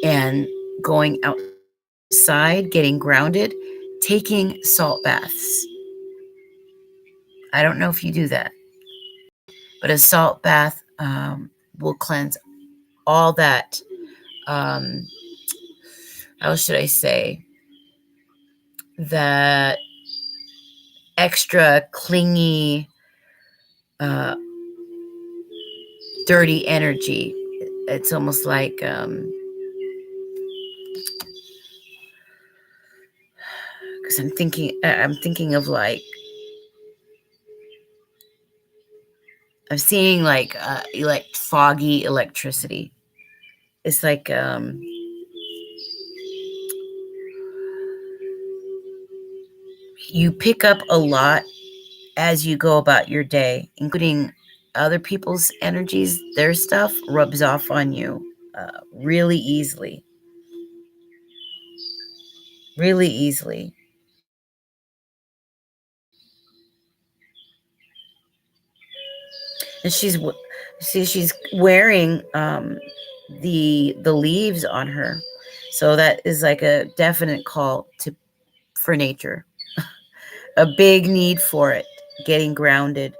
and going outside, getting grounded, taking salt baths. I don't know if you do that, but a salt bath will cleanse all that. How should I say? That extra clingy, dirty energy. It's almost like because I'm thinking of like, I'm seeing like foggy electricity. It's like you pick up a lot as you go about your day, including other people's energies. Their stuff rubs off on you really easily. Really easily. And she's wearing the leaves on her, so that is like a definite call for nature. A big need for it. Getting grounded,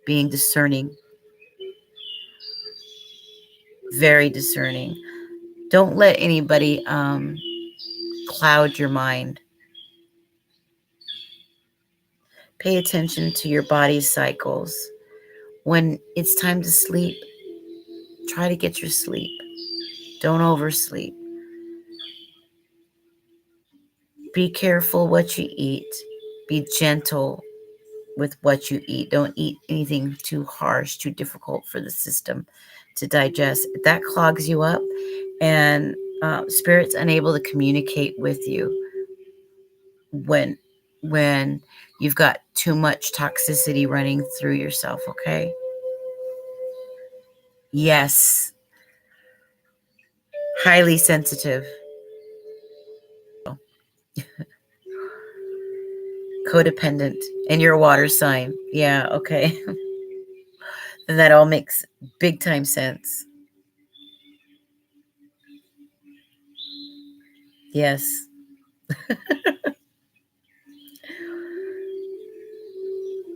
being discerning, very discerning. Don't let anybody cloud your mind. Pay attention to your body's cycles. When it's time to sleep, try to get your sleep. Don't oversleep. Be careful what you eat. Be gentle with what you eat. Don't eat anything too harsh, too difficult for the system to digest. That clogs you up, and spirit's unable to communicate with you when you've got too much toxicity running through yourself, okay? Yes. Highly sensitive. Codependent. And you're a water sign. Yeah, okay. And that all makes big time sense. Yes.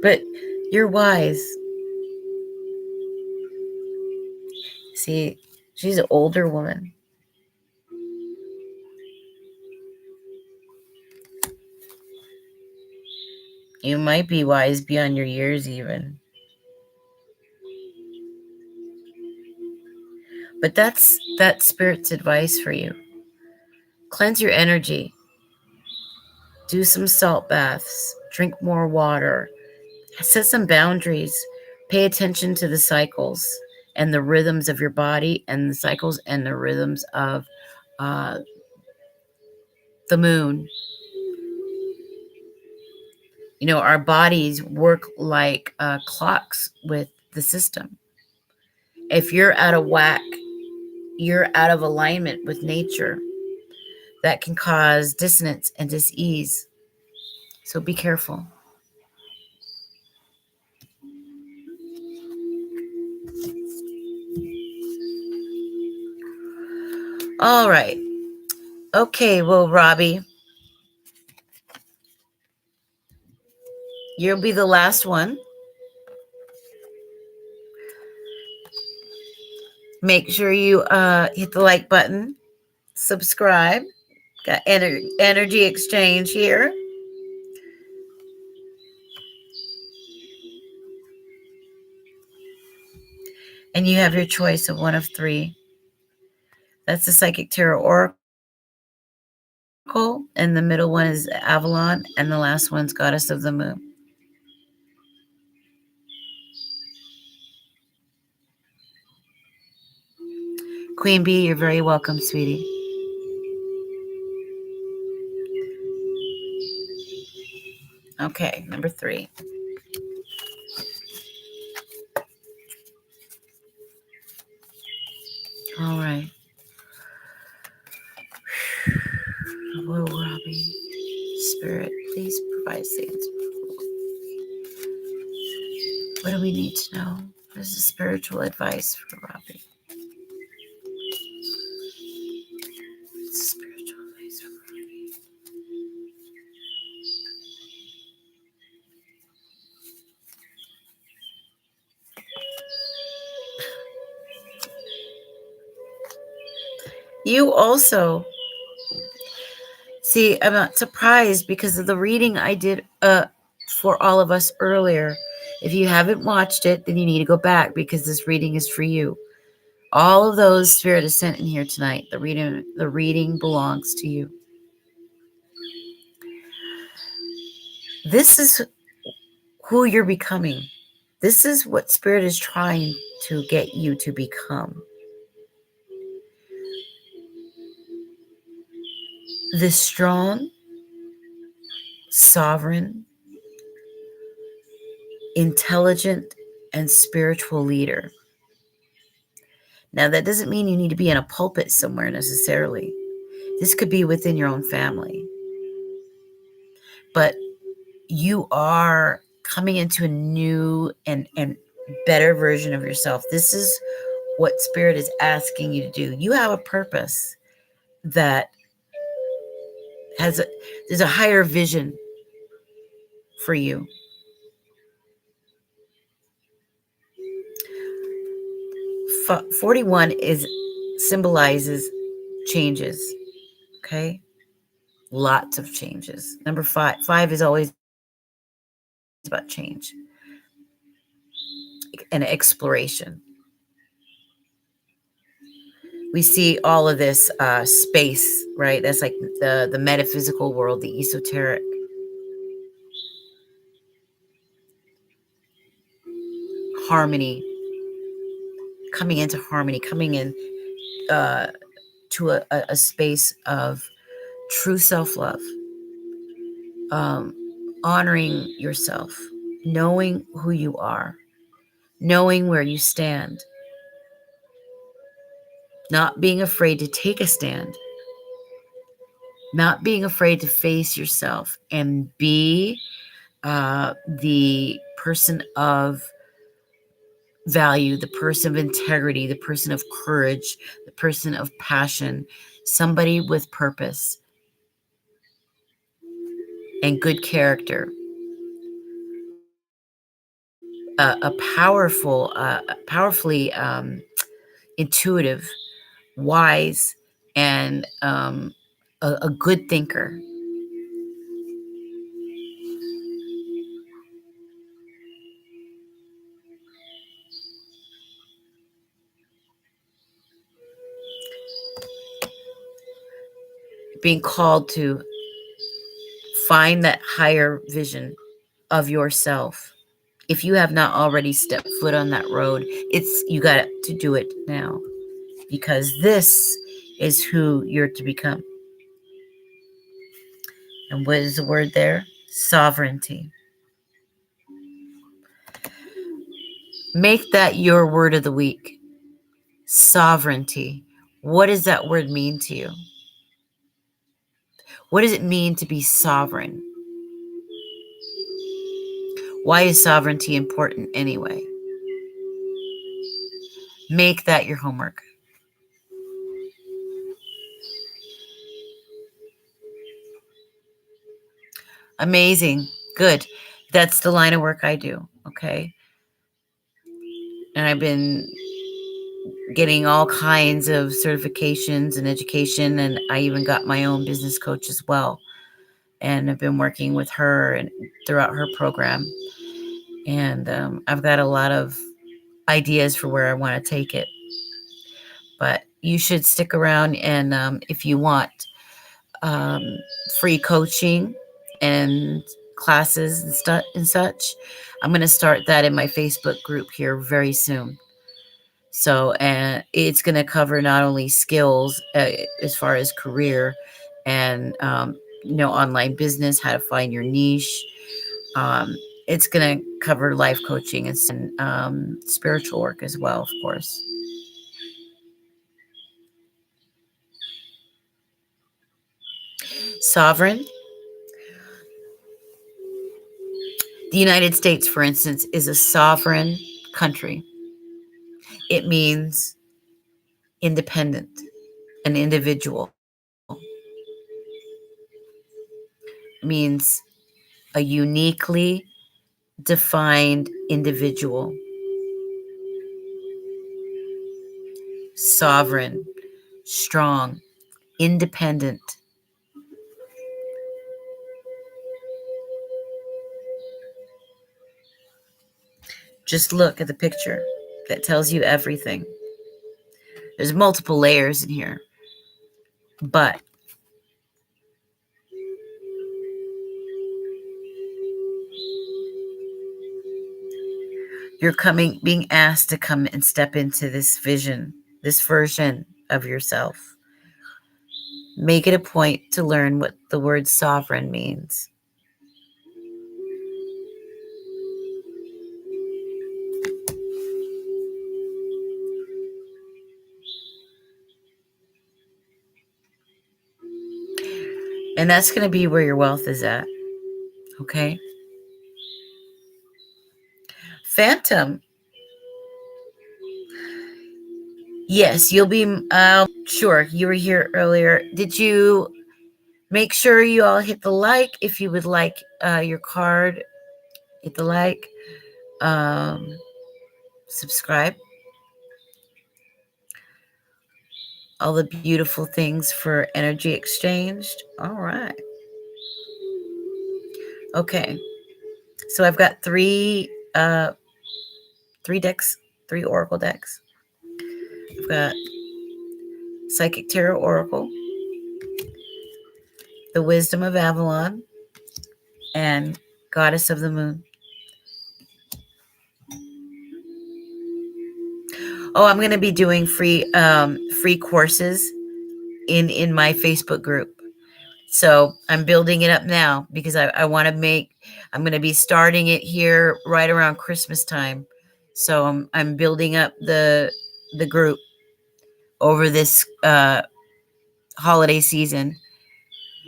But you're wise. See, she's an older woman. You might be wise beyond your years even. But that's spirit's advice for you. Cleanse your energy. Do some salt baths. Drink more water. Set some boundaries. Pay attention to the cycles and the rhythms of your body and the cycles and the rhythms of the moon. You know, our bodies work like clocks with the system. If you're out of whack, you're out of alignment with nature. That can cause dissonance and dis-ease. So be careful. All right. Okay, well, Robbie, you'll be the last one. Make sure you hit the like button, subscribe. Got energy exchange here. And you have your choice of one of three. That's the Psychic Tarot Oracle. And the middle one is Avalon. And the last one's Goddess of the Moon. Queen Bee, you're very welcome, sweetie. Okay, number 3. All right. Whoa, Robbie. Spirit, please provide the answer. What do we need to know? What is the spiritual advice for Robbie? What's the spiritual advice for Robbie? You also, see, I'm not surprised because of the reading I did for all of us earlier. If you haven't watched it, then you need to go back because this reading is for you. All of those Spirit is sent in here tonight. The reading belongs to you. This is who you're becoming. This is what Spirit is trying to get you to become. This strong, sovereign, intelligent, and spiritual leader. Now, that doesn't mean you need to be in a pulpit somewhere necessarily. This could be within your own family. But you are coming into a new and better version of yourself. This is what Spirit is asking you to do. You have a purpose that there's a higher vision for you. F- 41 symbolizes changes. Okay? Lots of changes. Number 5 is always about change and exploration. We see all of this space, right? That's like the metaphysical world, the esoteric. Harmony, coming into harmony, coming in to a space of true self-love, honoring yourself, knowing who you are, knowing where you stand, not being afraid to take a stand, not being afraid to face yourself and be the person of value, the person of integrity, the person of courage, the person of passion, somebody with purpose and good character. A powerful, powerfully intuitive, wise, and a good thinker. Being called to find that higher vision of yourself. If you have not already stepped foot on that road, you got to do it now, because this is who you're to become. And what is the word there? Sovereignty. Make that your word of the week. Sovereignty. What does that word mean to you? What does it mean to be sovereign? Why is sovereignty important anyway? Make that your homework. Amazing. Good. That's the line of work I do. Okay. And I've been getting all kinds of certifications and education, and I even got my own business coach as well. And I've been working with her and throughout her program. And I've got a lot of ideas for where I want to take it. But you should stick around, and if you want free coaching and classes and such, I'm going to start that in my Facebook group here very soon. So, and it's going to cover not only skills as far as career and, online business, how to find your niche. It's going to cover life coaching and spiritual work as well, of course. Sovereign. The United States, for instance, is a sovereign country. It means independent, an individual. It means a uniquely defined individual. Sovereign, strong, independent. Just look at the picture. That tells you everything. There's multiple layers in here. But you're being asked to come and step into this vision, this version of yourself. Make it a point to learn what the word sovereign means. And that's going to be where your wealth is at. Okay? Phantom. Yes, you'll be, sure, you were here earlier. Did you make sure you all hit the like? If you would like your card, hit the like. Subscribe. All the beautiful things for energy exchanged. All right. Okay. So I've got three decks, 3 oracle decks. I've got Psychic Tarot Oracle, the Wisdom of Avalon, and Goddess of the Moon. Oh, I'm going to be doing free courses in my Facebook group. So I'm building it up now because I want to I'm going to be starting it here right around Christmas time. So I'm building up the group over this holiday season.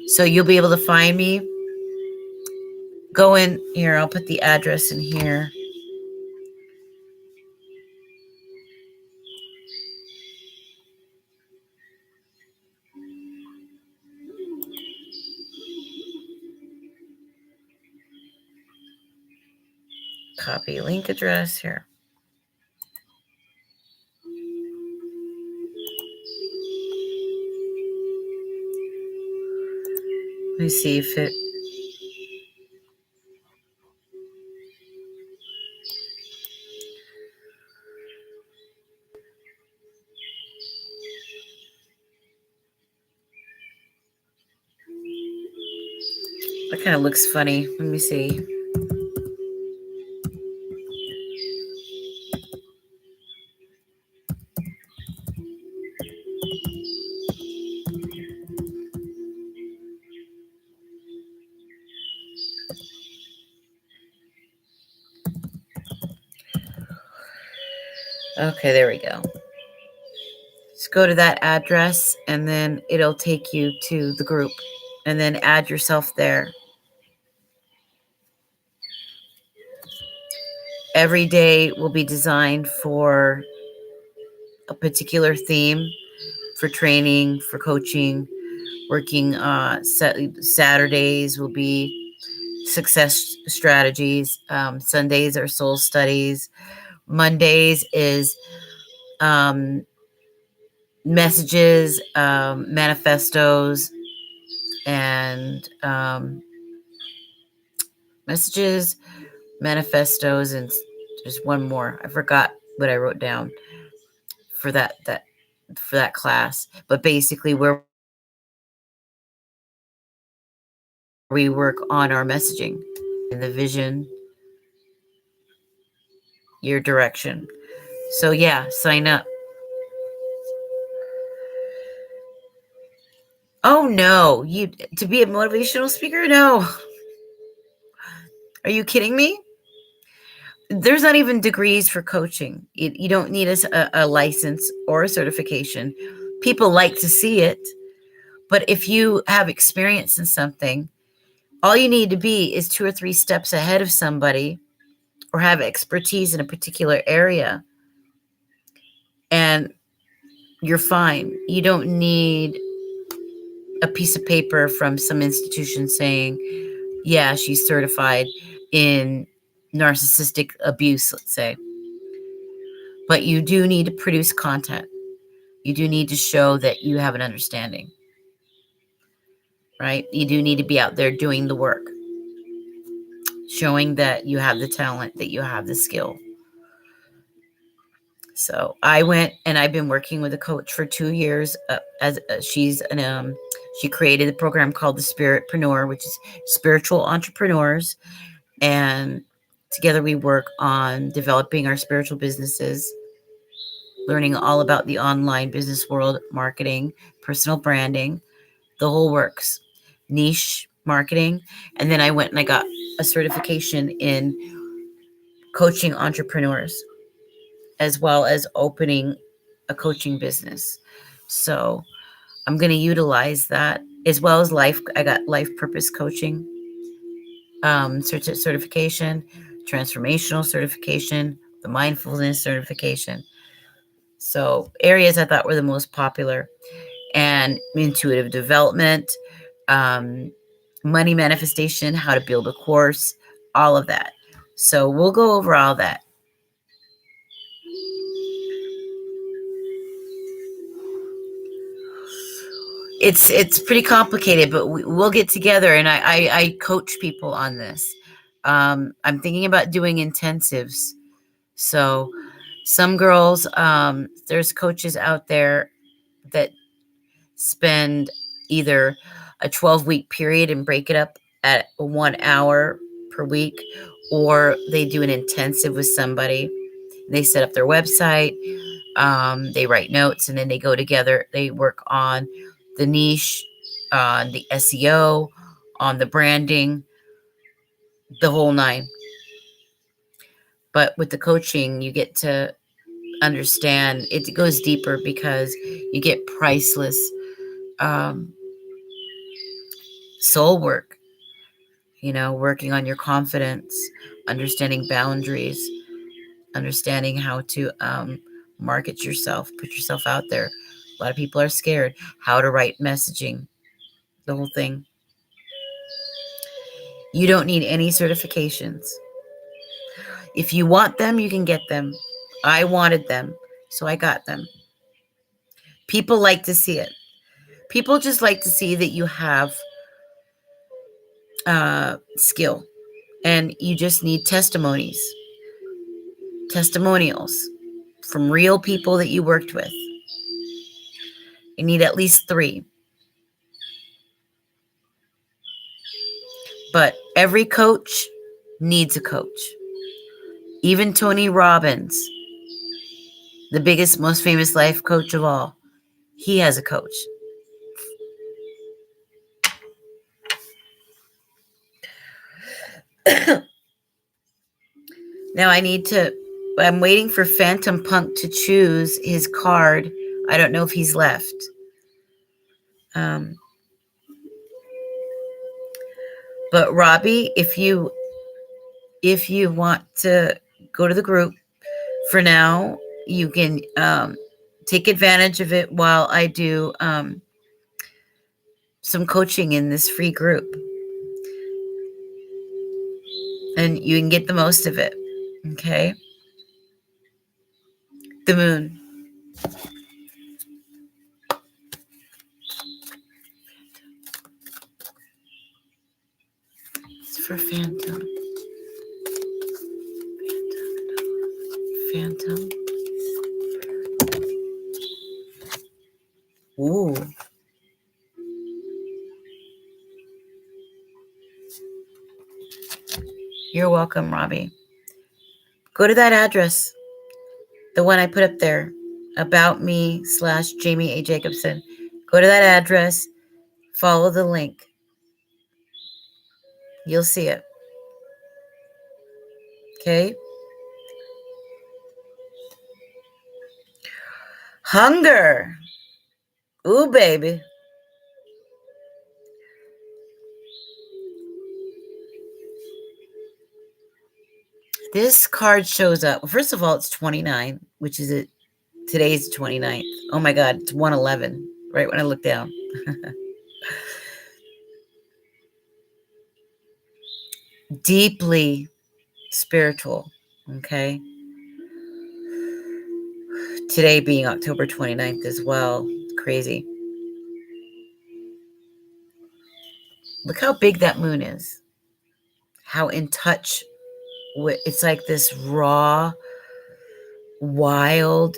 So you'll be able to find me. Go in here. I'll put the address in here. Copy link address here. Let me see if it. That kind of looks funny. Let me see. Okay, there we go. Just go to that address and then it'll take you to the group and then add yourself there. Every day will be designed for a particular theme, for training, for coaching, working. Saturdays will be success strategies. Sundays are soul studies. Mondays is messages, manifestos, and messages, manifestos, and there's one more. I forgot what I wrote down for that class. But basically, where we work on our messaging and the vision, your direction. So yeah, sign up. Oh no, you to be a motivational speaker? No. Are you kidding me? There's not even degrees for coaching. You don't need a license or a certification. People like to see it, but if you have experience in something, all you need to be is 2 or 3 steps ahead of somebody or have expertise in a particular area, and you're fine. You don't need a piece of paper from some institution saying, yeah, she's certified in narcissistic abuse, let's say. But you do need to produce content. You do need to show that you have an understanding, right? You do need to be out there doing the work, showing that you have the talent, that you have the skill. So I went and I've been working with a coach for 2 years. She created a program called the Spiritpreneur, which is spiritual entrepreneurs. And together we work on developing our spiritual businesses, learning all about the online business world, marketing, personal branding, the whole works, niche marketing. And then I went and I got a certification in coaching entrepreneurs, as well as opening a coaching business. So I'm going to utilize that, as well as life. I got life purpose coaching certification, transformational certification, the mindfulness certification. So areas I thought were the most popular, and intuitive development, money manifestation, how to build a course, all of that. So we'll go over all that. It's pretty complicated, but we'll get together, and I coach people on this. I'm thinking about doing intensives. So some girls, there's coaches out there that spend either a 12-week period and break it up at 1 hour per week, or they do an intensive with somebody. They set up their website, they write notes, and then they go together. They work on the niche, on the SEO, on the branding, the whole nine. But with the coaching, you get to understand, it goes deeper because you get priceless soul work, working on your confidence, understanding boundaries, understanding how to market yourself, put yourself out there. A lot of people are scared. How to write messaging, the whole thing. You don't need any certifications. If you want them, you can get them. I wanted them, so I got them. People like to see it. People just like to see that you have skill, and you just need testimonials from real people that you worked with. You need at least 3. But every coach needs a coach. Even Tony Robbins, the biggest, most famous life coach of all, he has a coach. Now I'm waiting for Phantom Punk to choose his card. I don't know if he's left. But Robbie, if you want to go to the group for now, you can take advantage of it while I do some coaching in this free group. And you can get the most of it. Okay? The moon. It's for Phantom. Phantom. Ooh. You're welcome, Robbie. Go to that address, the one I put up there, about me / Jamie A. Jacobson. Go to that address, follow the link. You'll see it. Okay? Hunger. Ooh, baby. This card shows up. Well, first of all, it's 29, which is it. Today's 29th. Oh my God, it's 111, right when I look down. Deeply spiritual, okay? Today being October 29th as well. Crazy. Look how big that moon is. How in touch with, it's like this raw, wild,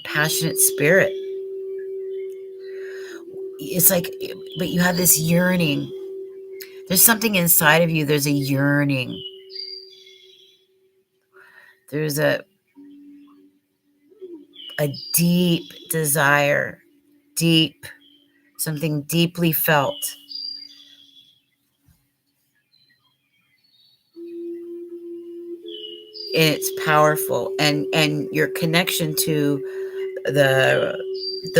passionate spirit. It's like, but you have this yearning. There's something inside of you. There's a yearning. There's a deep desire, something deeply felt. And it's powerful. And your connection to the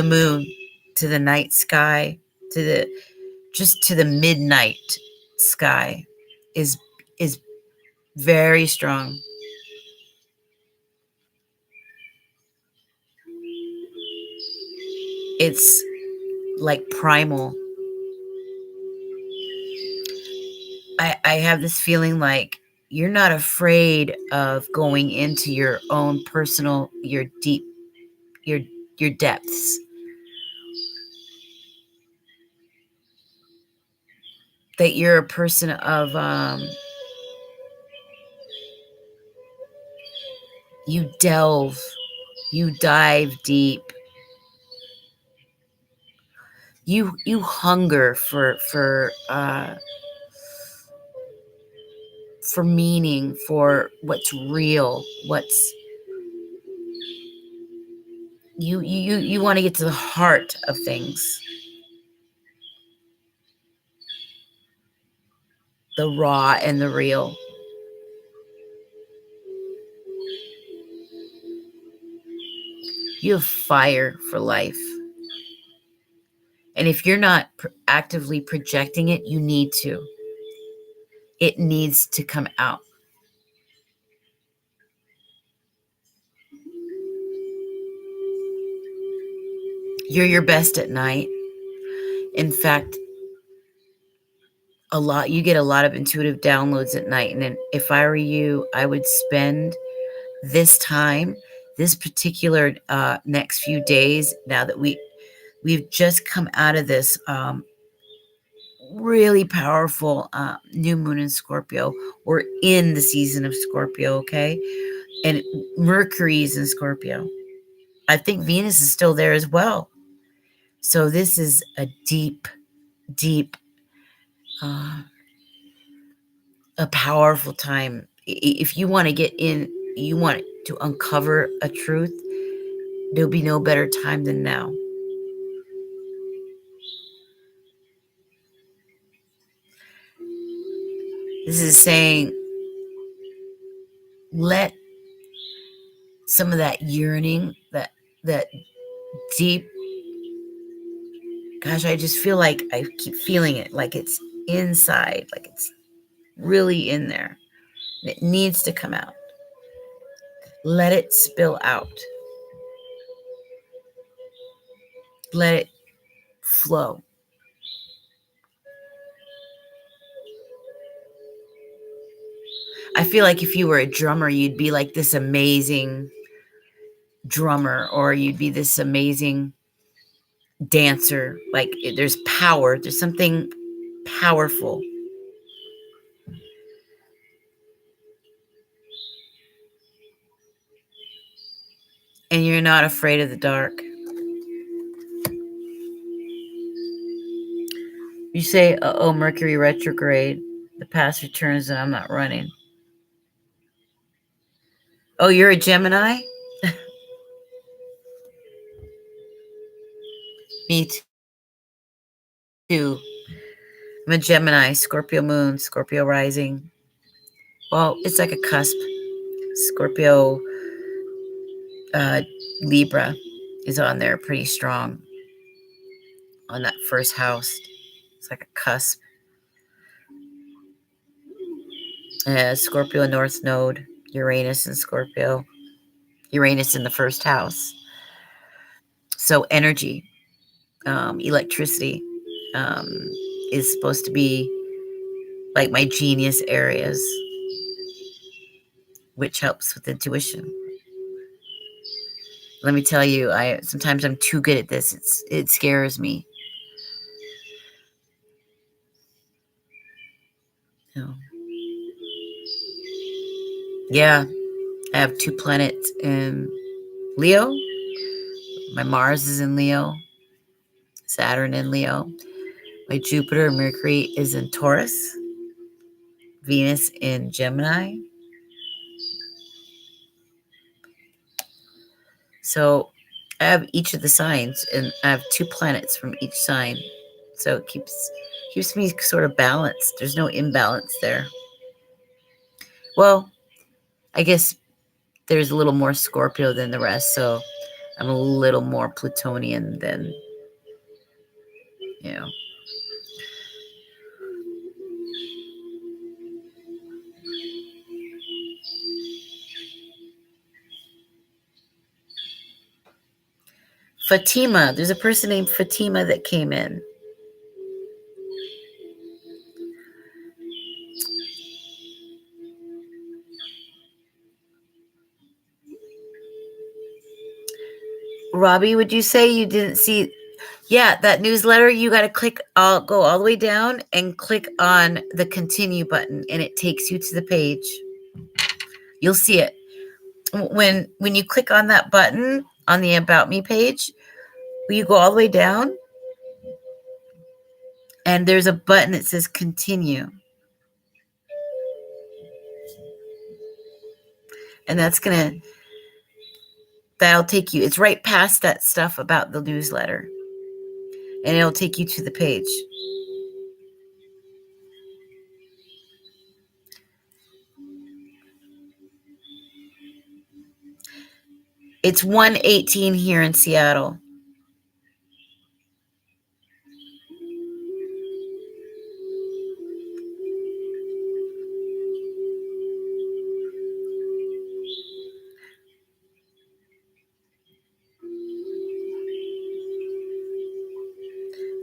moon, to the night sky, to the midnight sky is very strong. It's like primal. I have this feeling like you're not afraid of going into your own personal, your deep, your depths. That you're a person of you dive deep. You hunger for meaning, for what's real, what's you want to get to the heart of things, the raw and the real. You have fire for life. And if you're not actively projecting it, you need to. It needs to come out. You're your best at night. In fact, you get a lot of intuitive downloads at night. And then if I were you, I would spend this time, this particular next few days, now that we've just come out of this really powerful new moon in Scorpio. We're in the season of Scorpio, okay? And Mercury is in Scorpio. I think Venus is still there as well. So this is a deep, deep, a powerful time. If you want to get in, you want to uncover a truth, there'll be no better time than now. This is saying, let some of that yearning, that deep, gosh, I just feel like I keep feeling it, like it's inside, like it's really in there. It needs to come out. Let it spill out. Let it flow. I feel like if you were a drummer, you'd be like this amazing drummer, or you'd be this amazing dancer. Like there's power, there's something powerful. And you're not afraid of the dark. You say, oh, Mercury retrograde, the past returns and I'm not running. Oh, you're a Gemini? Me too. I'm a Gemini, Scorpio moon, Scorpio rising. Well, it's like a cusp. Scorpio, Libra is on there pretty strong on that first house. It's like a cusp. Scorpio North Node, Uranus in Scorpio, Uranus in the first house. So energy, electricity is supposed to be like my genius areas, which helps with intuition. Let me tell you, sometimes I'm too good at this. It scares me. Yeah, I have 2 planets in Leo. My Mars is in Leo, Saturn in Leo. My Jupiter and Mercury is in Taurus, Venus in Gemini. So I have each of the signs, and I have 2 planets from each sign. So it keeps me sort of balanced. There's no imbalance there. Well, I guess there's a little more Scorpio than the rest, so I'm a little more Plutonian than, you know. Fatima. There's a person named Fatima that came in. Robbie, would you say you didn't see? Yeah, that newsletter, you got to go all the way down and click on the continue button, and it takes you to the page. You'll see it. When you click on that button on the About Me page, you go all the way down, and there's a button that says continue. And that'll take you, it's right past that stuff about the newsletter. And it'll take you to the page. It's 1:18 here in Seattle.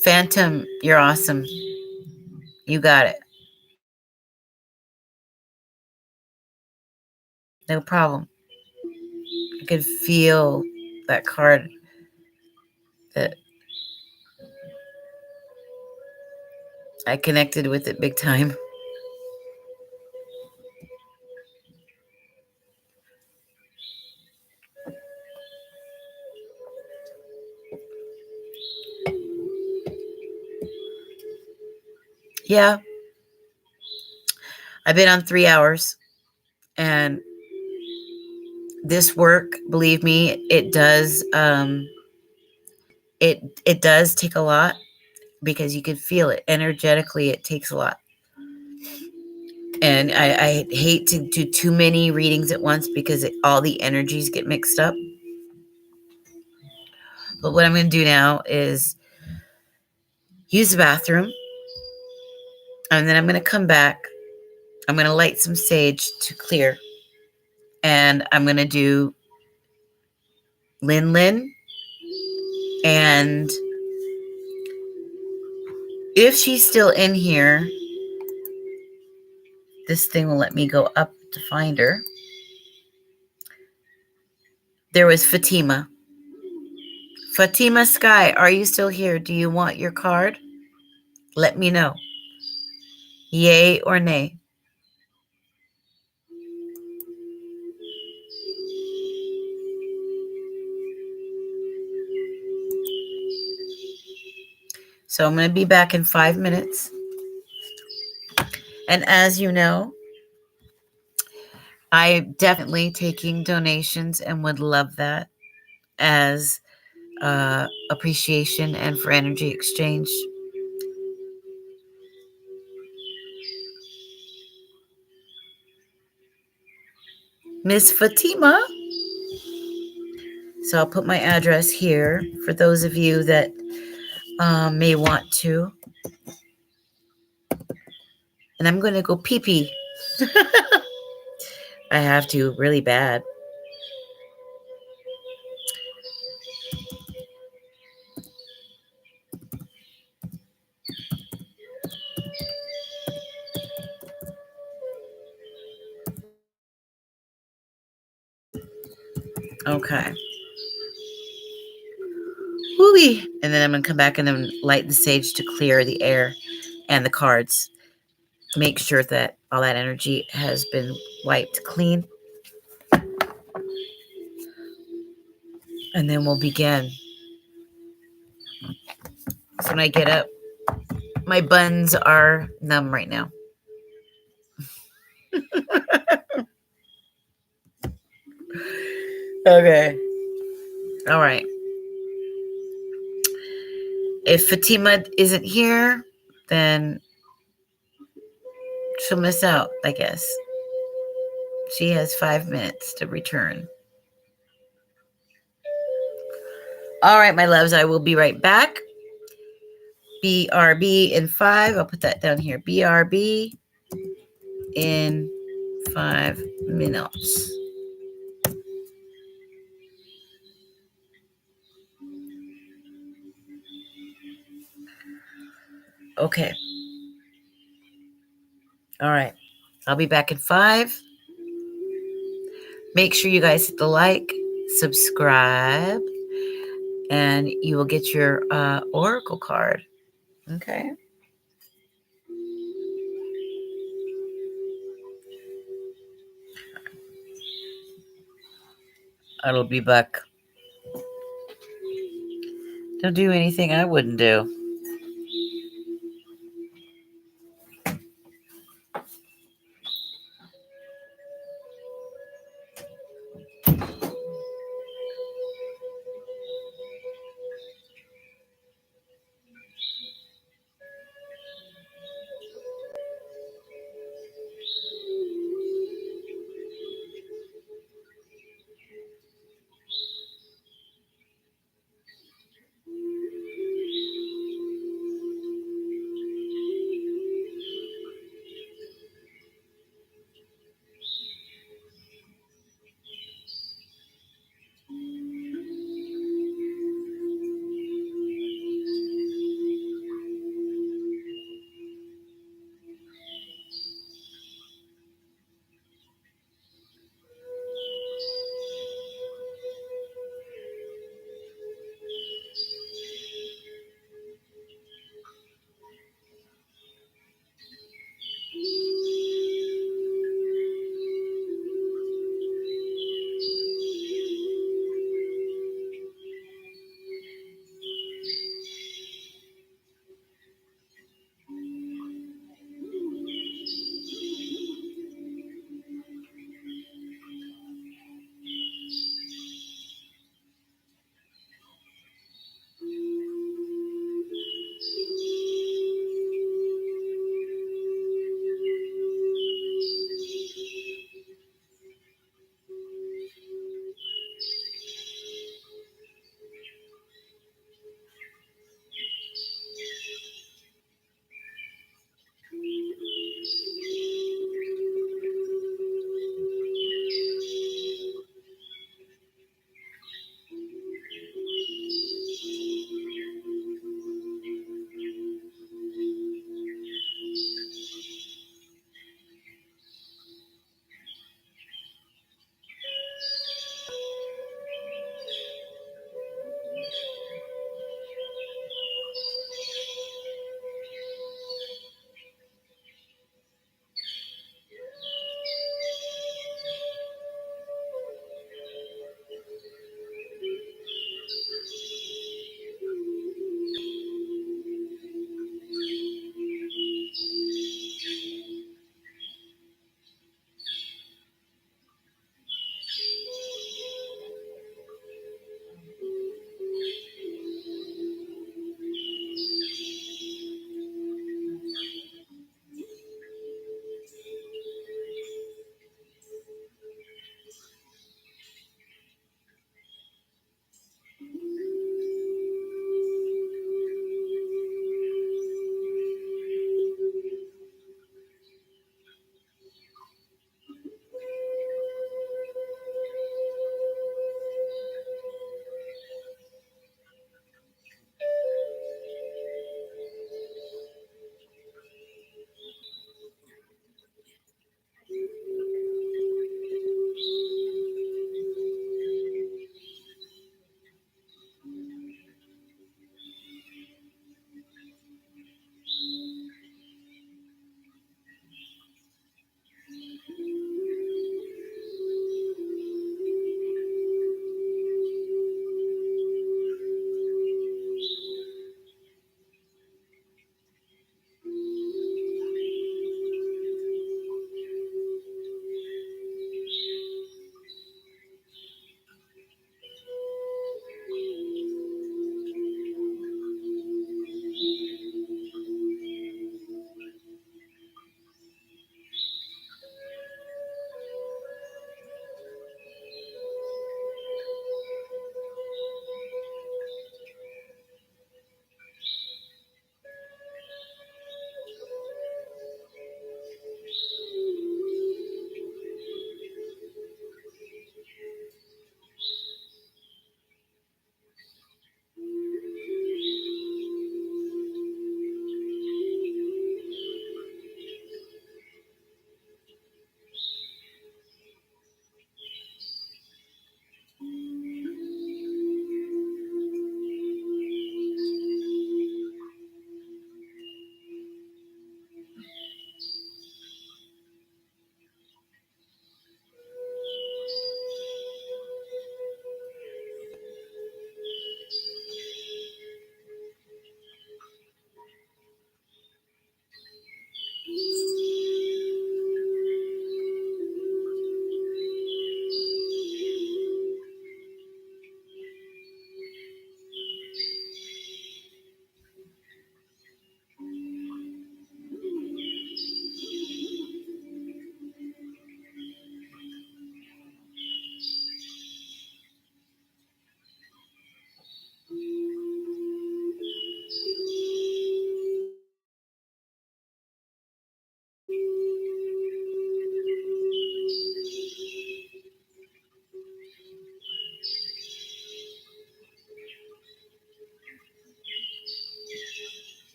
Phantom, you're awesome. You got it. No problem. I could feel that card that I connected with it big time. Yeah, I've been on 3 hours, and this work, believe me, it does. It does take a lot because you can feel it energetically. It takes a lot, and I hate to do too many readings at once because all the energies get mixed up. But what I'm going to do now is use the bathroom, and then I'm going to come back. I'm going to light some sage to clear, and I'm going to do Lin Lin. And if she's still in here, this thing will let me go up to find her. There was Fatima. Fatima Sky, are you still here? Do you want your card? Let me know. Yay or nay? So I'm going to be back in 5 minutes. And as you know, I'm definitely taking donations and would love that as appreciation and for energy exchange. Miss Fatima. So I'll put my address here for those of you that may want to. And I'm going to go pee-pee. I have to really bad. Okay. Woo-wee. And then I'm going to come back and then light the sage to clear the air and the cards. Make sure that all that energy has been wiped clean. And then we'll begin. So when I get up, my buns are numb right now. Okay. All right. If Fatima isn't here, then she'll miss out, I guess. She has 5 minutes to return. All right, my loves, I will be right back. BRB in 5. I'll put that down here. BRB in 5 minutes. Okay. All right. I'll be back in 5. Make sure you guys hit the like, subscribe, and you will get your oracle card. Okay. I'll be back. Don't do anything I wouldn't do.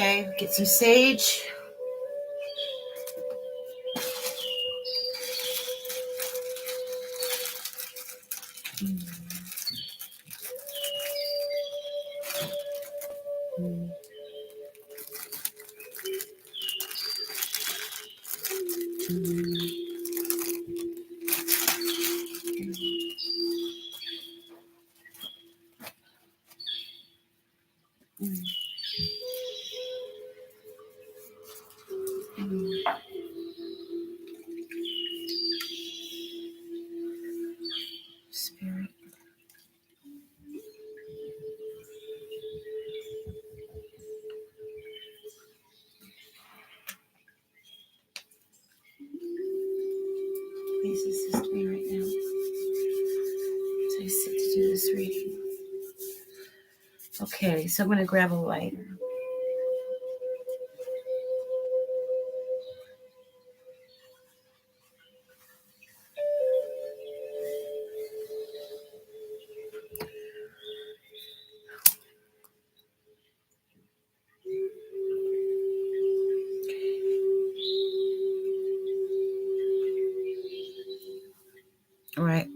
Okay, get some sage. Spirit. Please assist me right now as I sit to do this reading. Okay, so I'm going to grab a lighter. All right.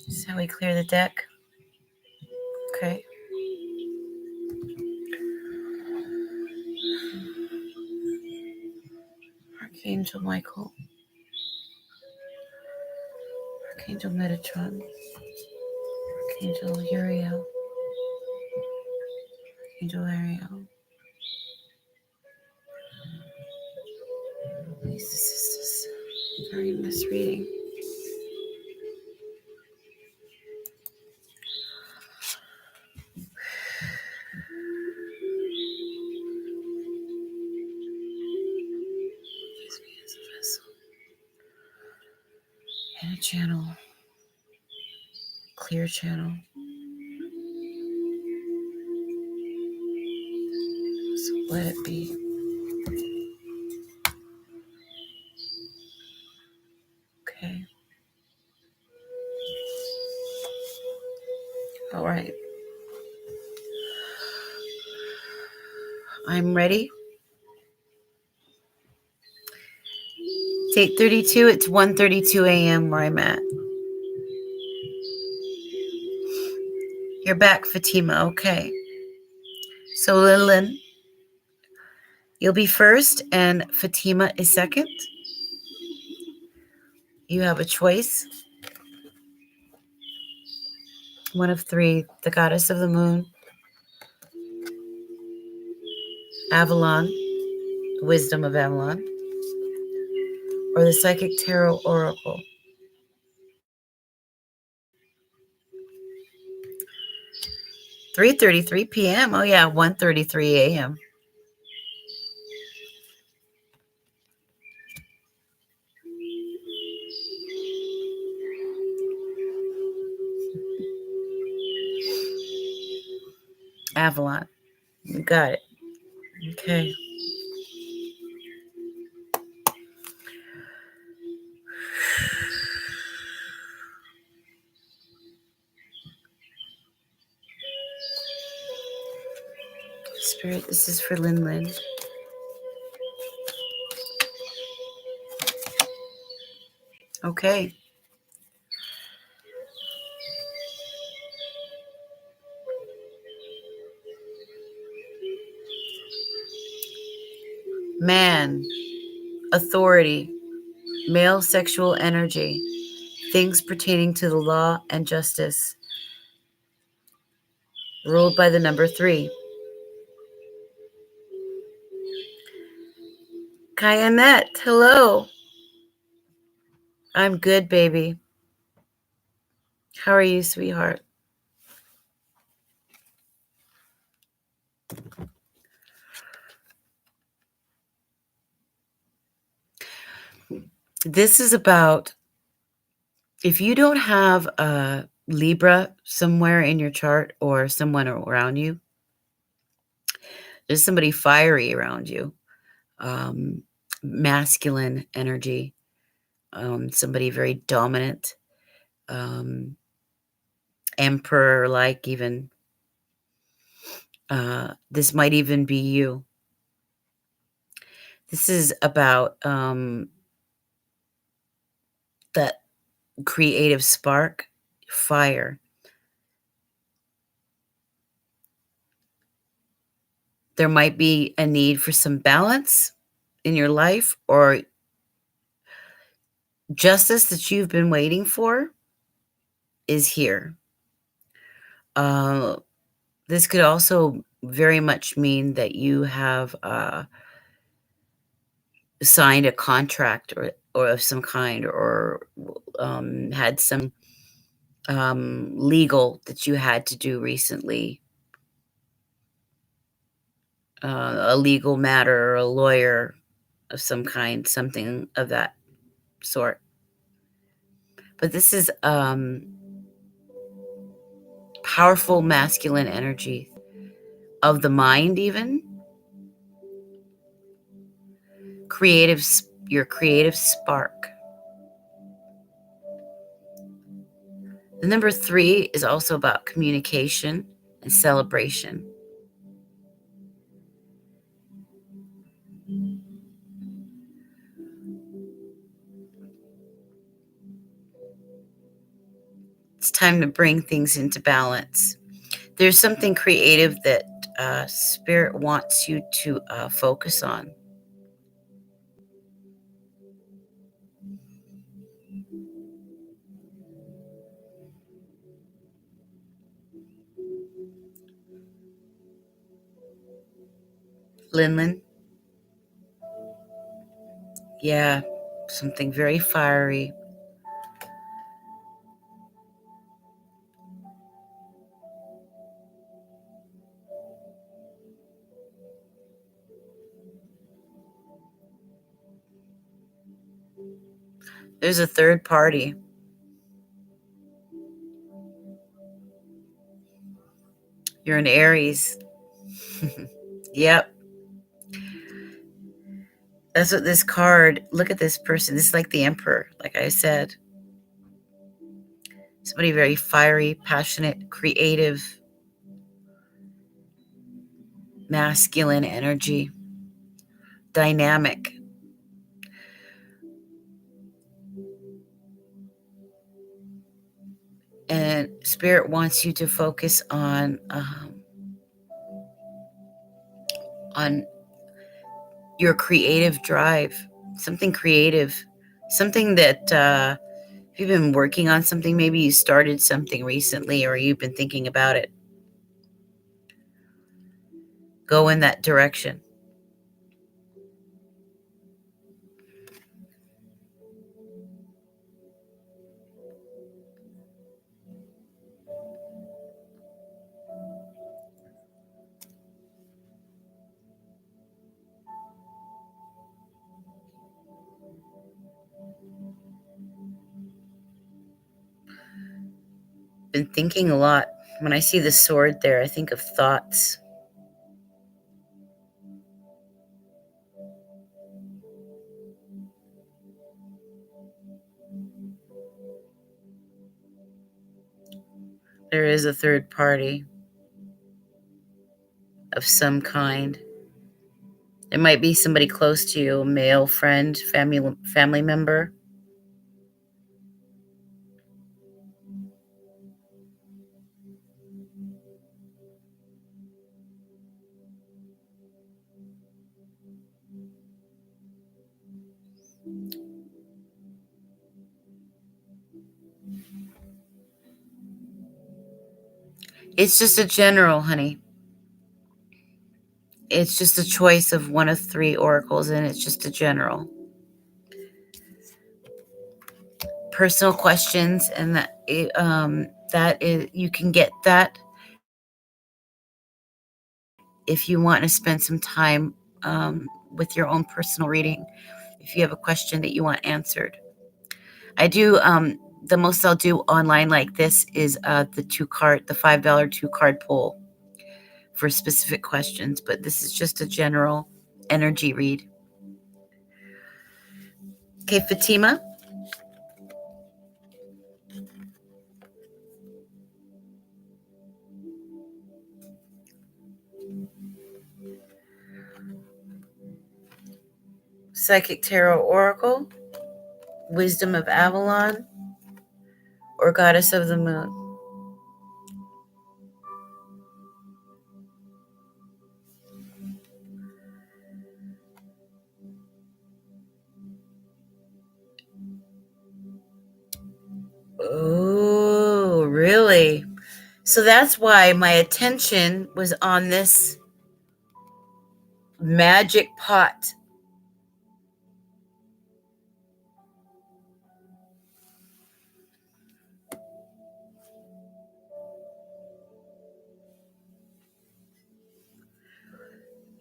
This is how we clear the deck. Okay. Archangel Michael. Archangel Metatron. Archangel Uriel. Archangel Ariel. Please assist us during this reading. Use me as a vessel and a channel. Clear channel. So let it be. Okay. All right. I'm ready. It's 8:32. It's 1:32 a.m. where I'm at. You're back, Fatima. Okay. So Lilin, you'll be first, and Fatima is second. You have a choice. One of three: the goddess of the moon, Avalon, wisdom of Avalon, or the psychic tarot oracle. 3:33 p.m. Oh yeah, 1:33 a.m. Avalon. You got it. Okay. Spirit, this is for Lin Lin. Okay. Man, authority, male sexual energy, things pertaining to the law and justice, ruled by the number 3. Kyanette, hello. I'm good, baby. How are you, sweetheart? This is about if you don't have a Libra somewhere in your chart or someone around you, there's somebody fiery around you, um, masculine energy, somebody very dominant, emperor like, even. This might even be you. This is about that creative spark, fire. There might be a need for some balance in your life, or justice that you've been waiting for is here. Uh, this could also very much mean that you have signed a contract or of some kind, or had some legal that you had to do recently, a legal matter or a lawyer of some kind, something of that sort. But this is powerful masculine energy of the mind, even creative, your creative spark. The number 3 is also about communication and celebration. It's time to bring things into balance. There's something creative that Spirit wants you to focus on. Linlin, yeah, something very fiery. There's a third party. You're an Aries. Yep. That's what this card, look at this person. This is like the Emperor, like I said. Somebody very fiery, passionate, creative, masculine energy, dynamic. And Spirit wants you to focus on your creative drive, something creative, something that if you've been working on something, maybe you started something recently or you've been thinking about it, go in that direction. Been thinking a lot. When I see the sword there, I think of thoughts. There is a third party of some kind. It might be somebody close to you, a male friend, family member. It's just a general, honey. It's just a choice of one of 3 oracles, and it's just a general. Personal questions, and that is, you can get that if you want to spend some time with your own personal reading. if you have a question that you want answered. I do, the most I'll do online like this is the $5 2-card pull for specific questions, but this is just a general energy read. Okay, Fatima. Psychic Tarot Oracle, Wisdom of Avalon, or Goddess of the Moon? Oh, really? So that's why my attention was on this magic pot.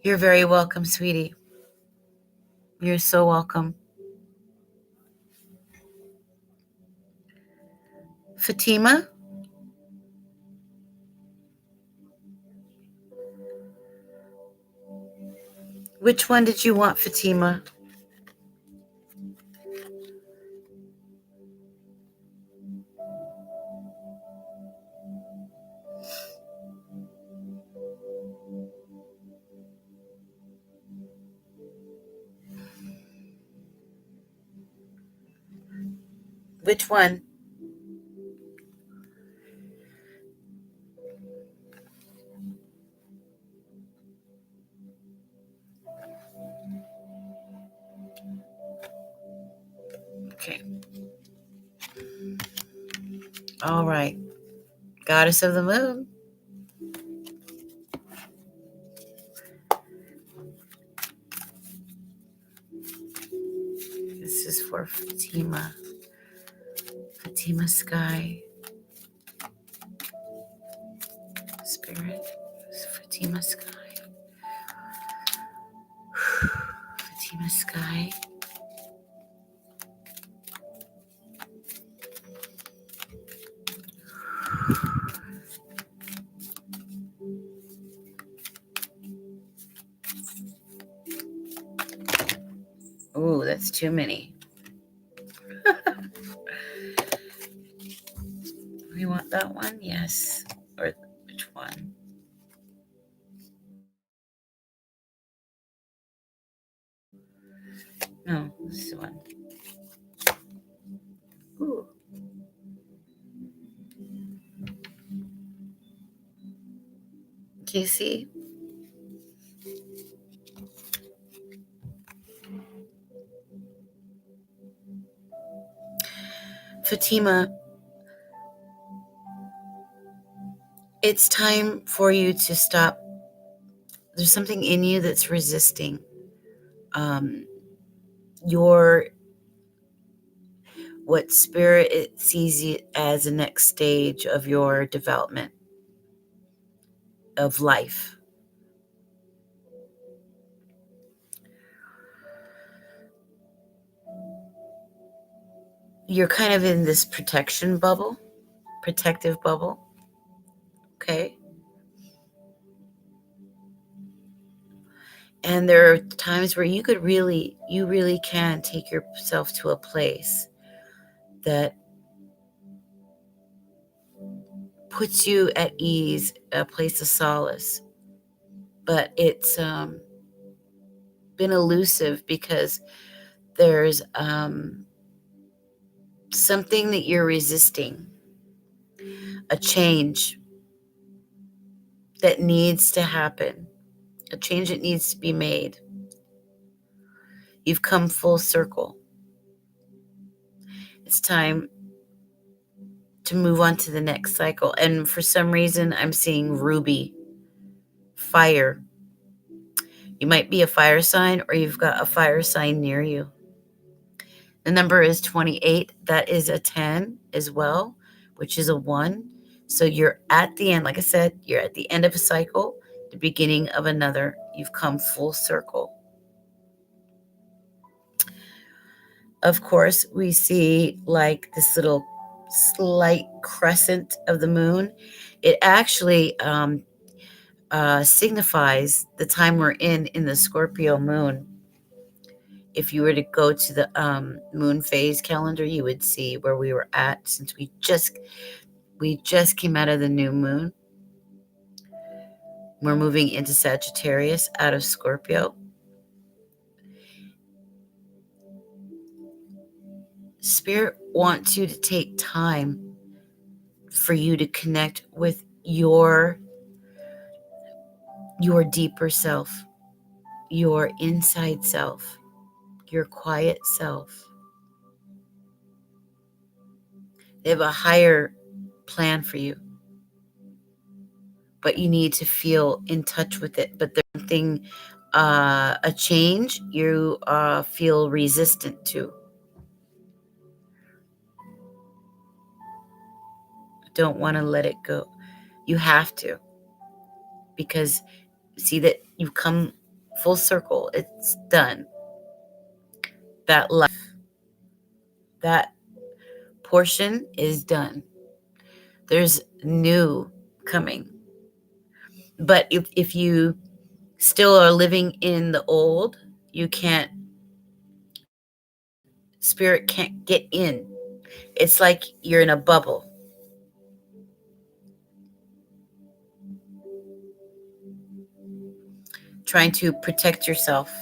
You're very welcome, sweetie. You're so welcome. Fatima? Which one did you want, Fatima? Which one? Okay. All right. Goddess of the Moon. This is for Fatima. Fatima Sky. Spirit. Fatima Sky. Fatima Sky. Oh, that's too many. We want that one? Yes. Or which one? No, this one. Ooh. Can you see? Fatima, it's time for you to stop. There's something in you that's resisting what spirit it sees you as a next stage of your development of life. You're kind of in this protective bubble. Okay. And there are times where you really can take yourself to a place that puts you at ease, a place of solace. But it's been elusive because there's something that you're resisting, a change that needs to happen, a change that needs to be made. You've come full circle. It's time to move on to the next cycle. And for some reason, I'm seeing ruby, fire. You might be a fire sign, or you've got a fire sign near you. The number is 28. That is a 10 as well, which is a 1. So you're at the end. Like I said, you're at the end of a cycle, the beginning of another. You've come full circle. Of course, we see like this little slight crescent of the moon. It actually signifies the time we're in the Scorpio moon. If you were to go to the moon phase calendar, you would see where we were at, since we just came out of the new moon. We're moving into Sagittarius out of Scorpio. Spirit wants you to take time for you to connect with your deeper self, your inside self, your quiet self. They have a higher plan for you, but you need to feel in touch with it. But there's something, a change you feel resistant to. Don't want to let it go. You have to, because see that you come full circle. It's done. That life, that portion is done. There's new coming. But if you still are living in the old, you can't, spirit can't get in. It's like you're in a bubble. Trying to protect yourself.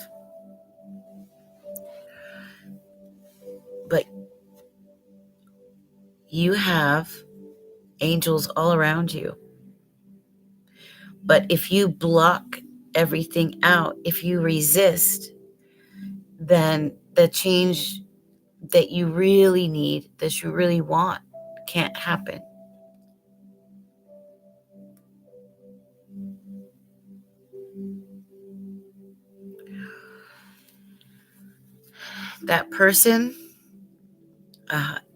But you have angels all around you. But if you block everything out, if you resist, then the change that you really need, that you really want, can't happen. That person,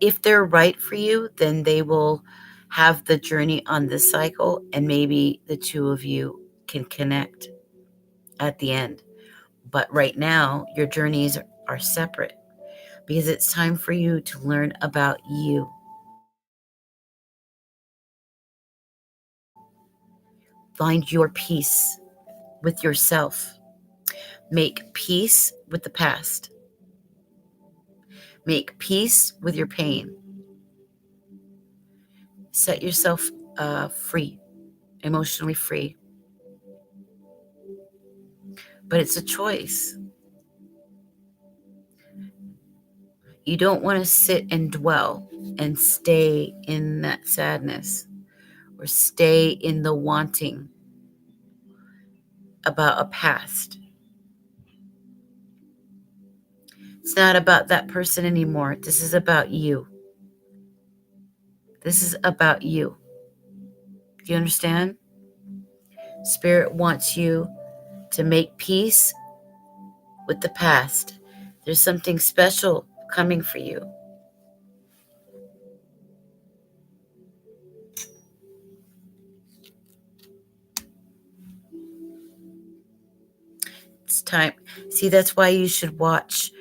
if they're right for you, then they will have the journey on this cycle, and maybe the two of you can connect at the end. But right now, your journeys are separate, because it's time for you to learn about you. Find your peace with yourself. Make peace with the past. Make peace with your pain. Set yourself free, emotionally free. But it's a choice. You don't want to sit and dwell and stay in that sadness, or stay in the wanting about a past. It's not about that person anymore. This is about you. This is about you. Do you understand? Spirit wants you to make peace with the past. There's something special coming for you. It's time. See, that's why you should watch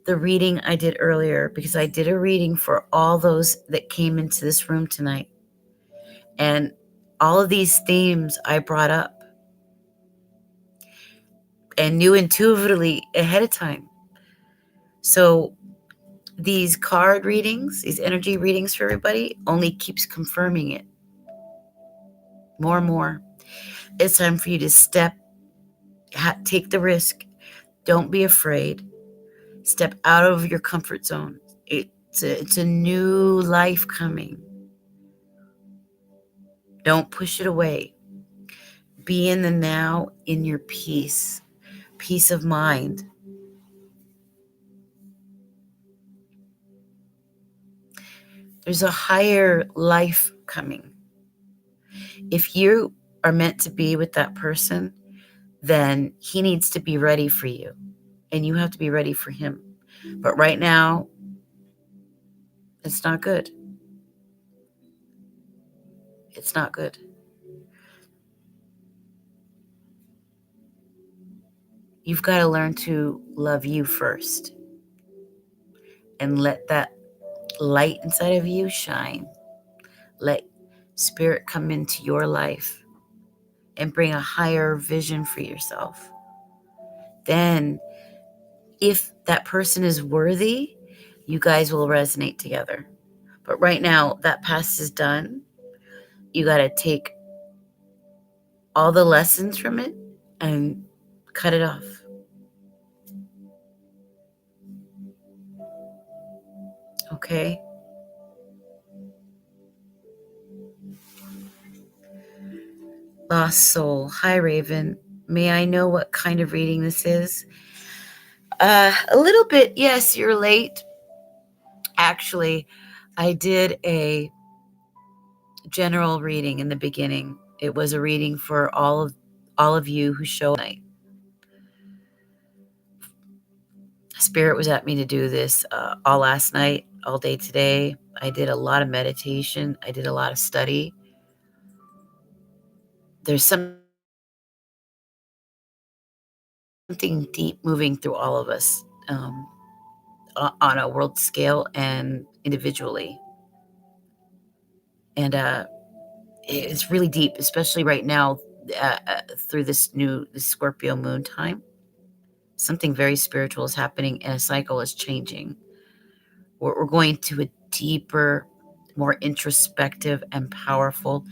the reading I did earlier, because I did a reading for all those that came into this room tonight. And all of these themes I brought up and knew intuitively ahead of time. So these card readings, these energy readings for everybody, only keeps confirming it more and more. It's time for you to take the risk. Don't be afraid. Step out of your comfort zone. It's a new life coming. Don't push it away. Be in the now, in your peace of mind. There's a higher life coming. If you are meant to be with that person, then he needs to be ready for you, and you have to be ready for him. But right now, it's not good. It's not good. You've got to learn to love you first. and let that light inside of you shine. Let spirit come into your life and bring a higher vision for yourself. Then, if that person is worthy, you guys will resonate together. But right now, that past is done. You got to take all the lessons from it and cut it off. Okay? Lost Soul. Hi, Raven. May I know what kind of reading this is? A little bit. Yes, you're late. Actually, I did a general reading in the beginning. It was a reading for all of you who show tonight. Spirit was at me to do this all last night, all day today. I did a lot of meditation. I did a lot of study. There's something deep moving through all of us on a world scale and individually. And it's really deep, especially right now through this Scorpio moon time. Something very spiritual is happening and a cycle is changing. We're going to a deeper, more introspective and powerful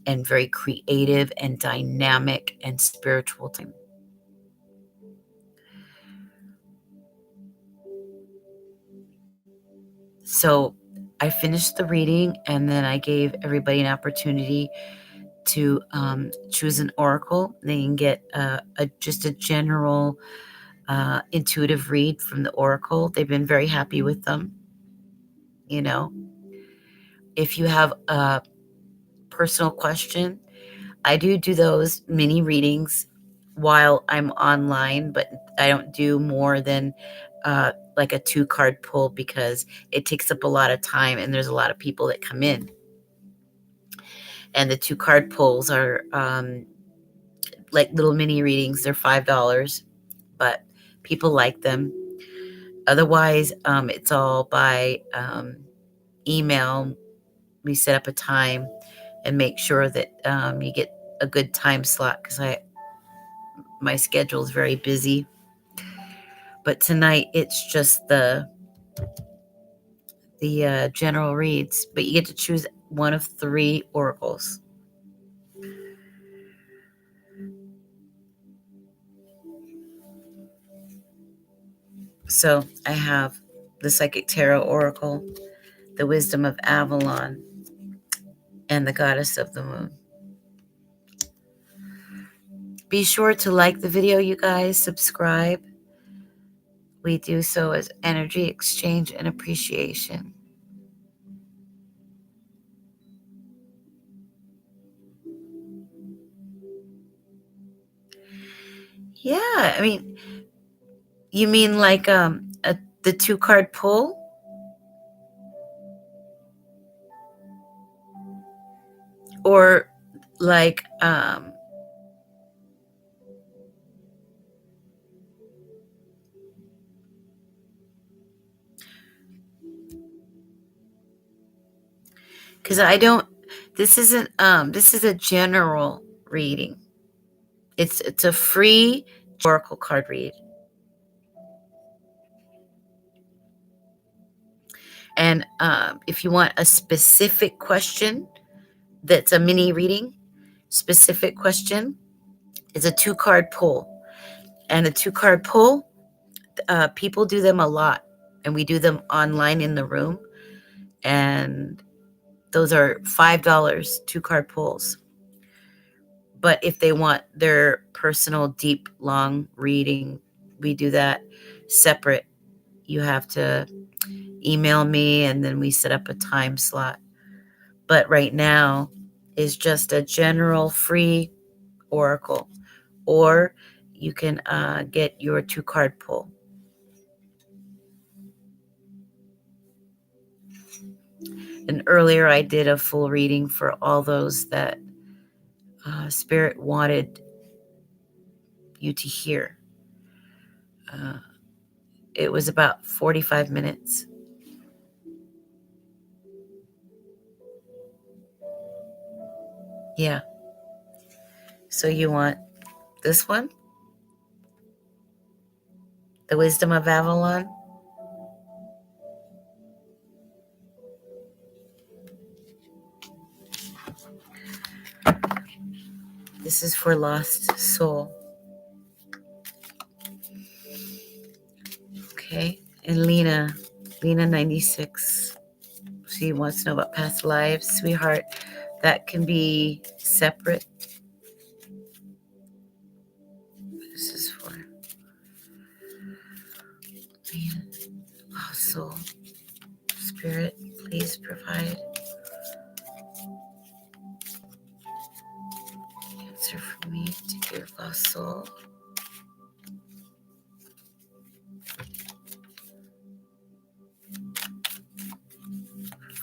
and very creative and dynamic and spiritual time. So I finished the reading and then I gave everybody an opportunity to choose an oracle. They can get just a general intuitive read from the oracle. They've been very happy with them. You know, if you have a personal question, I do those mini readings while I'm online, but I don't do more than like a 2-card pull because it takes up a lot of time and there's a lot of people that come in. And the 2-card pulls are like little mini readings. They're $5, but people like them. Otherwise, it's all by email. We set up a time and make sure that you get a good time slot because my schedule is very busy. But tonight it's just the general reads, but you get to choose one of 3 oracles. So I have the Psychic Tarot Oracle, the Wisdom of Avalon, and the Goddess of the Moon. Be sure to like the video, you guys. Subscribe. We do so as energy exchange and appreciation. Yeah, I mean, you mean like the 2-card pull? Or like because I don't, this is a general reading. It's a free oracle card read. And if you want a specific question that's a mini reading, specific question is a 2-card pull. And a 2-card pull, people do them a lot. And we do them online in the room. And those are $5 2-card pulls. But if they want their personal, deep, long reading, we do that separate. You have to email me and then we set up a time slot. But right now is just a general free oracle. Or you can get your 2-card pull. And earlier I did a full reading for all those that Spirit wanted you to hear. It was about 45 minutes. Yeah. So you want this one? The Wisdom of Avalon? This is for lost soul. Okay. And Lena 96. She wants to know about past lives, sweetheart. That can be separate. This is for Lena. Lost soul. Spirit, please provide answer for me to give lost soul.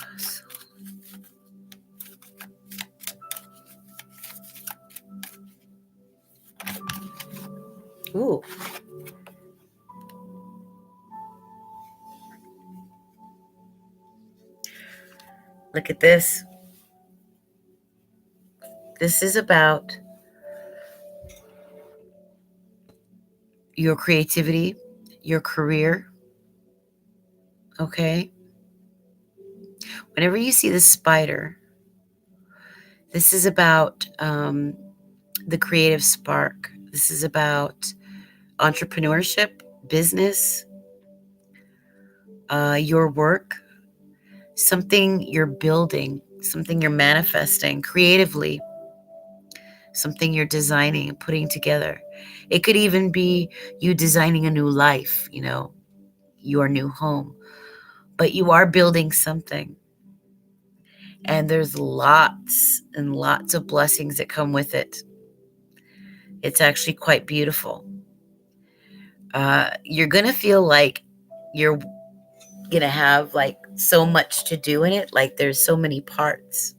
Lost soul. Ooh. Look at this. This is about your creativity, your career. Okay. Whenever you see the spider, this is about the creative spark. This is about entrepreneurship, business, your work, something you're building, something you're manifesting creatively, something you're designing and putting together. It could even be you designing a new life, your new home, but you are building something. And there's lots and lots of blessings that come with it. It's actually quite beautiful. You're going to feel like you're going to have like so much to do in it. Like there's so many parts.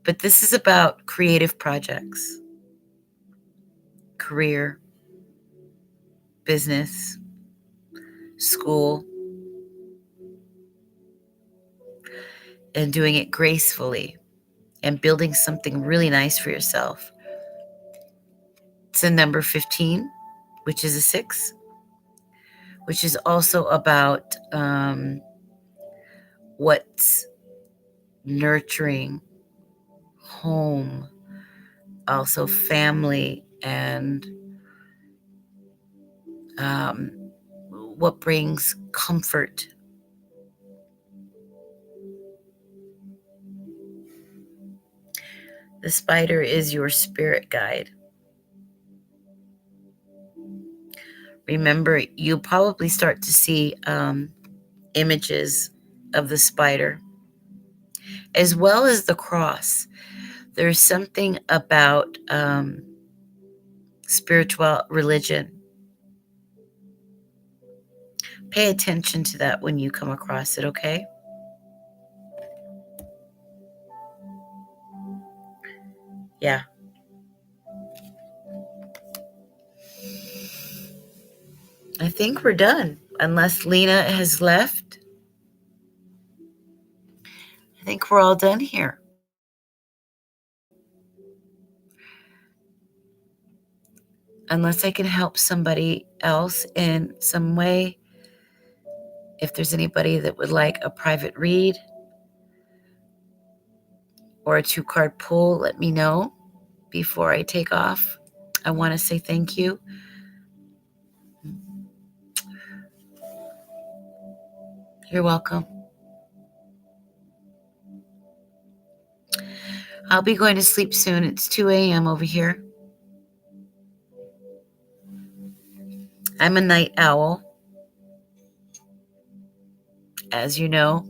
But this is about creative projects, career, business, school, and doing it gracefully and building something really nice for yourself. It's a number 15, which is a 6, which is also about what's nurturing, home, also family, and what brings comfort. The spider is your spirit guide. Remember, you'll probably start to see images of the spider, as well as the cross. There's something about spiritual religion. Pay attention to that when you come across it, okay? Yeah. I think we're done, unless Lena has left. I think we're all done here. Unless I can help somebody else in some way. If there's anybody that would like a private read or a 2-card pull, let me know before I take off. I want to say thank you. You're welcome. I'll be going to sleep soon. It's 2 a.m. over here. I'm a night owl, as you know.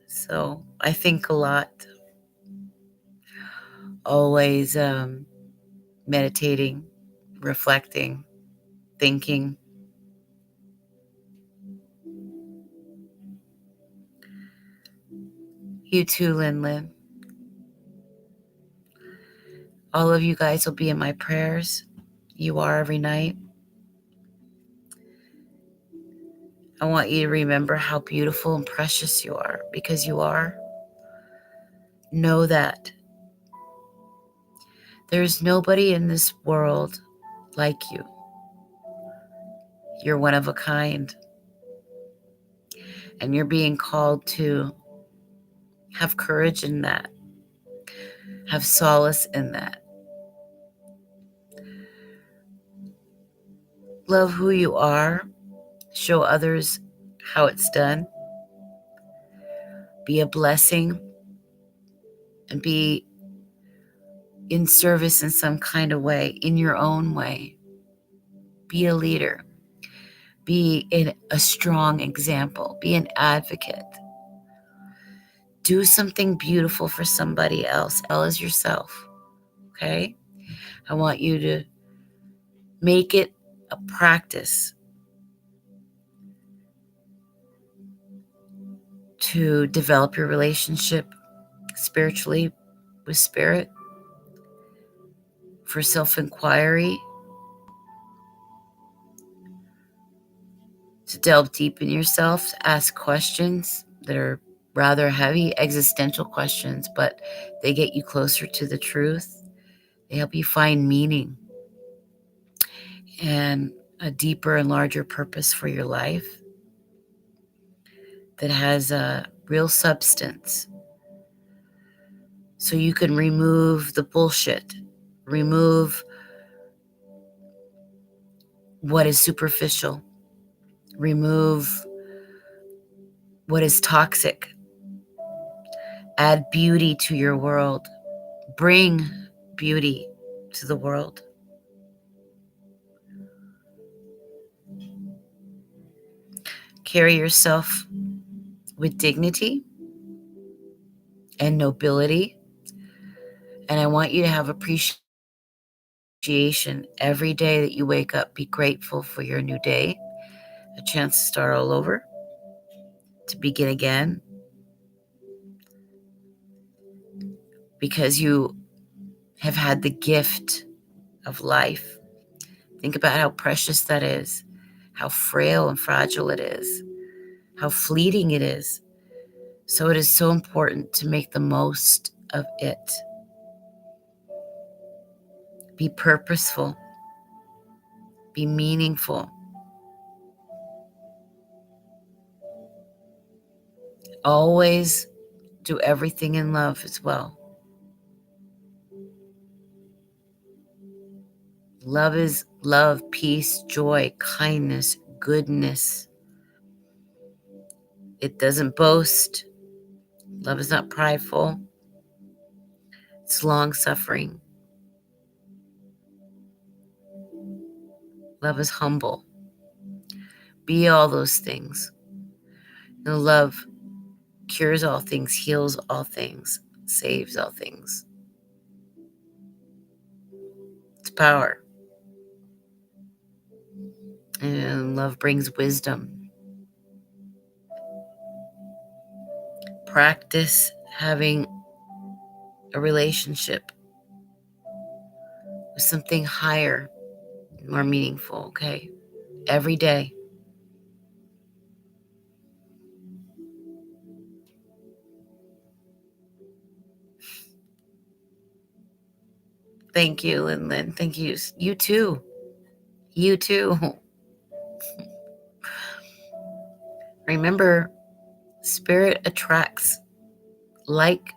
So I think a lot. Always meditating, reflecting, thinking. You too, Lin. All of you guys will be in my prayers. You are every night. I want you to remember how beautiful and precious you are, because you are. Know that there's nobody in this world like you. You're one of a kind, and you're being called to have courage in that, have solace in that. Love who you are, show others how it's done, be a blessing, and be in service in some kind of way, in your own way. Be a leader, be a strong example, be an advocate. Do something beautiful for somebody else, as well as yourself, okay? I want you to make it a practice to develop your relationship spiritually with spirit, for self-inquiry, to delve deep in yourself, to ask questions that are rather heavy, existential questions, but they get you closer to the truth. They help you find meaning and a deeper and larger purpose for your life that has a real substance. So you can remove the bullshit, remove what is superficial, remove what is toxic, add beauty to your world, bring beauty to the world. Carry yourself with dignity and nobility. And I want you to have appreciation every day that you wake up. Be grateful for your new day, a chance to start all over, to begin again, because you have had the gift of life. Think about how precious that is, how frail and fragile it is, how fleeting it is. So it is so important to make the most of it. Be purposeful, be meaningful. Always do everything in love as well. Love is love, peace, joy, kindness, goodness. It doesn't boast. Love is not prideful. It's long-suffering. Love is humble. Be all those things. And love cures all things, heals all things, saves all things. It's power. And love brings wisdom. Practice having a relationship with something higher, more meaningful, okay? Every day. Thank you, Lin. Thank you. You too. You too. Remember, spirit attracts like.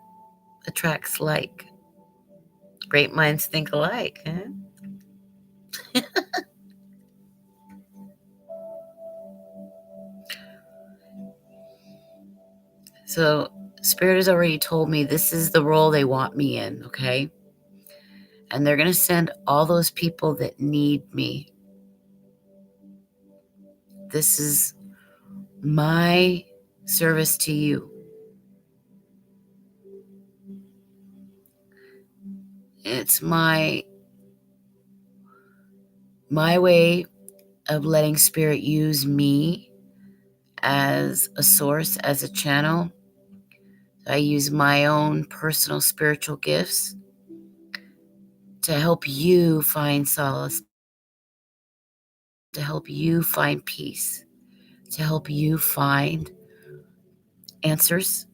Great minds think alike, huh? So spirit has already told me this is the role they want me in, okay? And they're going to send all those people that need me. This is my service to you. It's my way of letting spirit use me as a source, as a channel. I use my own personal spiritual gifts to help you find solace, to help you find peace, to help you find answers,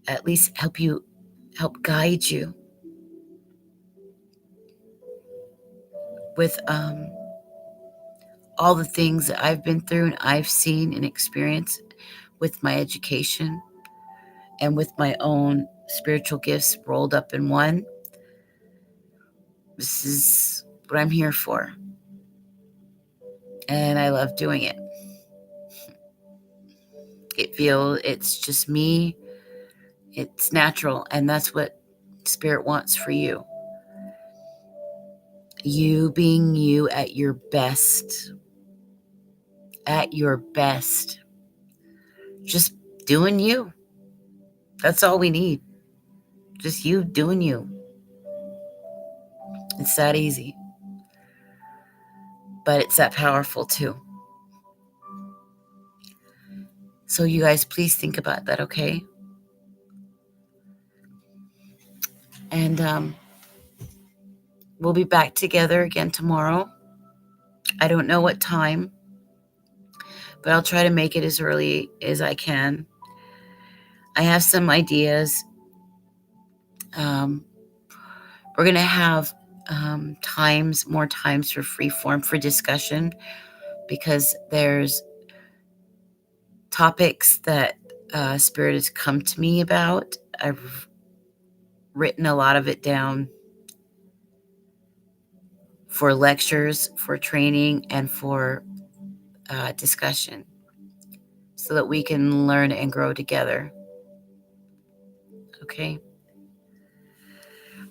at least help guide you with all the things that I've been through and I've seen and experienced with my education and with my own spiritual gifts rolled up in one. This is what I'm here for. And I love doing it. It's just me. It's natural. And that's what Spirit wants for you. You being you at your best. At your best. Just doing you. That's all we need. Just you doing you. It's that easy. But it's that powerful too. So you guys, please think about that, okay? And we'll be back together again tomorrow. I don't know what time, but I'll try to make it as early as I can. I have some ideas. We're going to have more times for free form for discussion, because there's topics that Spirit has come to me about. I've written a lot of it down for lectures, for training, and for discussion, so that we can learn and grow together. Okay?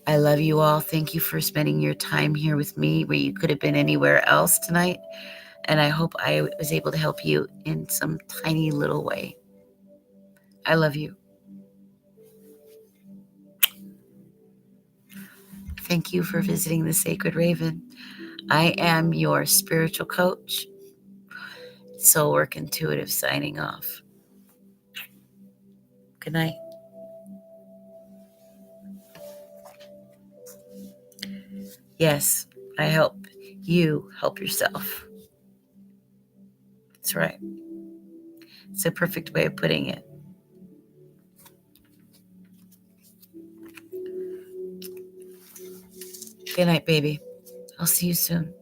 I love you all. Thank you for spending your time here with me, where you could have been anywhere else tonight. And I hope I was able to help you in some tiny little way. I love you. Thank you for visiting the Sacred Raven. I am your spiritual coach, Soul Work Intuitive, signing off. Good night. Yes, I help you help yourself. That's right. It's a perfect way of putting it. Good night, baby. I'll see you soon.